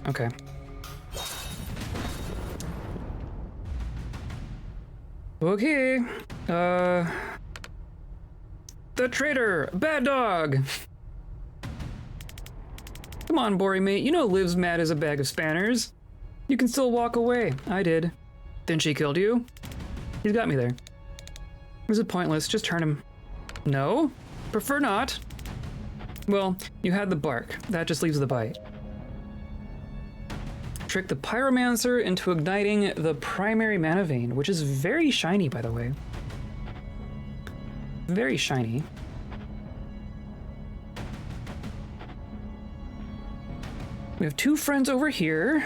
A: Okay. Okay. The traitor! Bad dog! Come on, Bori mate, you know Liv's mad as a bag of spanners. You can still walk away. I did. Then she killed you? He's got me there. Is it pointless? Just turn him. No? Prefer not. Well, you had the bark. That just leaves the bite. Trick the pyromancer into igniting the primary mana vein, which is very shiny, by the way. Very shiny. We have two friends over here.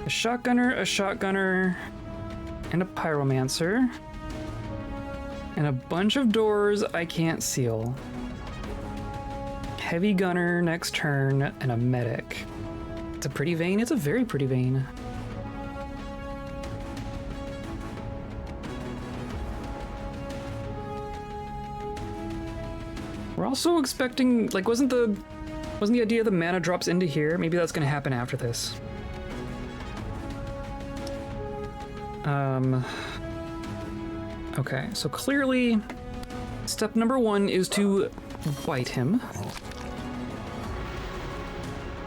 A: A shotgunner, and a pyromancer. And a bunch of doors I can't seal. Heavy gunner next turn, and a medic. It's a pretty vein. It's a very pretty vein. We're also expecting, like, wasn't the idea the mana drops into here? Maybe that's gonna happen after this. Okay, so clearly step number one is to bite him.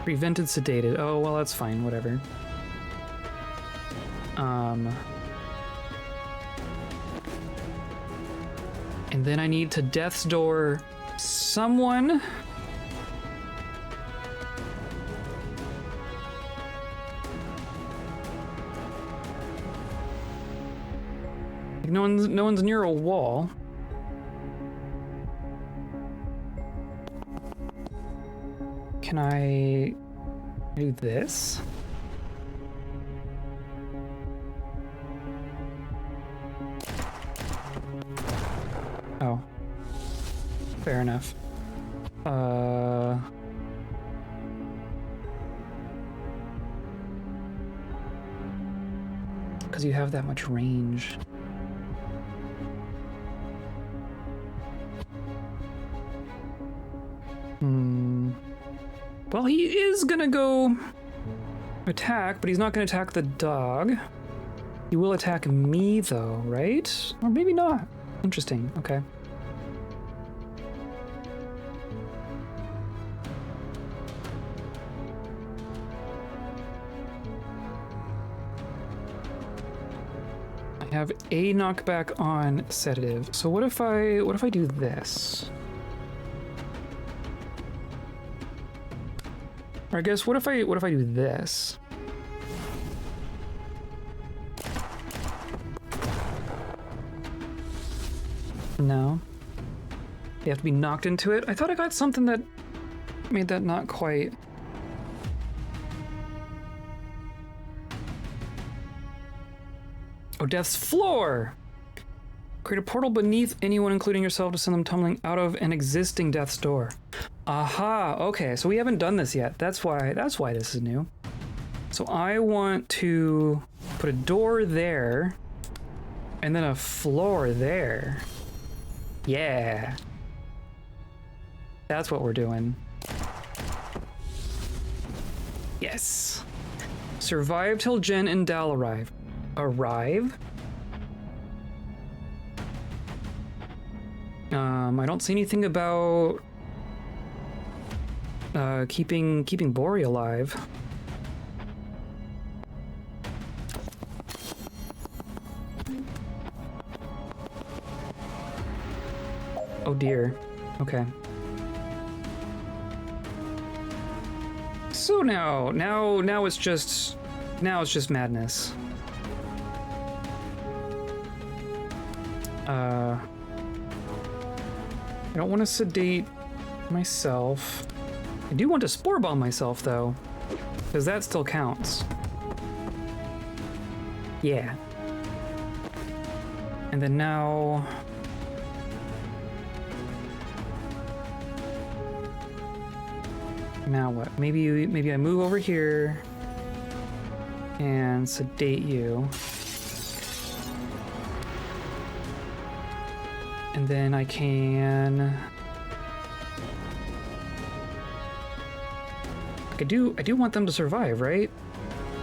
A: Prevented sedated. Oh, well, that's fine, whatever. And then I need to Death's Door someone. No one's near a wall. Can I do this? Oh. Fair enough. Because you have that much range. Well, he is gonna go attack, but he's not gonna attack the dog. He will attack me, though, right? Or maybe not. Interesting, okay. Have a knockback on sedative. So what if I do this? Or I guess what if I do this? No. You have to be knocked into it. I thought I got something that made that not quite. Oh, Death's Floor! Create a portal beneath anyone, including yourself, to send them tumbling out of an existing Death's Door. Aha, okay, so we haven't done this yet. That's why this is new. So I want to put a door there, and then a floor there. Yeah. That's what we're doing. Yes. Survive till Jen and Dal arrive. Arrive? I don't see anything about keeping Bori alive. Oh dear. Okay. So now it's just madness. I don't want to sedate myself. I do want to spore bomb myself though, because that still counts. Yeah. And then now. Now what? Maybe I move over here and sedate you. And then I can... I do want them to survive, right?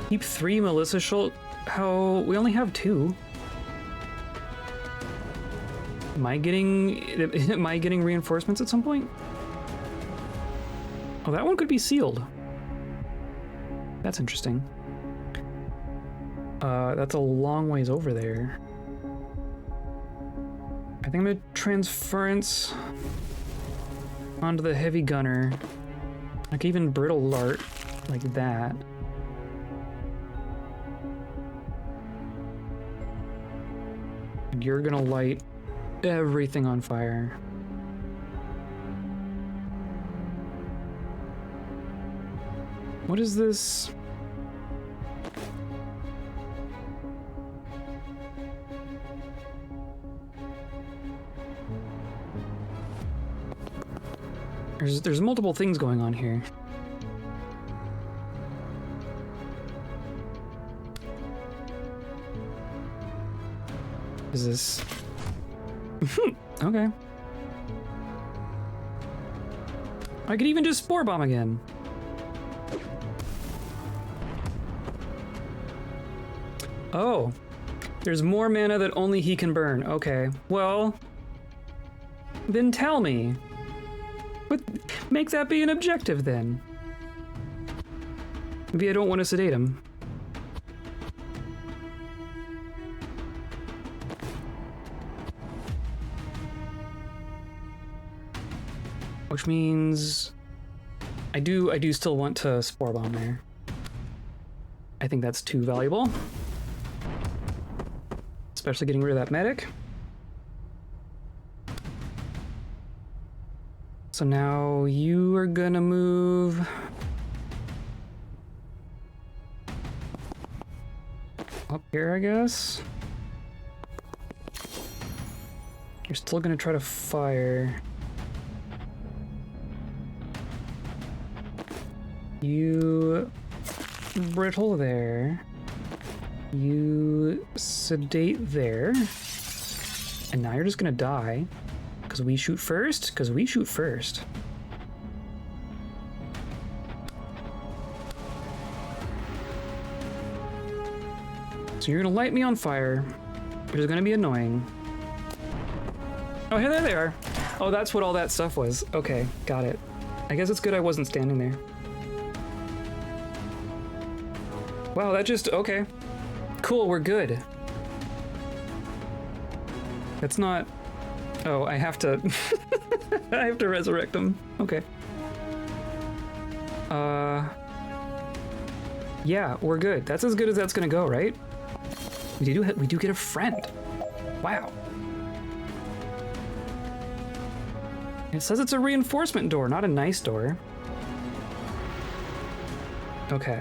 A: Keep 3 Melissa Schultz. How... We only have 2. Am I getting reinforcements at some point? Oh, that one could be sealed. That's interesting. That's a long ways over there. I think I'm gonna transference onto the heavy gunner. Like even brittle lart, like that. And you're gonna light everything on fire. What is this? There's multiple things going on here. Is this? Okay. I could even just spore bomb again. Oh, there's more mana that only he can burn. Okay, well, then tell me. But make that be an objective then. Maybe I don't want to sedate him. Which means I do still want to spore bomb there. I think that's too valuable. Especially getting rid of that medic. So now you are gonna move up here, I guess. You're still gonna try to fire. You brittle there. You sedate there. And now you're just gonna die. Because we shoot first? Because we shoot first. So you're gonna light me on fire, which is gonna be annoying. Oh, hey, there they are. Oh, that's what all that stuff was. Okay, got it. I guess it's good I wasn't standing there. Wow, that just... okay. Cool, we're good. That's not... Oh, I have to... I have to resurrect him. Okay. Yeah, we're good. That's as good as that's gonna go, right? We do get a friend. Wow. It says it's a reinforcement door, not a nice door. Okay.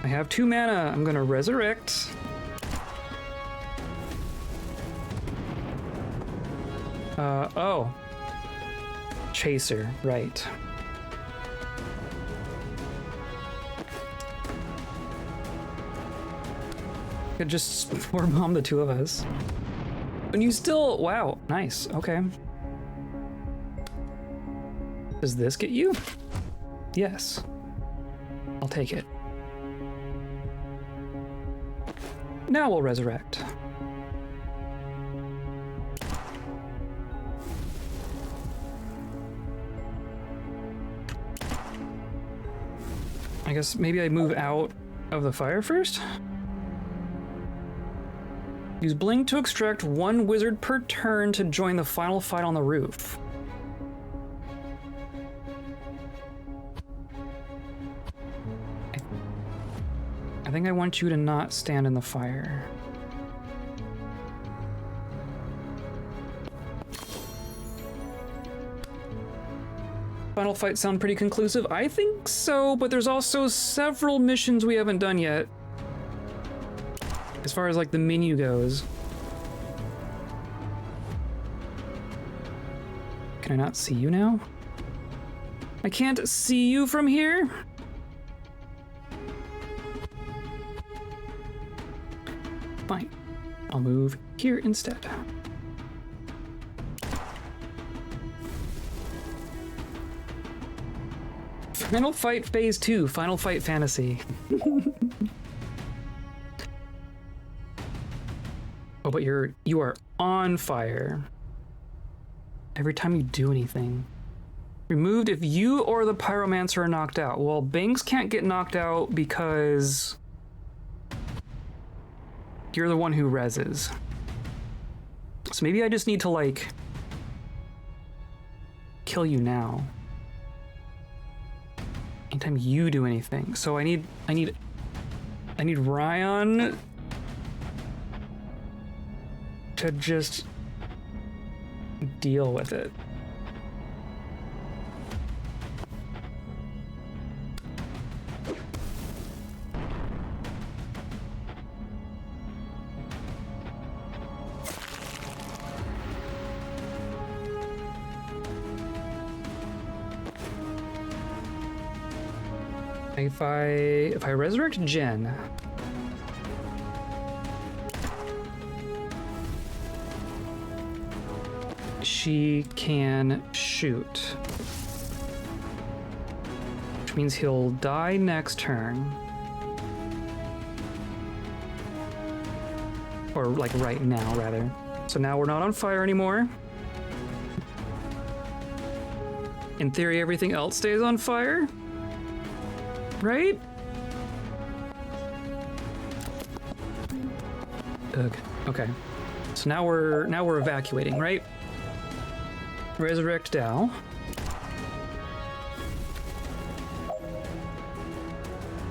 A: I have 2 mana. I'm gonna resurrect. Oh. Chaser, right. Could just four bomb the 2 of us. And you still, wow, nice, okay. Does this get you? Yes. I'll take it. Now we'll resurrect. I guess maybe I move out of the fire first? Use Blink to extract 1 wizard per turn to join the final fight on the roof. I think I want you to not stand in the fire. Final fight sound pretty conclusive? I think so, but there's also several missions we haven't done yet. As far as like the menu goes. Can I not see you now? I can't see you from here? Fine. I'll move here instead. Final Fight Phase 2, Final Fight Fantasy. Oh, but you are on fire. Every time you do anything. Removed if you or the pyromancer are knocked out. Well, Banks can't get knocked out because you're the one who reses. So maybe I just need to like kill you now. Anytime you do anything. So I need Rion to just deal with it. If I resurrect Jen, she can shoot, which means he'll die next turn, or like right now rather. So now we're not on fire anymore. In theory, everything else stays on fire. Right? Ugh. Okay. So now we're evacuating, right? Resurrect Dow.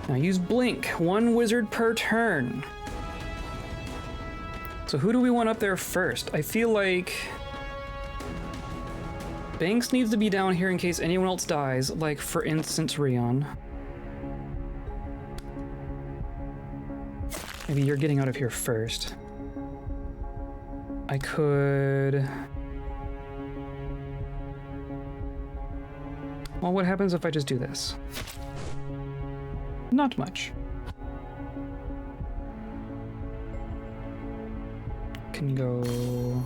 A: Now use Blink, 1 wizard per turn. So who do we want up there first? I feel like Banks needs to be down here in case anyone else dies, like for instance Rion. Maybe you're getting out of here first. I could... Well, what happens if I just do this? Not much. Can go...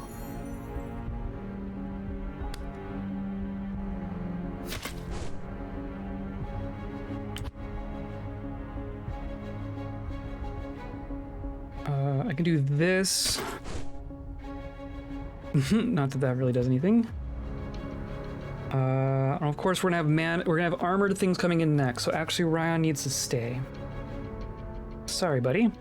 A: I can do this. Not that that really does anything. And of course, we're gonna have armored things coming in next. So actually, Rion needs to stay. Sorry, buddy.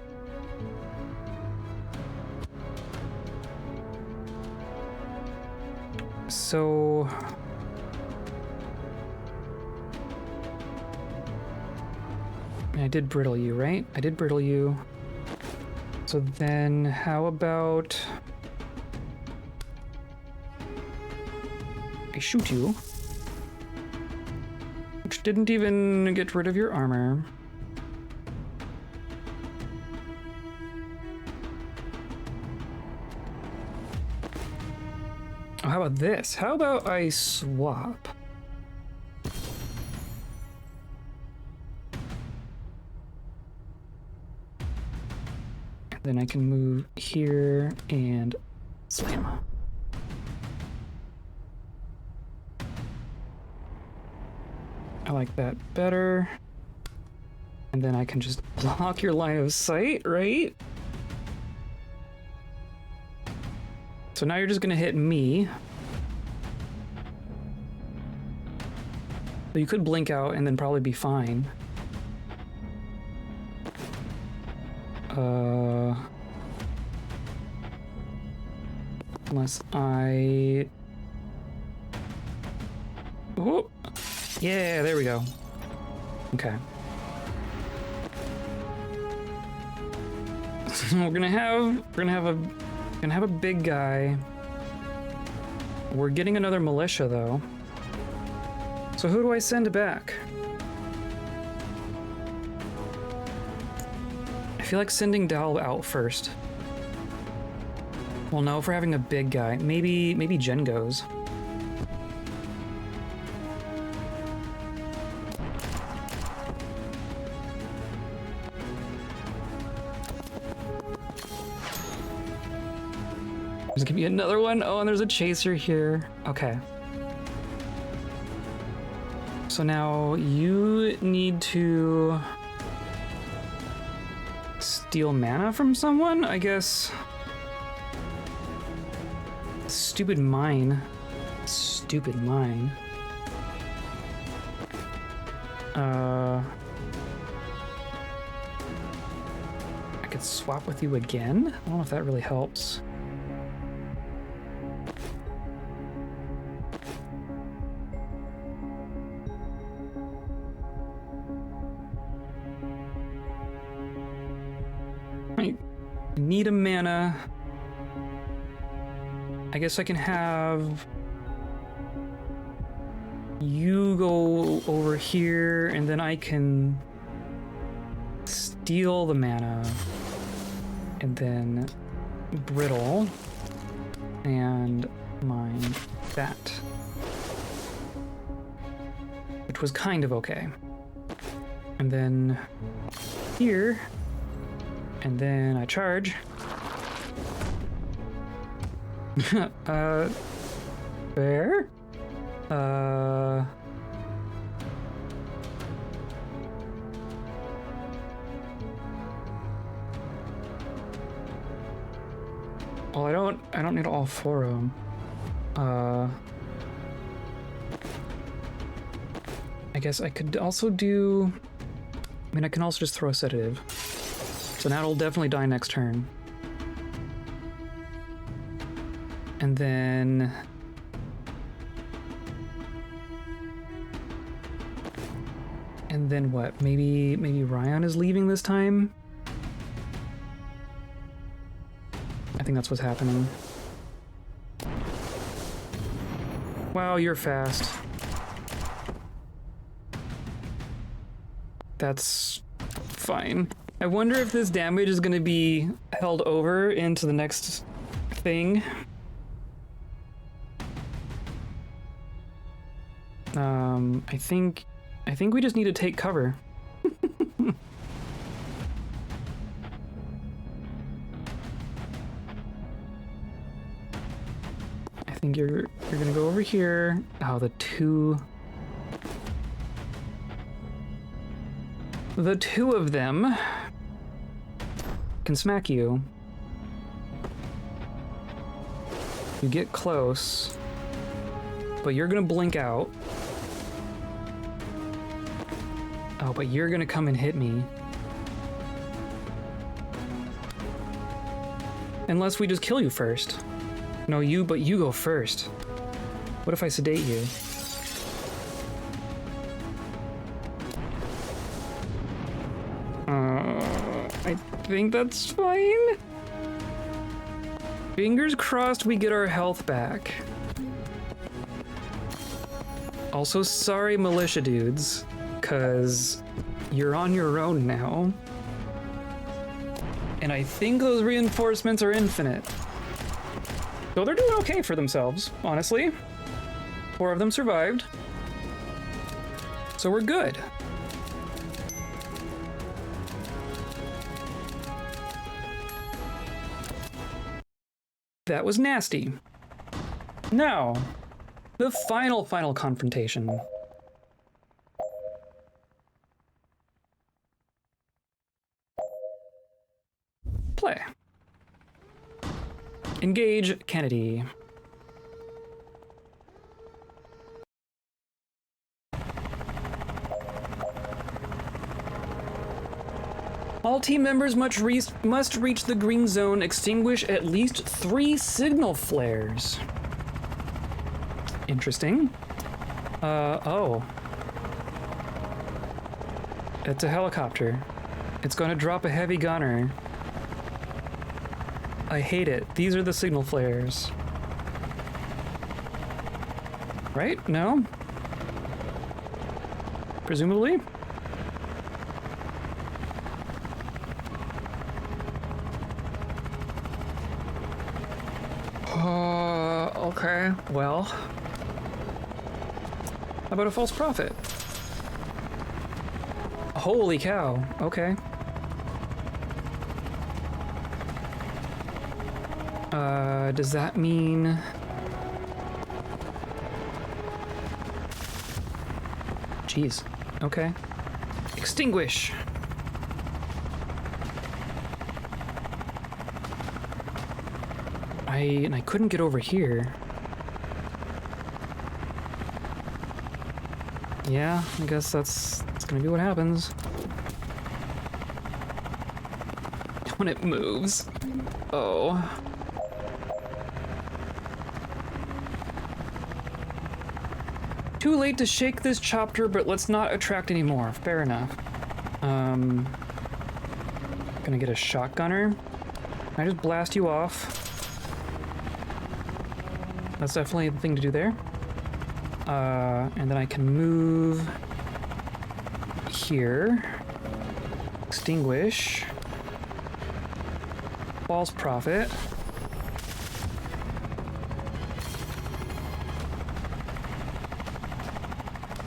A: so... I did brittle you, right? I did brittle you. So then how about... I shoot you. Which didn't even get rid of your armor. Oh, how about this? How about I swap? Then I can move here and slam. I like that better. And then I can just block your line of sight, right? So now you're just gonna hit me. But you could blink out and then probably be fine. Unless I... Whoop. Yeah, there we go. Okay. we're gonna have a big guy. We're getting another militia though. So who do I send back? I feel like sending Dal out first. Well, no, if we're having a big guy, maybe Jen goes. There's gonna be another one. Oh, and there's a chaser here. Okay. So now you need to steal mana from someone, I guess. Stupid mine. Stupid mine. I could swap with you again? I don't know if that really helps. I need a mana. I guess I can have you go over here, and then I can steal the mana, and then brittle, and mine that. Which was kind of okay. And then here, and then I charge. Fair? Well, I don't need all four of them. I guess I could also do... I mean, I can also just throw a sedative. So now it'll definitely die next turn. And then... And then what? Maybe Rion is leaving this time? I think that's what's happening. Wow, you're fast. That's fine. I wonder if this damage is going to be held over into the next thing. I think we just need to take cover. I think you're gonna go over here. Oh, the two of them can smack you. You get close, but you're gonna blink out. Oh, but you're gonna come and hit me. Unless we just kill you first. No, but you go first. What if I sedate you? I think that's fine. Fingers crossed we get our health back. Also, sorry, militia dudes, because you're on your own now. And I think those reinforcements are infinite. So they're doing okay for themselves, honestly. 4 of them survived. So we're good. That was nasty. Now, the final confrontation. Play. Engage Kennedy. All team members must reach the green zone, extinguish at least 3 signal flares. Interesting. Oh. It's a helicopter. It's gonna drop a heavy gunner. I hate it. These are the signal flares. Right? No? Presumably? Okay, well. How about a false prophet? Holy cow, okay. Does that mean... Jeez, okay. Extinguish! I couldn't get over here. Yeah, I guess that's gonna be what happens. When it moves. Oh. Too late to shake this chopper, but let's not attract any more. Fair enough. Gonna get a shotgunner. Can I just blast you off? That's definitely the thing to do there. And then I can move here. Extinguish. False prophet.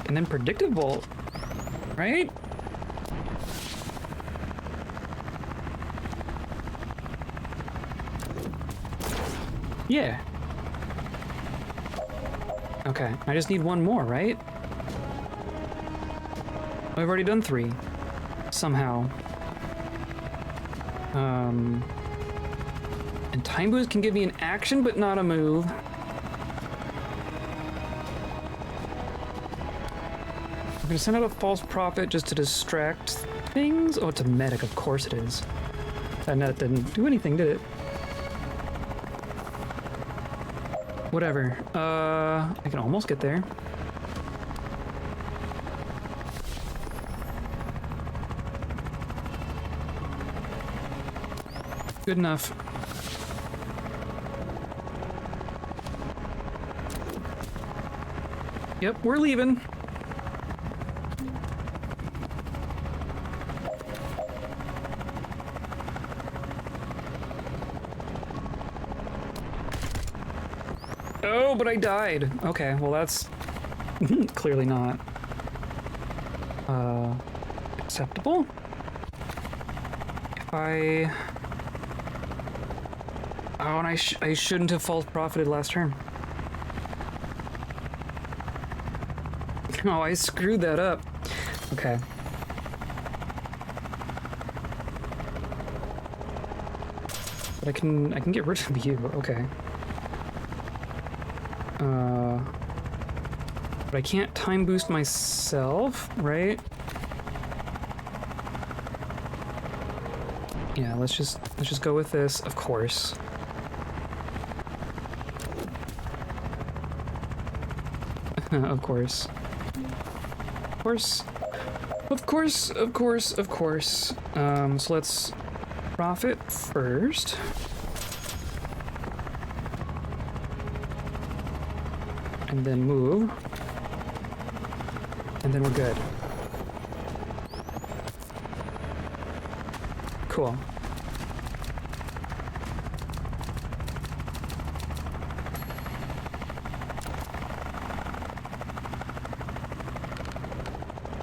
A: And then predictive bolt, right? Yeah. Okay, I just need one more, right? I've already done 3. Somehow. And time boost can give me an action, but not a move. I'm gonna send out a false prophet just to distract things. Oh, it's a medic, of course it is. That net didn't do anything, did it? Whatever. I can almost get there. Good enough. Yep, we're leaving. Oh, but I died. Okay, well that's clearly not acceptable. If I... Oh, and I shouldn't have false profited last turn. Oh, I screwed that up. Okay. But I can get rid of you. Okay. But I can't time boost myself, right? Yeah, let's just go with this, of course. Of course. Of course. Of course, of course, of course. So let's profit first. And then move. And then we're good. Cool.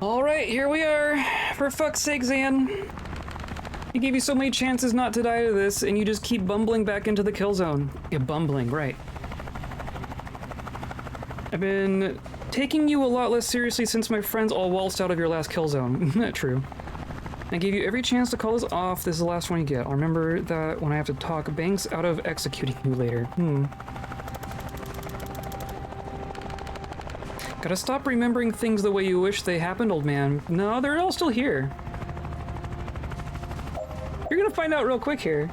A: Alright, here we are. For fuck's sake, Zan. I gave you so many chances not to die to this, and you just keep bumbling back into the kill zone. Yeah, bumbling, right. I've been taking you a lot less seriously since my friends all waltzed out of your last kill zone. Isn't that true? I gave you every chance to call this off. This is the last one you get. I'll remember that when I have to talk Banks out of executing you later. Gotta stop remembering things the way you wish they happened, old man. No, they're all still here. You're gonna find out real quick here.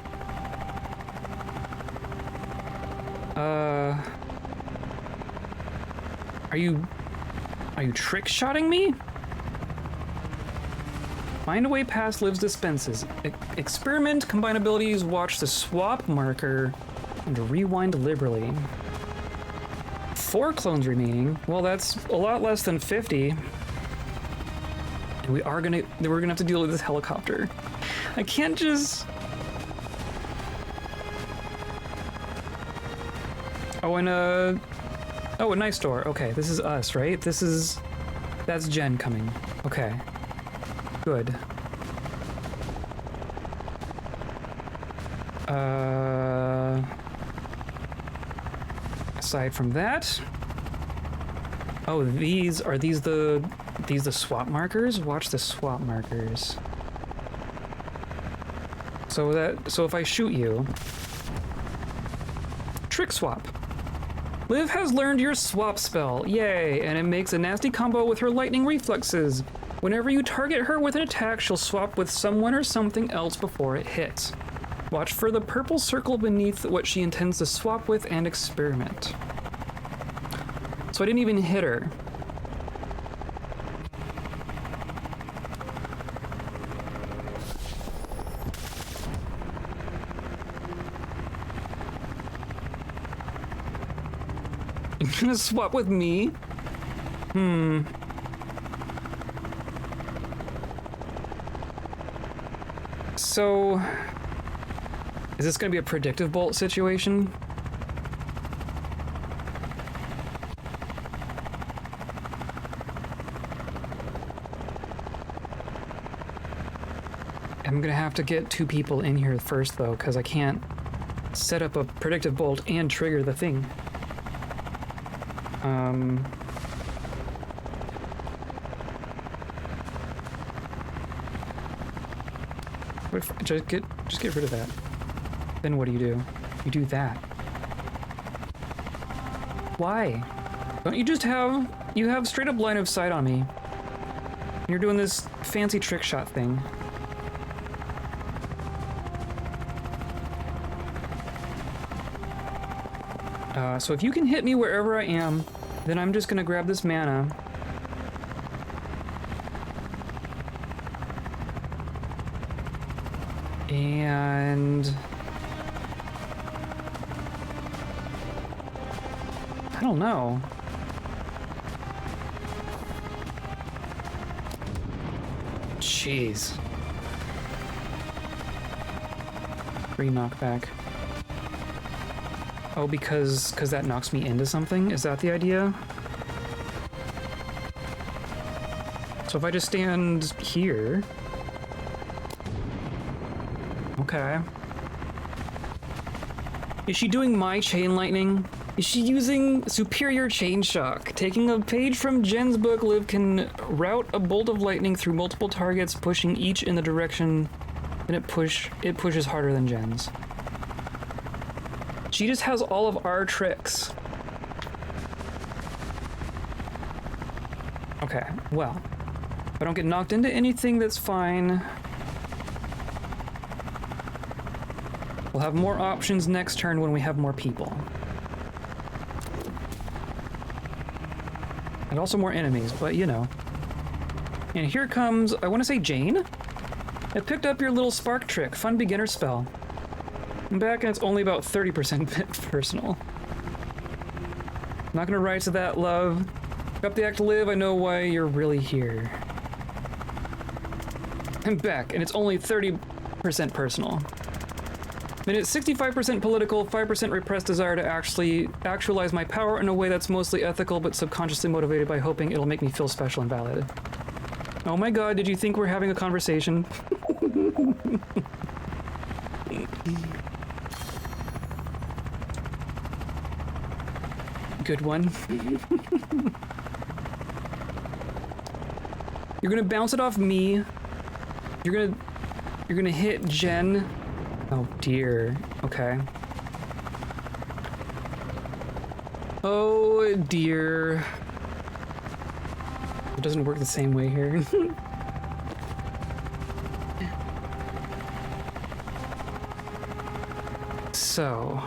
A: Are you trick-shotting me? Find a way past Liv's dispenses. Experiment combinabilities, watch the swap marker, and rewind liberally. 4 clones remaining. Well, that's a lot less than 50. And we're gonna have to deal with this helicopter. I can't just... Oh, and oh, a nice door. Okay, this is us, right? That's Jen coming. Okay. Good. Aside from that... Oh, are these the swap markers? Watch the swap markers. So if I shoot you... Trick swap. Liv has learned your swap spell. Yay, and it makes a nasty combo with her lightning reflexes. Whenever you target her with an attack, she'll swap with someone or something else before it hits. Watch for the purple circle beneath what she intends to swap with and experiment. So I didn't even hit her. You gonna swap with me? So, is this gonna be a predictive bolt situation? I'm gonna have to get 2 people in here first though, because I can't set up a predictive bolt and trigger the thing. What if just get rid of that? Then what do? You do that. Why? Don't you just have straight up line of sight on me? You're doing this fancy trick shot thing. So if you can hit me wherever I am, then I'm just gonna grab this mana. And... I don't know. Jeez. 3 knockback. Oh, because that knocks me into something? Is that the idea? So if I just stand here... Okay. Is she doing my chain lightning? Is she using superior chain shock? Taking a page from Jen's book, Liv can route a bolt of lightning through multiple targets, pushing each in the direction, and it pushes harder than Jen's. She just has all of our tricks. Okay, well, if I don't get knocked into anything, that's fine. We'll have more options next turn when we have more people. And also more enemies, but you know. And here comes, I want to say Jane? I picked up your little spark trick. Fun beginner spell. I'm back and it's only about 30% personal. Not gonna rise to that, love. Up the act to live, I know why you're really here. I'm back, and it's only 30% personal. And it's 65% political, 5% repressed desire to actualize my power in a way that's mostly ethical, but subconsciously motivated by hoping it'll make me feel special and valid. Oh my god, did you think we're having a conversation? Good one. You're gonna bounce it off me. You're gonna hit Jen. Oh dear. Okay. Oh dear. It doesn't work the same way here. So,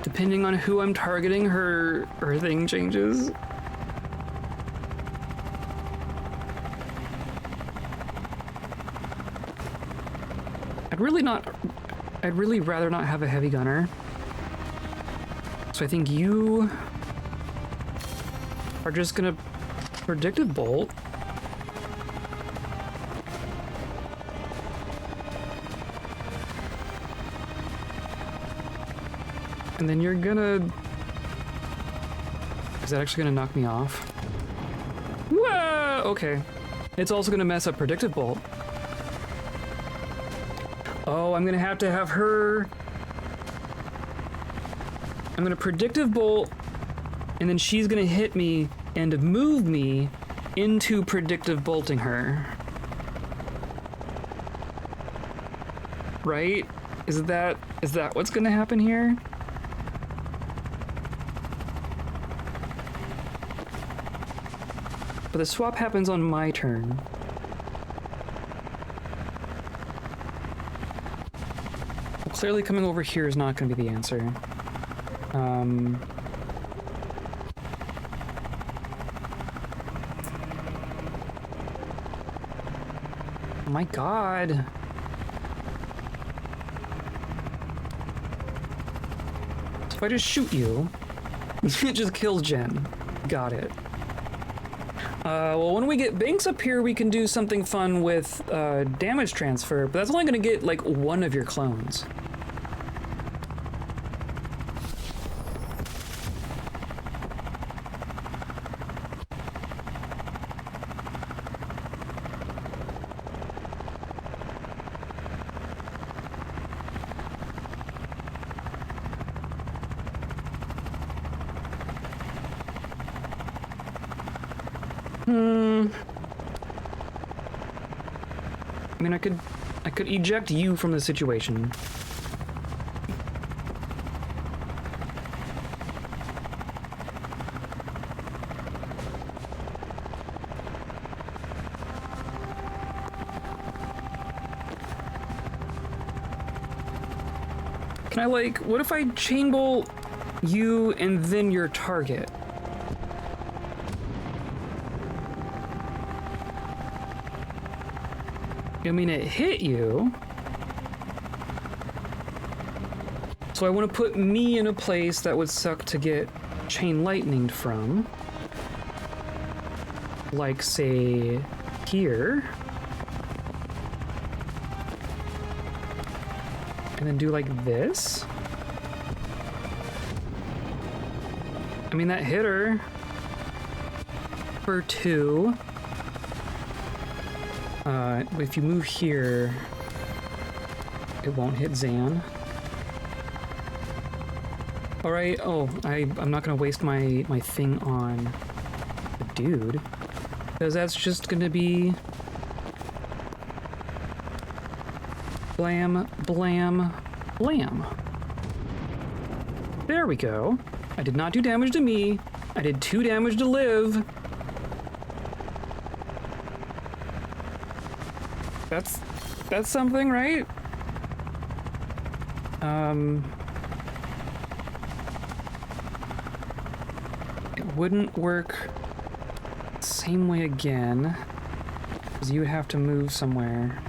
A: depending on who I'm targeting, her thing changes. I'd really rather not have a heavy gunner. So I think you are just gonna predictive bolt. And then you're gonna... Is that actually gonna knock me off? Whoa! Okay. It's also gonna mess up predictive bolt. Oh, I'm gonna have her... I'm gonna predictive bolt, and then she's gonna hit me and move me into predictive bolting her. Right? Is that what's gonna happen here? But the swap happens on my turn. Well, clearly coming over here is not going to be the answer. Oh my god. So if I just shoot you, it just kills Jen. Got it. Well, when we get Banks up here, we can do something fun with damage transfer, but that's only going to get, like, one of your clones. I mean, I could eject you from the situation. Can I, like, what if I chain bolt you and then your target? I mean, it hit you. So I want to put me in a place that would suck to get chain lightninged from. Like, say, here. And then do like this. I mean, that hit her for 2. If you move here, it won't hit Zan. Alright, oh, I'm not gonna waste my thing on the dude, because that's just gonna be blam, blam, blam. There we go. I did not do damage to me. I did 2 damage to Liv. That's something, right? wouldn't work the same way again, because you would have to move somewhere.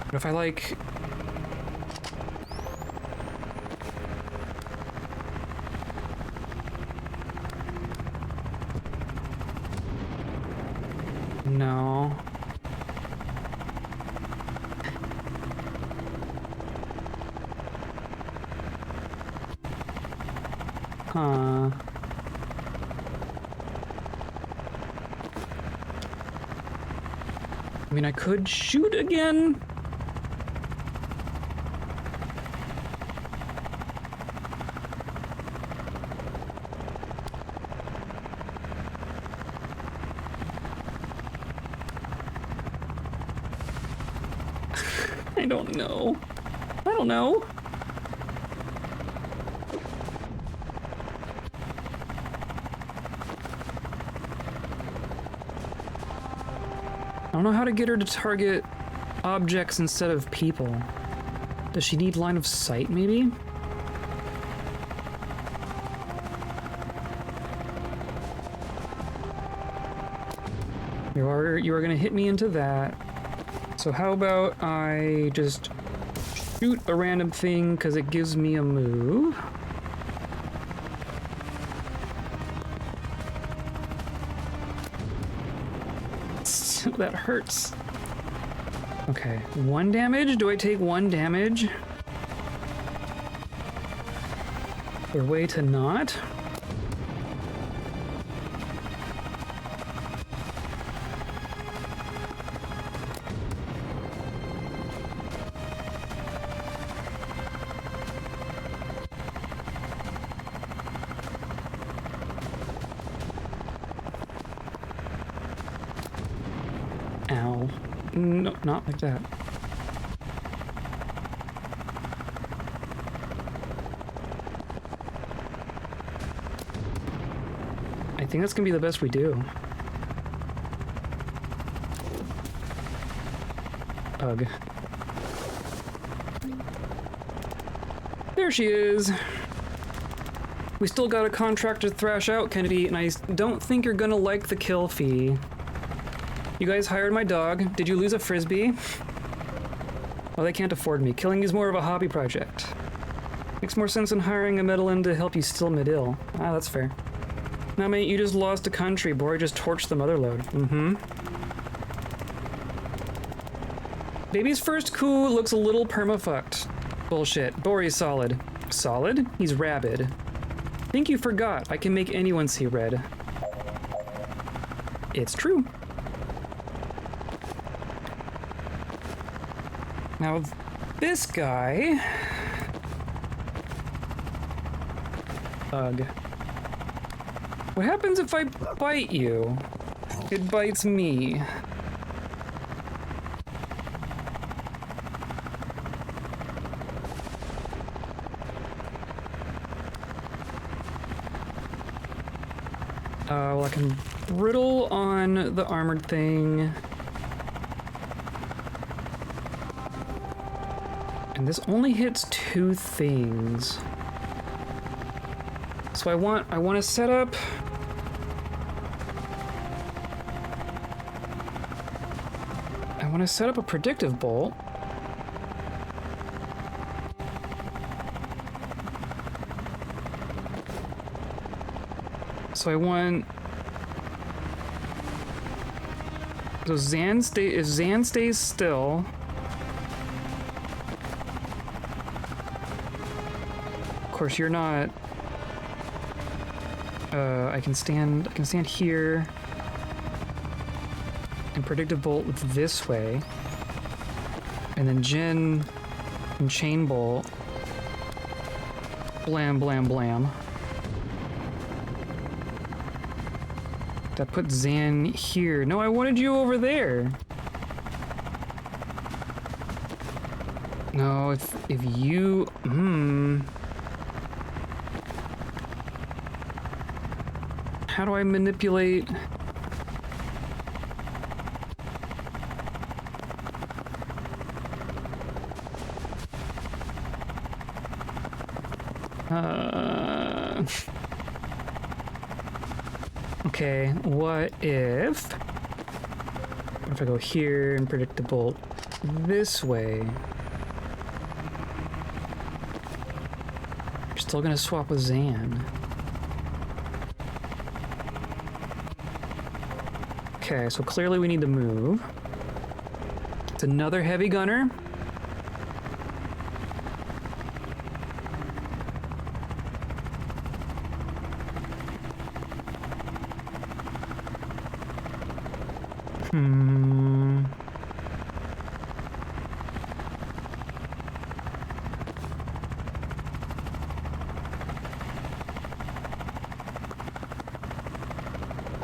A: But if I like... No. Huh. I mean, I could shoot again. I don't know. I don't know. I don't know how to get her to target objects instead of people. Does she need line of sight, maybe? You are gonna hit me into that. So how about I just shoot a random thing because it gives me a move? That hurts. Okay, 1 damage? Do I take 1 damage? Or way to not? Ow. No, not like that. I think that's gonna be the best we do. Ugh. There she is. We still got a contract to thrash out, Kennedy, and I don't think you're gonna like the kill fee. You guys hired my dog. Did you lose a frisbee? Well, they can't afford me. Killing is more of a hobby project. Makes more sense than hiring a Medellin to help you still mid-ill. Ah, that's fair. Now, mate, you just lost a country. Bori just torched the motherlode. Mm-hmm. Baby's first coup looks a little perma-fucked. Bullshit. Bori's solid. Solid? He's rabid. Think you forgot. I can make anyone see red. It's true. Now, this guy... Ugh. What happens if I bite you? It bites me. Well, I can brittle on the armored thing. And this only hits 2 things. So I want to set up... I want to set up a predictive bolt. So I want... So if Zan stays still... Of course, you're not... I can stand here and predictive bolt this way, and then Jin and chain bolt. Blam, blam, blam. That puts Zan here. No, I wanted you over there. No, if you... How do I manipulate... Okay, what if I go here and predict the bolt this way? You're still gonna swap with Zan. Okay, so clearly we need to move. It's another heavy gunner.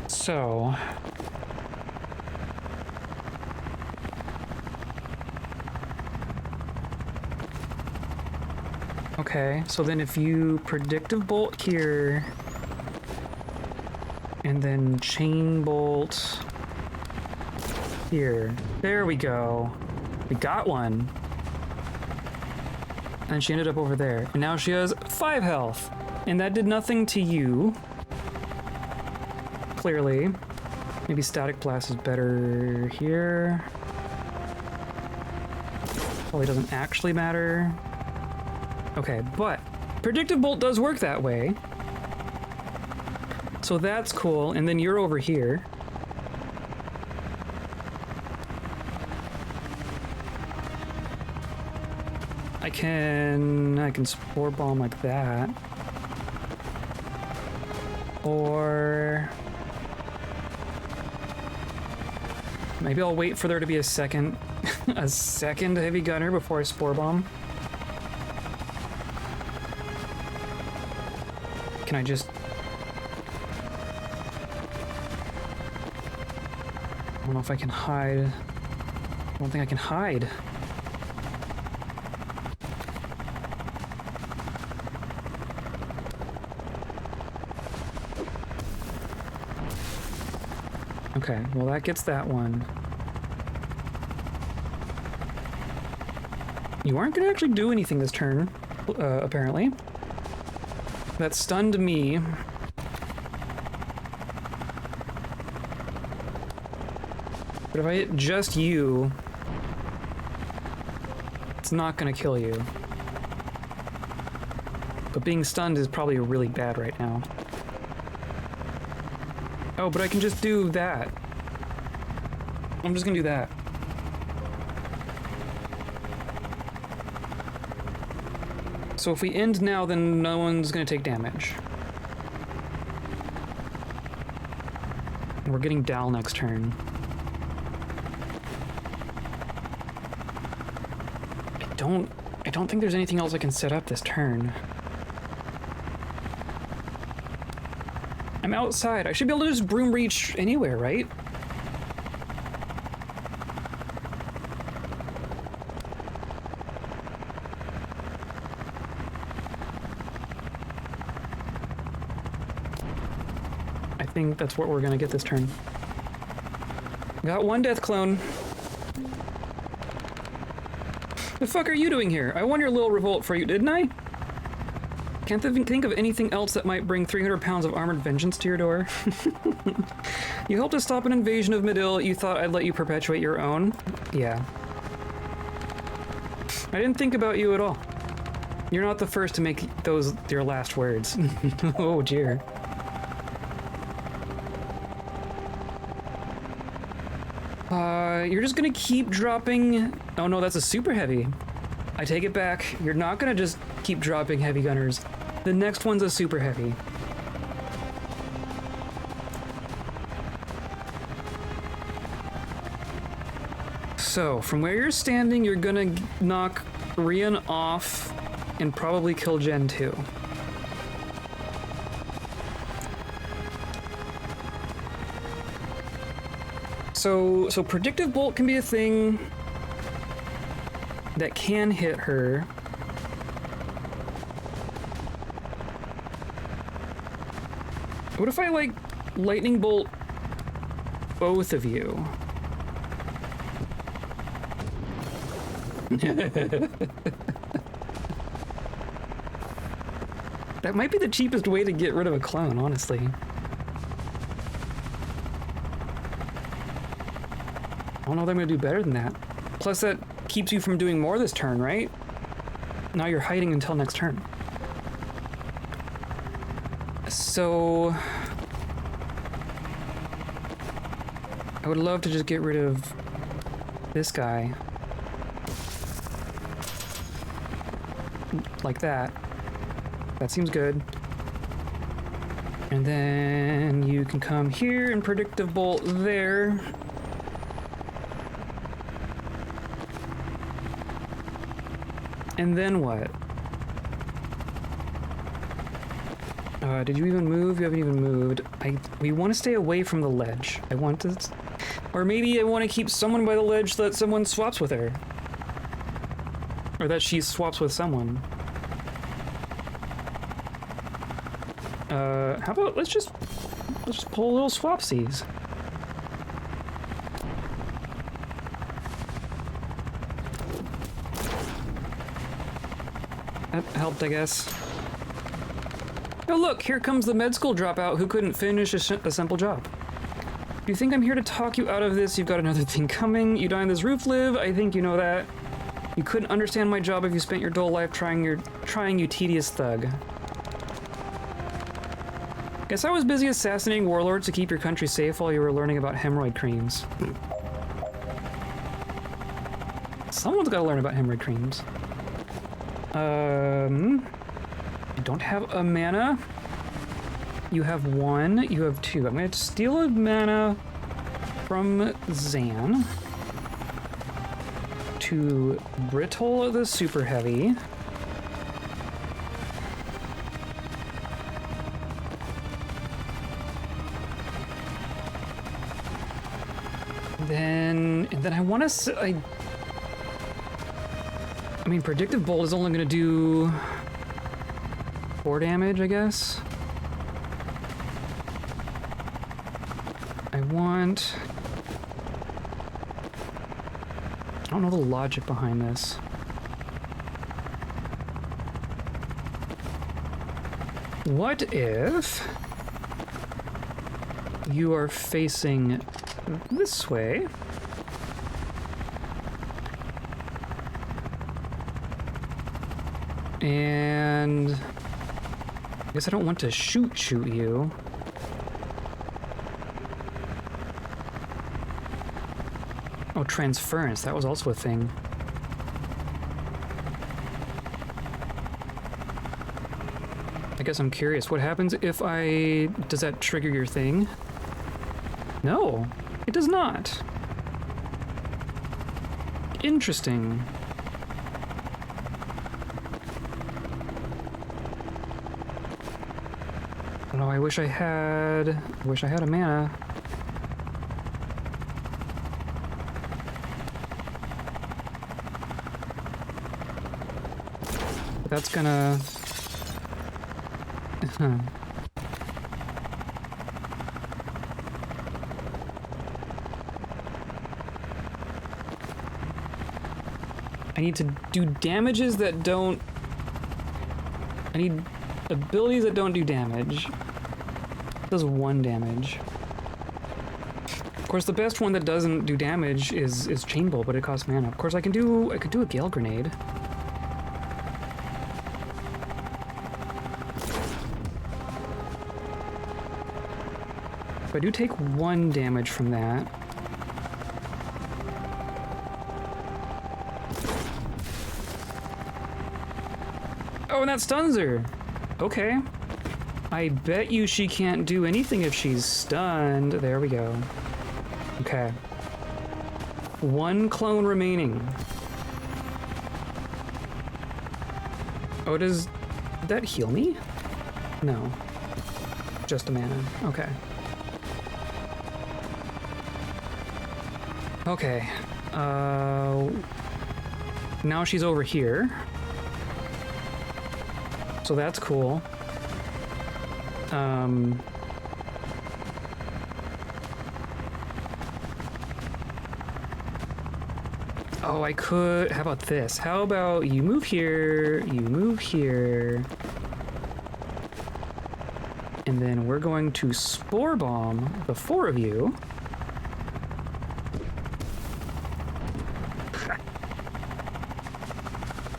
A: So okay, so then if you predictive bolt here and then chain bolt here. There we go. We got one. And she ended up over there. And now she has 5 health. And that did nothing to you. Clearly. Maybe static blast is better here. Probably doesn't actually matter. Okay, but predictive bolt does work that way. So that's cool. And then you're over here. I can spore bomb like that. Or maybe I'll wait for there to be a second heavy gunner before I spore bomb. Can I just... I don't know if I can hide. I don't think I can hide. Okay, well that gets that one. You aren't gonna actually do anything this turn, apparently. That stunned me. But if I hit just you, it's not gonna kill you. But being stunned is probably really bad right now. Oh, but I can just do that. I'm just gonna do that. So if we end now, then no one's gonna take damage. And we're getting Dal next turn. I don't think there's anything else I can set up this turn. I'm outside. I should be able to just broom reach anywhere, right? I think that's what we're gonna get this turn. Got one death clone. The fuck are you doing here? I won your little revolt for you, didn't I? Can't think of anything else that might bring 300 pounds of armored vengeance to your door. You helped us stop an invasion of Midil. You thought I'd let you perpetuate your own? Yeah. I didn't think about you at all. You're not the first to make those your last words. Oh dear. You're just gonna keep dropping... Oh no, that's a super heavy. I take it back. You're not gonna just keep dropping heavy gunners. The next one's a super heavy. So, from where you're standing, you're gonna knock Rion off and probably kill Gen 2. So predictive bolt can be a thing that can hit her. What if I, like, lightning bolt both of you? That might be the cheapest way to get rid of a clone, honestly. I don't know if I'm gonna do better than that. Plus that keeps you from doing more this turn, right? Now you're hiding until next turn. So... I would love to just get rid of this guy. Like that. That seems good. And then you can come here and predictive bolt there. And then what? Did you even move? You haven't even moved. We want to stay away from the ledge. I want to... Or maybe I want to keep someone by the ledge so that someone swaps with her. Or that she swaps with someone. How about let's just pull little swapsies. That helped, I guess. Oh look, here comes the med school dropout who couldn't finish a simple job. You think I'm here to talk you out of this? You've got another thing coming. You die on this roof, live. I think you know that. You couldn't understand my job if you spent your dull life trying, you tedious thug. Guess I was busy assassinating warlords to keep your country safe while you were learning about hemorrhoid creams. Someone's got to learn about hemorrhoid creams. I don't have a mana. You have 1, you have 2. I'm going to steal a mana from Zan to Brittle the Super Heavy. And then I want to... I mean, Predictive Bolt is only going to do 4 damage, I guess. I want... I don't know the logic behind this. What if you are facing this way? And I guess I don't want to shoot you. Oh, transference, that was also a thing. I guess I'm curious, what happens if I... Does that trigger your thing? No, it does not. Interesting. Oh, I wish I had a mana. That's gonna... I need to do damages that don't... I need abilities that don't do damage. It does 1 damage. Of course, the best one that doesn't do damage is Chain Bolt, but it costs mana. Of course, I could do a Gale Grenade. If I do take 1 damage from that... Oh, and that stuns her! Okay. I bet you she can't do anything if she's stunned. There we go. Okay. 1 clone remaining. Oh, did that heal me? No. Just a mana. Okay. Okay. Now she's over here. So that's cool. Oh, I could... How about this? How about you move here, you move here, And then we're going to spore bomb the 4 of you.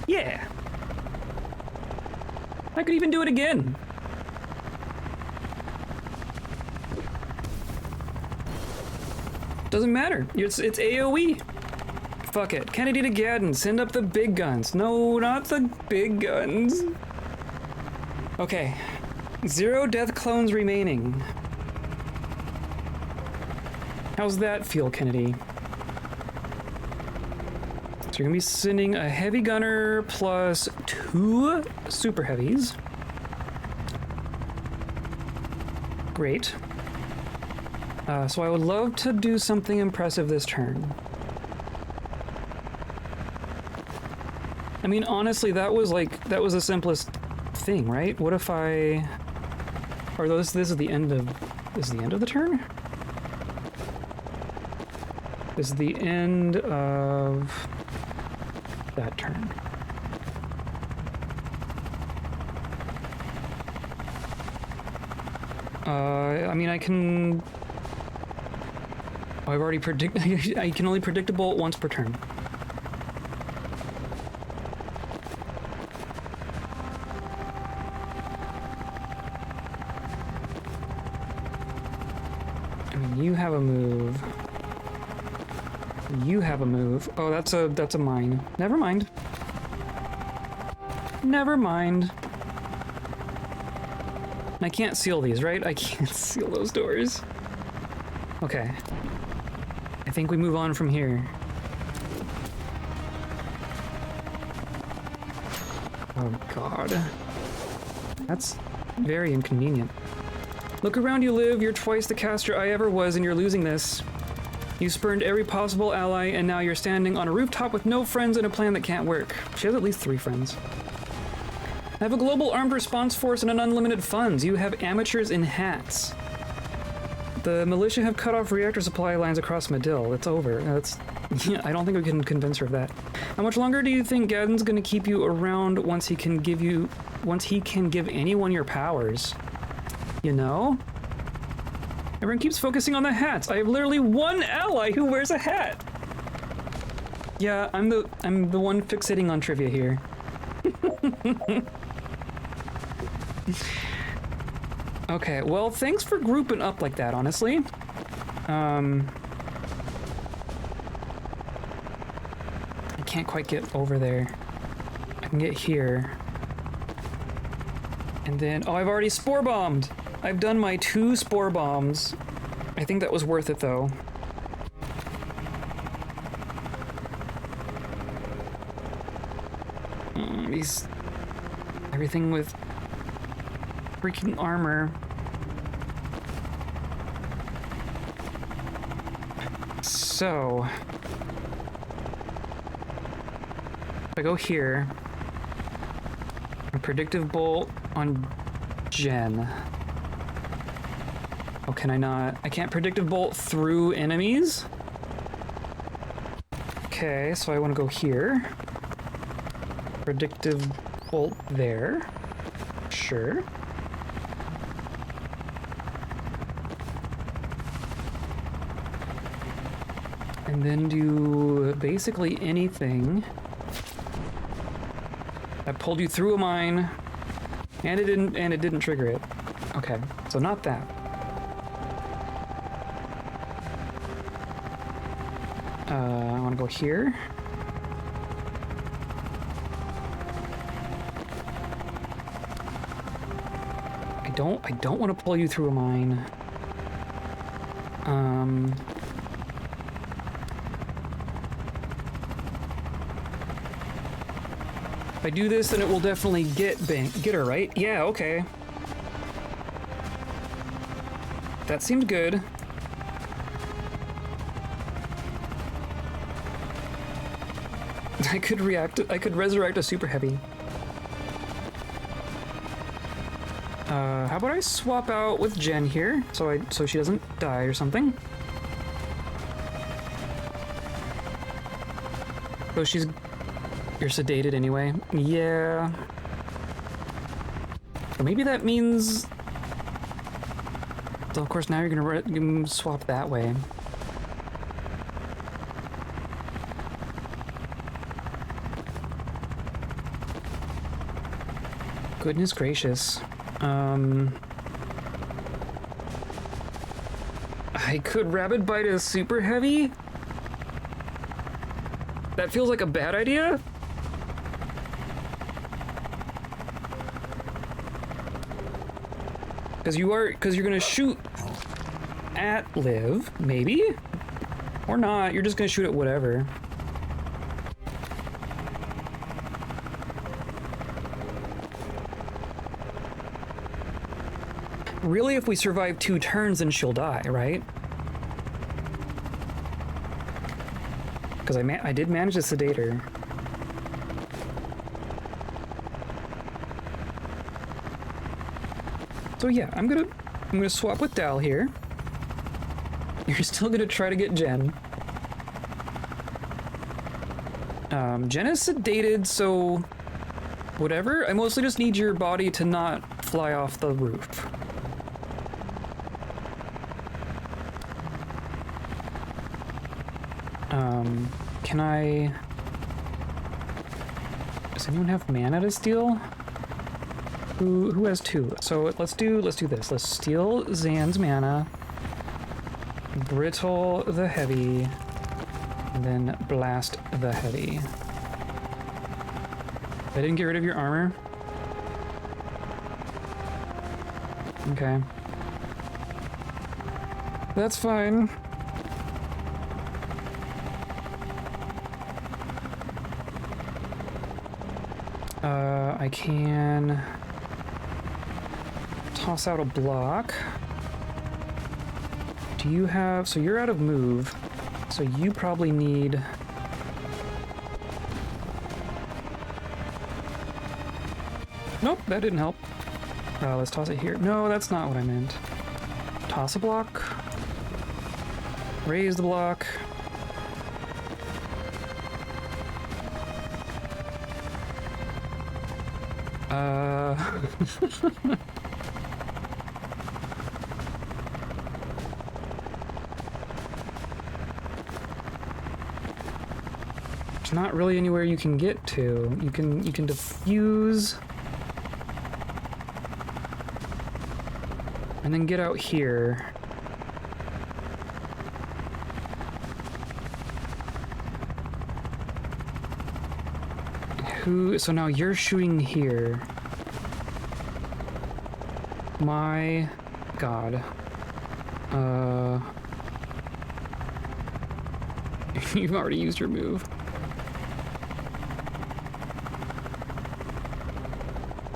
A: Yeah. I could even do it again. Doesn't matter. It's AoE. Fuck it. Kennedy to Gaddon. Send up the big guns. No, not the big guns. Okay. 0 death clones remaining. How's that feel, Kennedy? So you're gonna be sending a heavy gunner plus 2 super heavies. Great. So I would love to do something impressive this turn. I mean, honestly, that was the simplest thing, right? What if I... Or this is the end of... This is the end of the turn? This is the end of... that turn. I mean, I can... Oh, I've already predicted... I can only predict a bolt once per turn. I mean, you have a move. You have a move. Oh, that's a mine. Never mind. Never mind. I can't seal these, right? I can't seal those doors. Okay. I think we move on from here. Oh god. That's very inconvenient. Look around you live, you're twice the caster I ever was and you're losing this. You spurned every possible ally and now you're standing on a rooftop with no friends and a plan that can't work. She has at least 3 friends. I have a global armed response force and an unlimited funds. You have amateurs in hats. The militia have cut off reactor supply lines across Medill. It's over. Yeah, I don't think we can convince her of that. How much longer do you think Gaddon's gonna keep you around once he can give anyone your powers? You know? Everyone keeps focusing on the hats. I have literally 1 ally who wears a hat. Yeah, I'm the one fixating on trivia here. Okay, well, thanks for grouping up like that, honestly. I can't quite get over there. I can get here. And then, oh, I've already spore bombed. I've done my 2 spore bombs. I think that was worth it, though. Everything with freaking armor. So, if I go here, a predictive bolt on Jen. Oh, can I not? I can't predictive bolt through enemies? Okay, so I want to go here. Predictive bolt there. Sure. And then do basically anything that pulled you through a mine, and it didn't trigger it. Okay, so not that. I want to go here. I don't want to pull you through a mine. If I do this, then it will definitely get her, right? Yeah, okay. That seemed good. I could resurrect a super heavy. How about I swap out with Jen here, so she doesn't die or something. Oh, you're sedated anyway. Yeah. Or maybe that means So of course now you're gonna swap that way. Goodness gracious. I could rabbit bite a super heavy? That feels like a bad idea? Because you're gonna shoot at Liv, maybe? Or not, you're just gonna shoot at whatever. Really, if we survive 2 turns, then she'll die, right? Because I did manage to sedate her. So yeah, I'm gonna swap with Dal here. You're still gonna try to get Jen. Jen is sedated, so whatever. I mostly just need your body to not fly off the roof. Can I... Does anyone have mana to steal? Who has 2? So let's do this. Let's steal Zan's mana, brittle the heavy, and then blast the heavy. I didn't get rid of your armor. Okay. That's fine. I can toss out a block. Do you have... So you're out of move, so you probably need... Nope, that didn't help. Let's toss it here. No, that's not what I meant. Toss a block. Raise the block. There's not really anywhere you can get to. You can diffuse and then get out here. So now you're shooting here. My God. You've already used your move.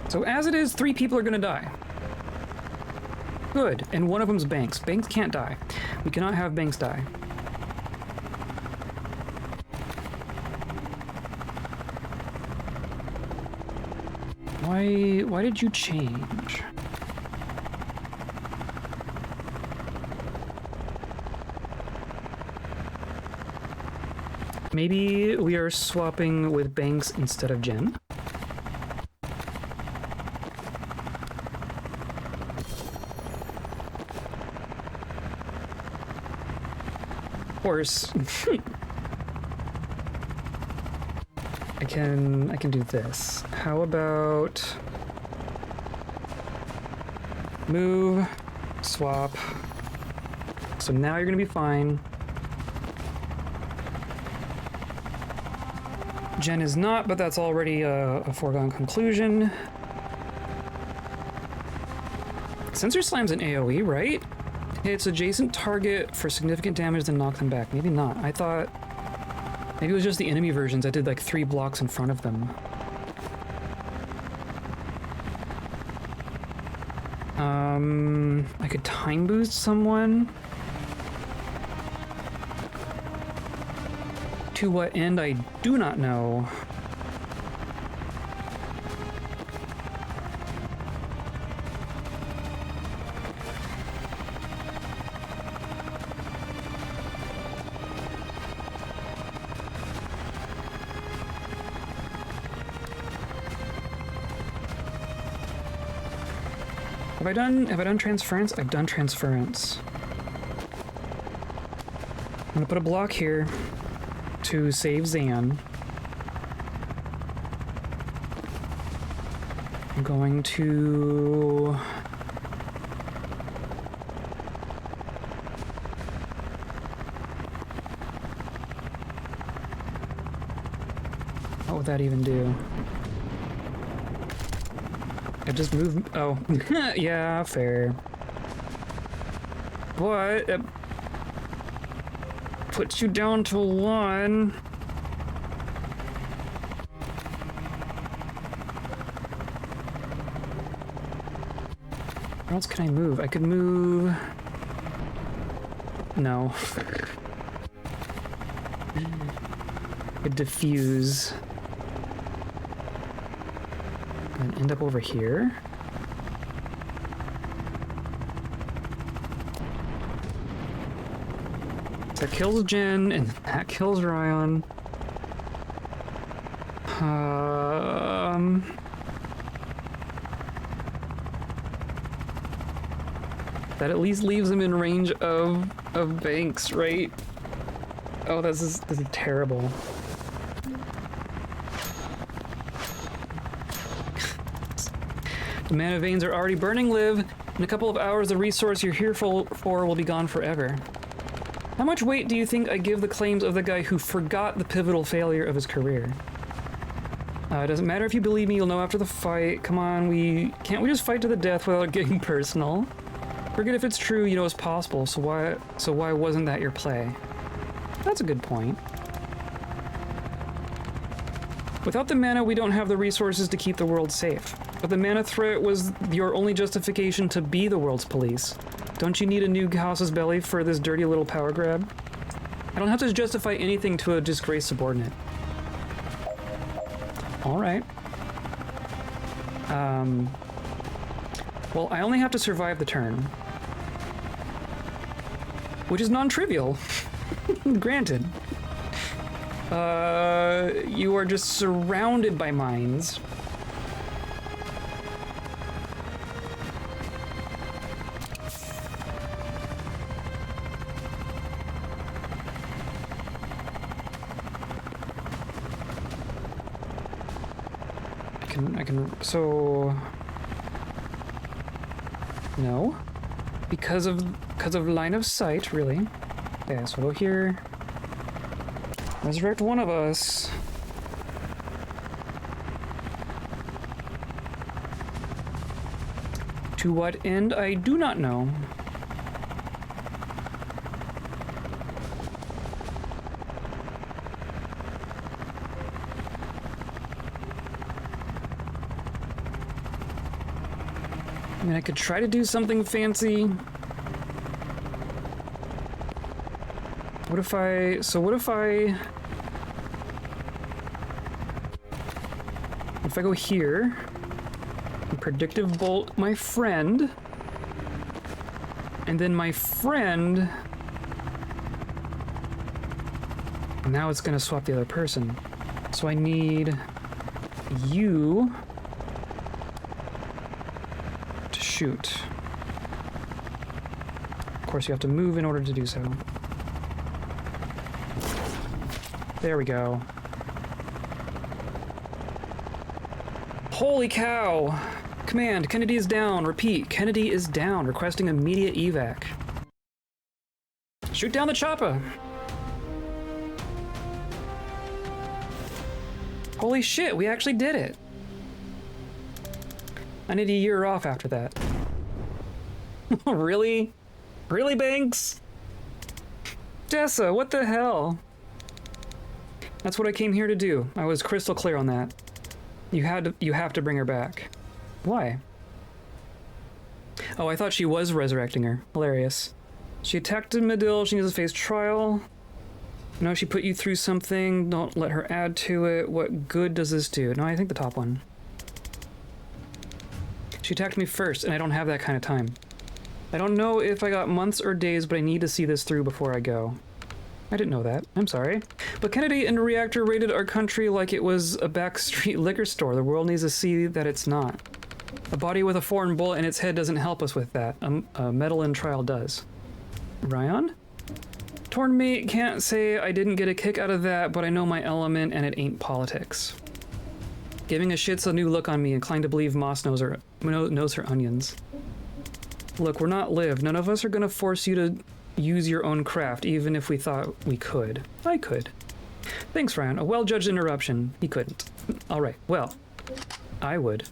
A: So as it is, 3 people are gonna die. Good, and one of them's Banks. Banks can't die. We cannot have Banks die. Why did you change? Maybe we are swapping with Banks instead of Jen? Of course. I can do this. How about move, swap. So now you're gonna be fine. Jen is not, but that's already a foregone conclusion. Sensor Slam's an AoE, right? Hits adjacent target for significant damage, then knock them back. Maybe not. I thought maybe it was just the enemy versions that did like 3 blocks in front of them. I could time boost someone. To what end, I do not know. If have I done transference? I've done transference. I'm gonna put a block here to save Zan. I'm going to... What would that even do? I just moved... Oh. Yeah, fair. But... it puts you down to 1. Where else can I move? I could move... No. I could diffuse. And end up over here. That kills Jen, and that kills Rion. That at least leaves him in range of Banks, right? Oh, this is terrible. The mana veins are already burning, Liv. In a couple of hours, the resource you're here for will be gone forever. How much weight do you think I give the claims of the guy who forgot the pivotal failure of his career? It doesn't matter if you believe me, you'll know after the fight. Come on, can't we just fight to the death without getting personal? Forget if it's true, you know it's possible, so why wasn't that your play? That's a good point. Without the mana, we don't have the resources to keep the world safe. But the mana threat was your only justification to be the world's police. Don't you need a new house's belly for this dirty little power grab? I don't have to justify anything to a disgraced subordinate. Alright. Well, I only have to survive the turn. Which is non-trivial. Granted. You are just surrounded by mines. So no, because of line of sight, really. Yeah, so go here. Resurrect one of us. To what end, I do not know. I mean, I could try to do something fancy. What if I go here and predictive bolt my friend, and then my friend, now it's gonna swap the other person. So I need you to shoot. Of course, you have to move in order to do so. There we go. Holy cow! Command, Kennedy is down. Repeat, Kennedy is down. Requesting immediate evac. Shoot down the chopper! Holy shit, we actually did it! I need a year off after that. Really? Really, Banks? Dessa, what the hell? That's what I came here to do. I was crystal clear on that. You have to bring her back. Why? Oh, I thought she was resurrecting her. Hilarious. She attacked Medill. She needs to face trial. No, she put you through something. Don't let her add to it. What good does this do? No, I think the top one. She attacked me first, and I don't have that kind of time. I don't know if I got months or days, but I need to see this through before I go. I didn't know that. I'm sorry. But Kennedy and Reactor raided our country like it was a backstreet liquor store. The world needs to see that it's not. A body with a foreign bullet in its head doesn't help us with that. A metal in trial does. Rion? Torn mate can't say I didn't get a kick out of that, but I know my element and it ain't politics. Giving a shit's a new look on me, inclined to believe Moss knows her onions. Look, we're not Liv. None of us are gonna force you to use your own craft, even if we thought we could. I could. Thanks, Ryan. A well-judged interruption. He couldn't. Alright, well, I would.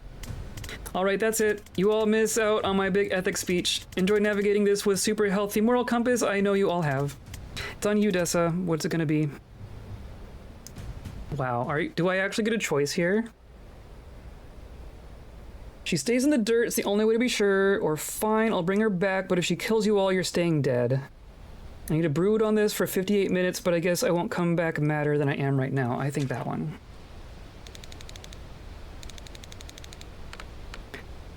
A: Alright, that's it. You all miss out on my big ethics speech. Enjoy navigating this with super healthy moral compass I know you all have. It's on you, Dessa. What's it gonna be? Wow, do I actually get a choice here? She stays in the dirt, it's the only way to be sure, or fine, I'll bring her back, but if she kills you all, you're staying dead. I need to brood on this for 58 minutes, but I guess I won't come back madder than I am right now. I think that one.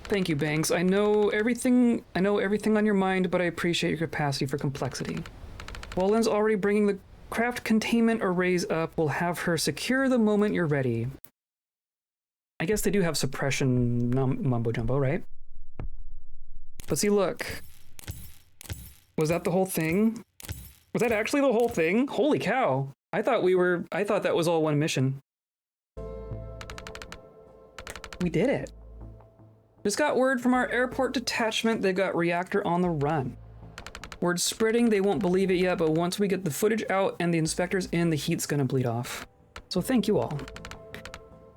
A: Thank you, Banks. I know everything on your mind, but I appreciate your capacity for complexity. Wallen's already bringing the craft containment arrays up. We'll have her secure the moment you're ready. I guess they do have suppression mumbo-jumbo, right? But see, look. Was that the whole thing? Was that actually the whole thing? Holy cow. I thought that was all one mission. We did it. Just got word from our airport detachment they've got reactor on the run. Word's spreading, they won't believe it yet, but once we get the footage out and the inspectors in, the heat's gonna bleed off. So thank you all.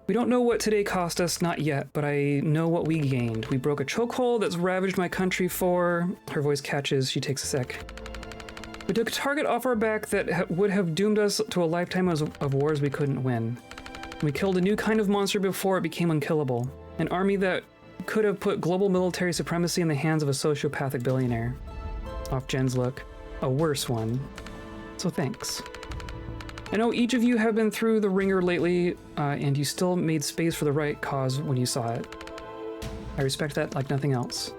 A: We don't know what today cost us, not yet, but I know what we gained. We broke a chokehold that's ravaged my country for... Her voice catches, she takes a sec. We took a target off our back that would have doomed us to a lifetime of wars we couldn't win. We killed a new kind of monster before it became unkillable. An army that could have put global military supremacy in the hands of a sociopathic billionaire. Off Jen's look. A worse one. So thanks. I know each of you have been through the ringer lately, and you still made space for the right cause when you saw it. I respect that like nothing else.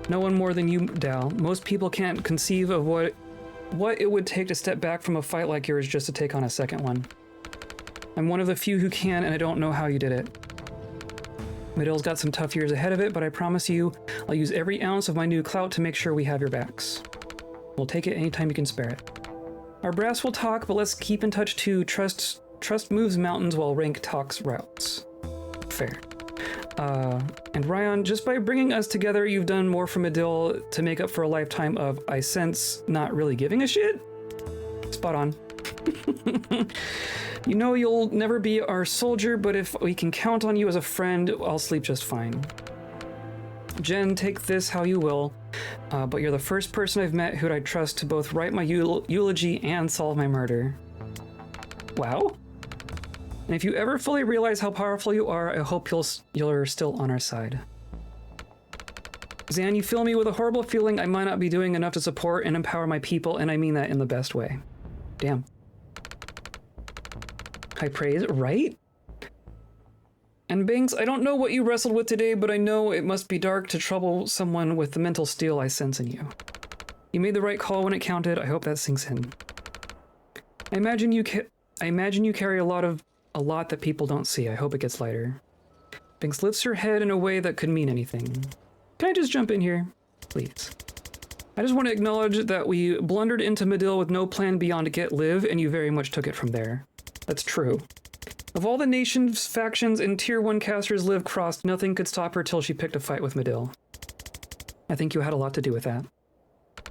A: No one more than you, Dal. Most people can't conceive of what it would take to step back from a fight like yours just to take on a second one. I'm one of the few who can, and I don't know how you did it. Midill's got some tough years ahead of it, but I promise you, I'll use every ounce of my new clout to make sure we have your backs. We'll take it anytime you can spare it. Our brass will talk, but let's keep in touch too. Trust moves mountains while rank talks routes. Fair. And Rion, just by bringing us together, you've done more for Medill to make up for a lifetime of, I sense, not really giving a shit? Spot on. You know you'll never be our soldier, but if we can count on you as a friend, I'll sleep just fine. Jen, take this how you will, but you're the first person I've met who'd I trust to both write my eulogy and solve my murder. Wow. And if you ever fully realize how powerful you are, I hope you're still on our side. Zan, you fill me with a horrible feeling I might not be doing enough to support and empower my people, and I mean that in the best way. Damn. High praise, right? And Banks, I don't know what you wrestled with today, but I know it must be dark to trouble someone with the mental steel I sense in you. You made the right call when it counted. I hope that sinks in. I imagine you carry a lot that people don't see. I hope it gets lighter. Banks lifts her head in a way that could mean anything. Can I just jump in here? Please. I just want to acknowledge that we blundered into Medill with no plan beyond get live, and you very much took it from there. That's true. Of all the nation's factions and Tier 1 casters Liv crossed, nothing could stop her till she picked a fight with Medill. I think you had a lot to do with that.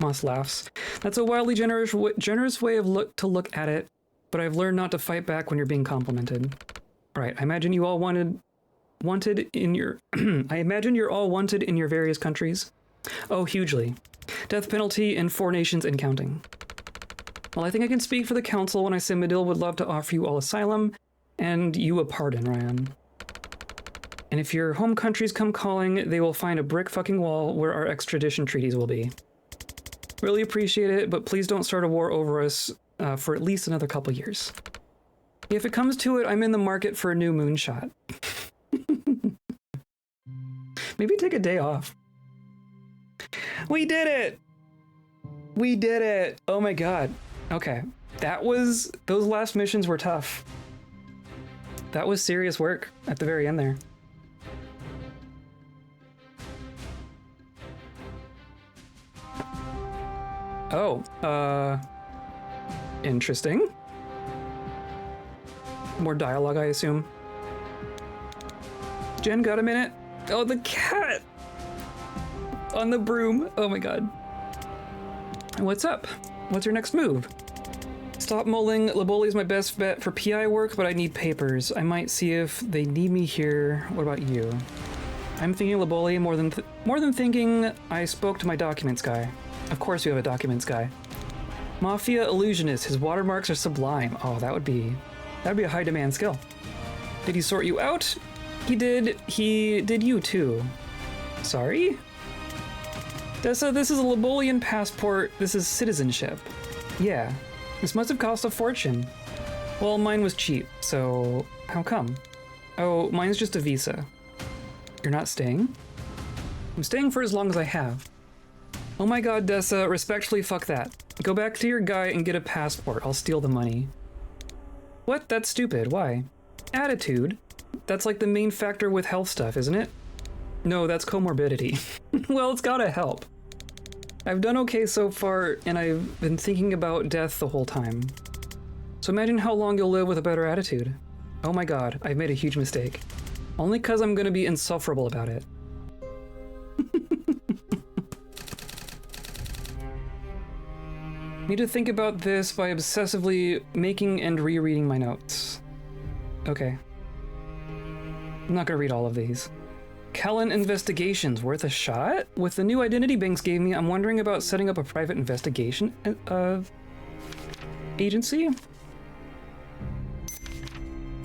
A: Moss laughs. That's a wildly generous way of to look at it, but I've learned not to fight back when you're being complimented. Right, I imagine you all wanted in your... I imagine you're all wanted in your various countries. Oh, hugely. Death penalty in 4 nations and counting. Well, I think I can speak for the council when I say Medill would love to offer you all asylum, and you a pardon, Ryan. And if your home countries come calling, they will find a brick fucking wall where our extradition treaties will be. Really appreciate it, but please don't start a war over us for at least another couple years. If it comes to it, I'm in the market for a new moonshot. Maybe take a day off. We did it! We did it! Oh my god. Okay. Those last missions were tough. That was serious work at the very end there. Oh, interesting. More dialogue, I assume. Jen, got a minute? Oh, the cat! On the broom. Oh my god. What's up? What's your next move? Stop mulling. Laboli is my best bet for PI work, but I need papers. I might see if they need me here. What about you? I'm thinking Laboli more than thinking. I spoke to my documents guy. Of course you have a documents guy. Mafia illusionist. His watermarks are sublime. Oh, that'd be a high demand skill. Did he sort you out? He did. He did you too. Sorry? Dessa, this is a Labolian passport. This is citizenship. Yeah. This must have cost a fortune. Well, mine was cheap, so how come? Oh, mine's just a visa. You're not staying? I'm staying for as long as I have. Oh my god, Dessa, respectfully fuck that. Go back to your guy and get a passport. I'll steal the money. What? That's stupid. Why? Attitude? That's like the main factor with health stuff, isn't it? No, that's comorbidity. Well, it's gotta help. I've done okay so far, and I've been thinking about death the whole time. So imagine how long you'll live with a better attitude. Oh my god, I've made a huge mistake. Only 'cause I'm gonna be insufferable about it. Need to think about this by obsessively making and rereading my notes. Okay. I'm not gonna read all of these. Kellen Investigations, worth a shot? With the new identity Banks gave me, I'm wondering about setting up a private investigation agency?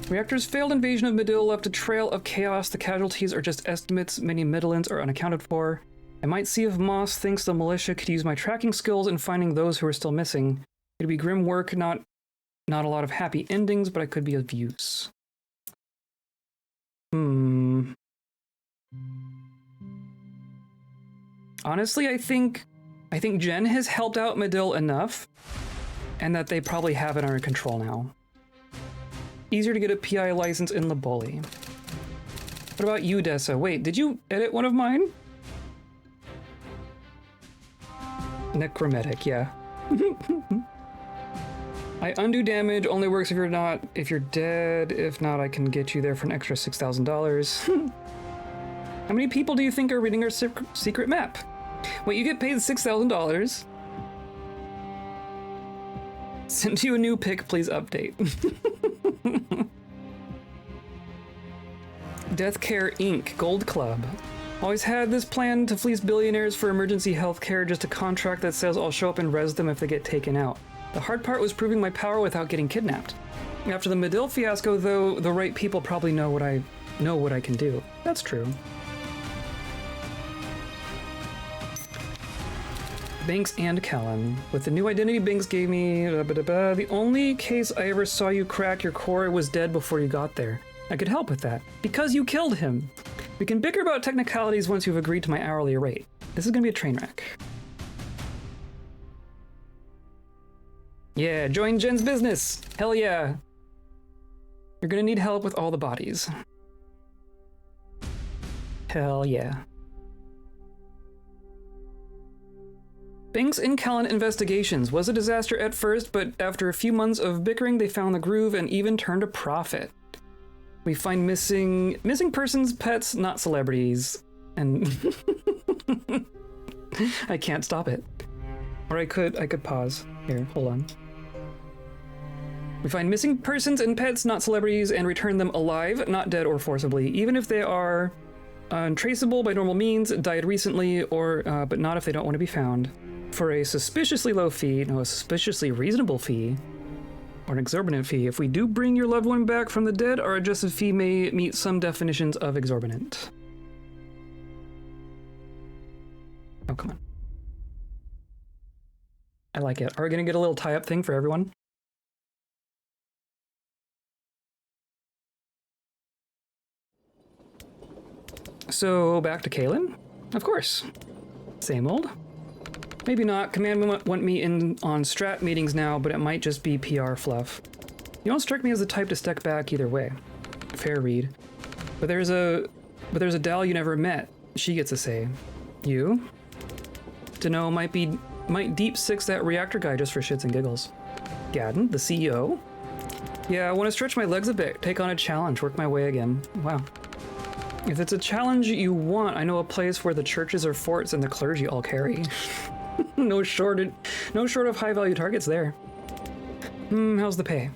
A: Reactor's failed invasion of Medill left a trail of chaos. The casualties are just estimates. Many Midlands are unaccounted for. I might see if Moss thinks the militia could use my tracking skills in finding those who are still missing. It'd be grim work, not a lot of happy endings, but I could be of use. Honestly, I think Jen has helped out Medill enough, and that they probably have it under control now. Easier to get a PI license in Laboli. What about you, Dessa? Wait, did you edit one of mine? Necrometic, yeah. I undo damage, only works if you're dead. If not, I can get you there for an extra $6,000. How many people do you think are reading our secret map? Wait, you get paid $6,000? Sent you a new pic, please update. Deathcare Inc. Gold Club. Always had this plan to fleece billionaires for emergency health care, just a contract that says I'll show up and res them if they get taken out. The hard part was proving my power without getting kidnapped. After the Medill fiasco, though, the right people probably know what I can do. That's true. Banks and Kellen. With the new identity Banks gave me, the only case I ever saw you crack your core was dead before you got there. I could help with that. Because you killed him. We can bicker about technicalities once you've agreed to my hourly rate. This is gonna be a train wreck. Yeah, join Jen's business! Hell yeah! You're gonna need help with all the bodies. Hell yeah. Banks and Kellen Investigations was a disaster at first, but after a few months of bickering, they found the groove and even turned a profit. We find missing persons, pets, not celebrities, and I can't stop it. Or I could pause. Here, hold on. We find missing persons and pets, not celebrities, and return them alive, not dead or forcibly, even if they are untraceable by normal means, died recently, or but not if they don't want to be found. For a suspiciously low fee, no, a suspiciously reasonable fee, or an exorbitant fee, if we do bring your loved one back from the dead, our adjusted fee may meet some definitions of exorbitant. Oh, come on. I like it. Are we gonna get a little tie-up thing for everyone? So, back to Kaylin? Of course. Same old. Maybe not. Command want me in on strat meetings now, but it might just be PR fluff. You don't strike me as the type to step back either way. Fair read. But there's a Dal you never met. She gets a say. You? Dunno, might be might deep six that reactor guy just for shits and giggles. Gadden, the CEO? Yeah, I want to stretch my legs a bit, take on a challenge, work my way again. Wow. If it's a challenge you want, I know a place where the churches are forts and the clergy all carry. No short of high-value targets there. How's the pay?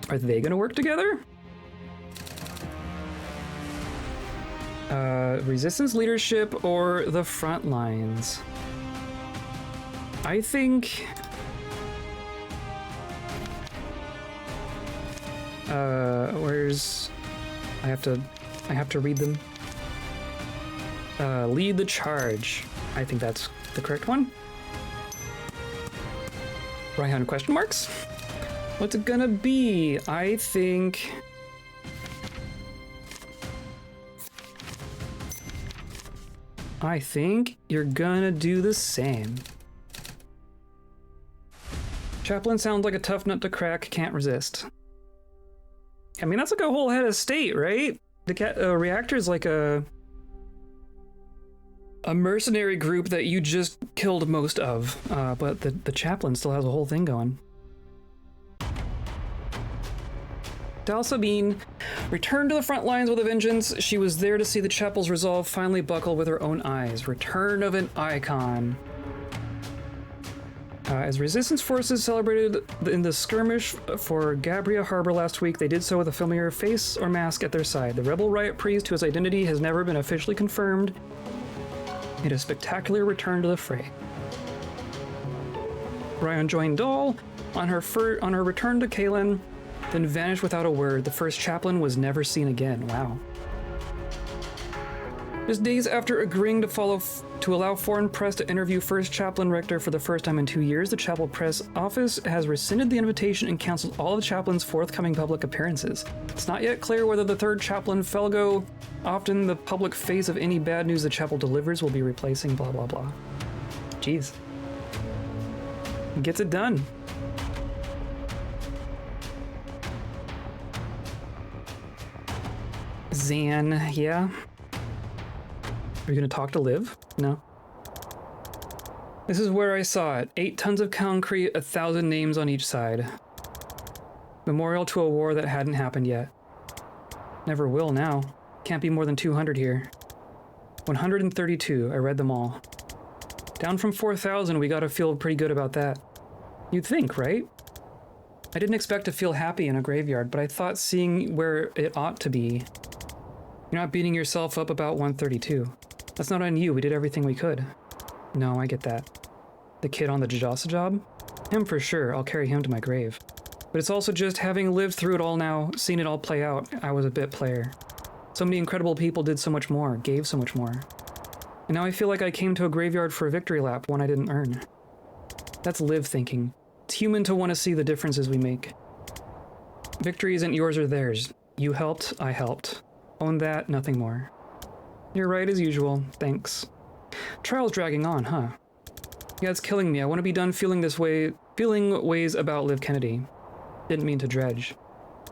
A: Are they gonna work together? Resistance leadership or the front lines? I think... where's... I have to read them. Lead the charge. I think that's the correct one. Rion question marks? What's it gonna be? I think... you're gonna do the same. Chaplain sounds like a tough nut to crack, can't resist. I mean, that's like a whole head of state, right? The reactor's like a mercenary group that you just killed most of, but the chaplain still has a whole thing going. Dal Sabine returned to the front lines with a vengeance. She was there to see the chapel's resolve finally buckle with her own eyes. Return of an icon. As resistance forces celebrated in the skirmish for Gabria Harbor last week, they did so with a familiar face or mask at their side. The rebel riot priest, whose identity has never been officially confirmed, made a spectacular return to the fray. Rion joined Dal on her return to Kalen, then vanished without a word. The first chaplain was never seen again. Wow. Just days after agreeing to allow foreign press to interview first chaplain rector for the first time in 2 years, the chapel press office has rescinded the invitation and canceled all of the chaplain's forthcoming public appearances. It's not yet clear whether the third chaplain, Felgo, often the public face of any bad news the chapel delivers, will be replacing blah blah blah. Jeez. Gets it done. Zan, yeah? Are you gonna talk to Liv? No. This is where I saw it. 8 tons of concrete, 1,000 names on each side. Memorial to a war that hadn't happened yet. Never will now. Can't be more than 200 here. 132, I read them all. Down from 4,000, we gotta feel pretty good about that. You'd think, right? I didn't expect to feel happy in a graveyard, but I thought seeing where it ought to be. You're not beating yourself up about 132. That's not on you, we did everything we could. No, I get that. The kid on the Jajasa job? Him for sure, I'll carry him to my grave. But it's also just having lived through it all now, seen it all play out, I was a bit player. So many incredible people did so much more, gave so much more. And now I feel like I came to a graveyard for a victory lap, one I didn't earn. That's Liv thinking. It's human to want to see the differences we make. Victory isn't yours or theirs. You helped, I helped. Own that, nothing more. You're right as usual, thanks. Trial's dragging on, huh? Yeah, it's killing me. I want to be done feeling ways about Liv Kennedy. Didn't mean to dredge.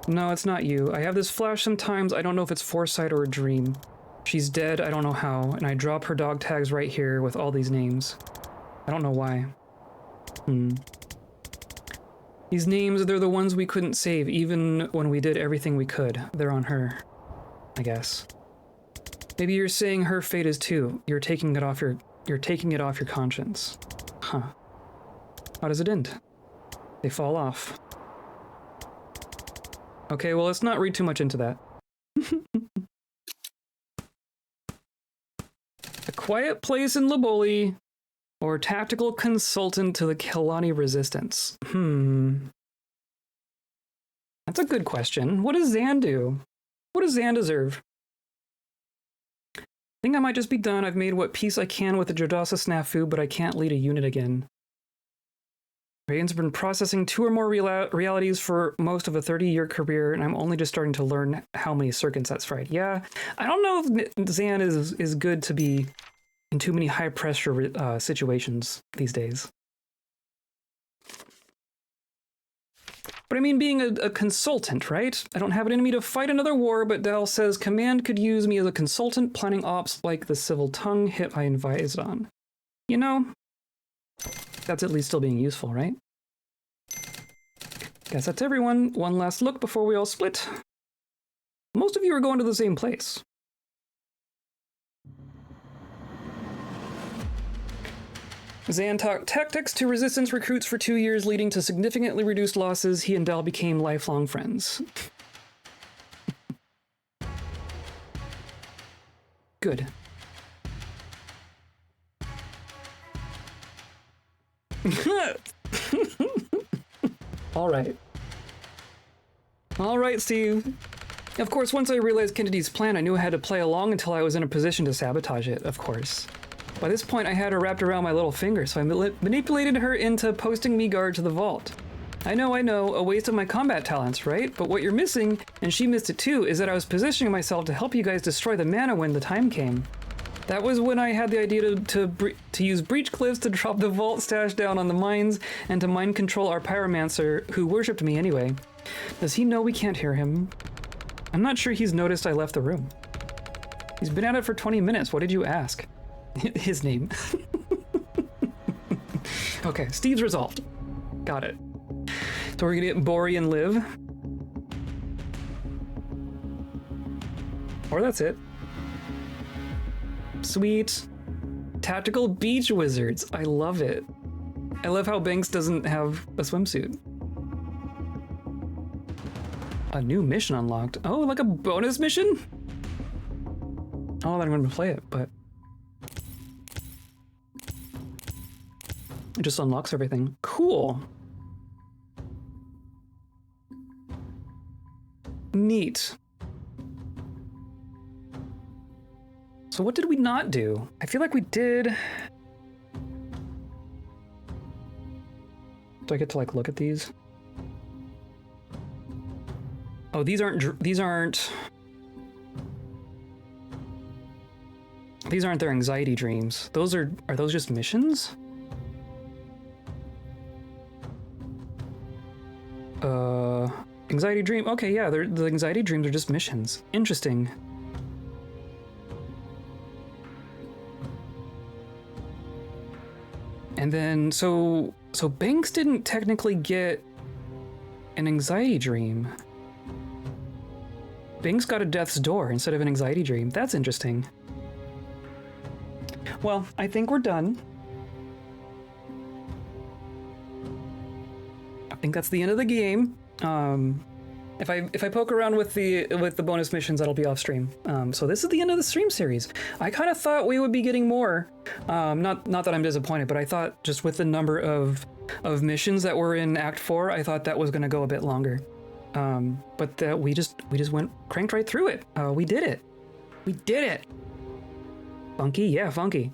A: No, it's not you. I have this flash sometimes. I don't know if it's foresight or a dream. She's dead, I don't know how, and I drop her dog tags right here with all these names. I don't know why. These names, they're the ones we couldn't save, even when we did everything we could. They're on her, I guess. Maybe you're saying her fate is too. You're taking it off your conscience. Huh. How does it end? They fall off. Okay, well, let's not read too much into that. A quiet place in Laboli, or tactical consultant to the Kelani resistance. That's a good question. What does Zan do? What does Zan deserve? I think I might just be done. I've made what peace I can with the Jodasa snafu, but I can't lead a unit again. Rayon's been processing 2 or more realities for most of a 30-year career, and I'm only just starting to learn how many circuits that's fried. Yeah, I don't know if Zan is good to be in too many high-pressure situations these days. But I mean, being a consultant, right? I don't have it in me to fight another war, but Dal says Command could use me as a consultant planning ops like the civil tongue hit I advised on. You know, That's at least still being useful, right? Guess that's everyone. One last look before we all split. Most of you are going to the same place. Zan taught tactics to resistance recruits for 2 years, leading to significantly reduced losses. He and Dal became lifelong friends. Good. All right. All right, Steve. Of course, once I realized Kennedy's plan, I knew I had to play along until I was in a position to sabotage it, of course. By this point, I had her wrapped around my little finger, so I manipulated her into posting me guard to the vault. I know, a waste of my combat talents, right? But what you're missing, and she missed it too, is that I was positioning myself to help you guys destroy the mana when the time came. That was when I had the idea to use breach cliffs to drop the vault stash down on the mines and to mind control our pyromancer, who worshipped me anyway. Does he know we can't hear him? I'm not sure he's noticed I left the room. He's been at it for 20 minutes. What did you ask? His name. Okay, Steve's resolved. Got it. So we're gonna get Bori and Liv. Or that's it. Sweet. Tactical beach wizards. I love it. I love how Banks doesn't have a swimsuit. A new mission unlocked. Oh, like a bonus mission? Oh, I'm gonna play it, but it just unlocks everything. Cool. Neat. So what did we not do? I feel like we did. Do I get to like look at these? Oh, these aren't their anxiety dreams. Are those just missions? Anxiety dream. Okay, yeah, the anxiety dreams are just missions. Interesting. And then, so Banks didn't technically get an anxiety dream. Banks got a death's door instead of an anxiety dream. That's interesting. Well, I think we're done. I think that's the end of the game. If I poke around with the bonus missions, that'll be off stream. So this is the end of the stream series. I kind of thought we would be getting more. Not that I'm disappointed, but I thought just with the number of missions that were in Act 4, I thought that was going to go a bit longer. But that we just cranked right through it. We did it. We did it. Funky, yeah, funky.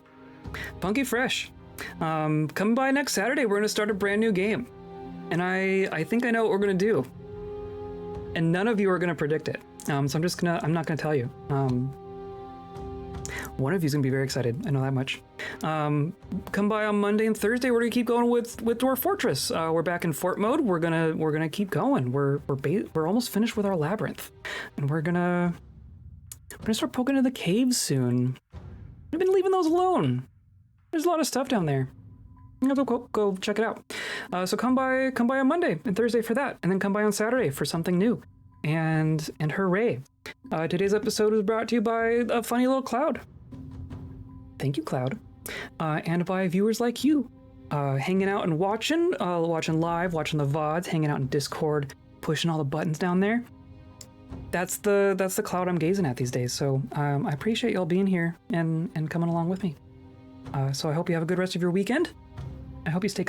A: Funky fresh. Come by next Saturday. We're gonna start a brand new game, and I think I know what we're gonna do. And none of you are gonna predict it. So I'm not gonna tell you. One of you's gonna be very excited. I know that much. Come by on Monday and Thursday. We're gonna keep going with Dwarf Fortress. We're back in fort mode. We're gonna keep going. We're almost finished with our labyrinth, and we're gonna start poking into the caves soon. We've been leaving those alone. There's a lot of stuff down there. Go check it out. So come by on Monday and Thursday for that, and then come by on Saturday for something new. And hooray! Today's episode was brought to you by a funny little Cloud. Thank you, Cloud. And by viewers like you, hanging out and watching live, watching the VODs, hanging out in Discord, pushing all the buttons down there. That's the Cloud I'm gazing at these days. So I appreciate y'all being here and coming along with me. So I hope you have a good rest of your weekend. I hope you stay kind.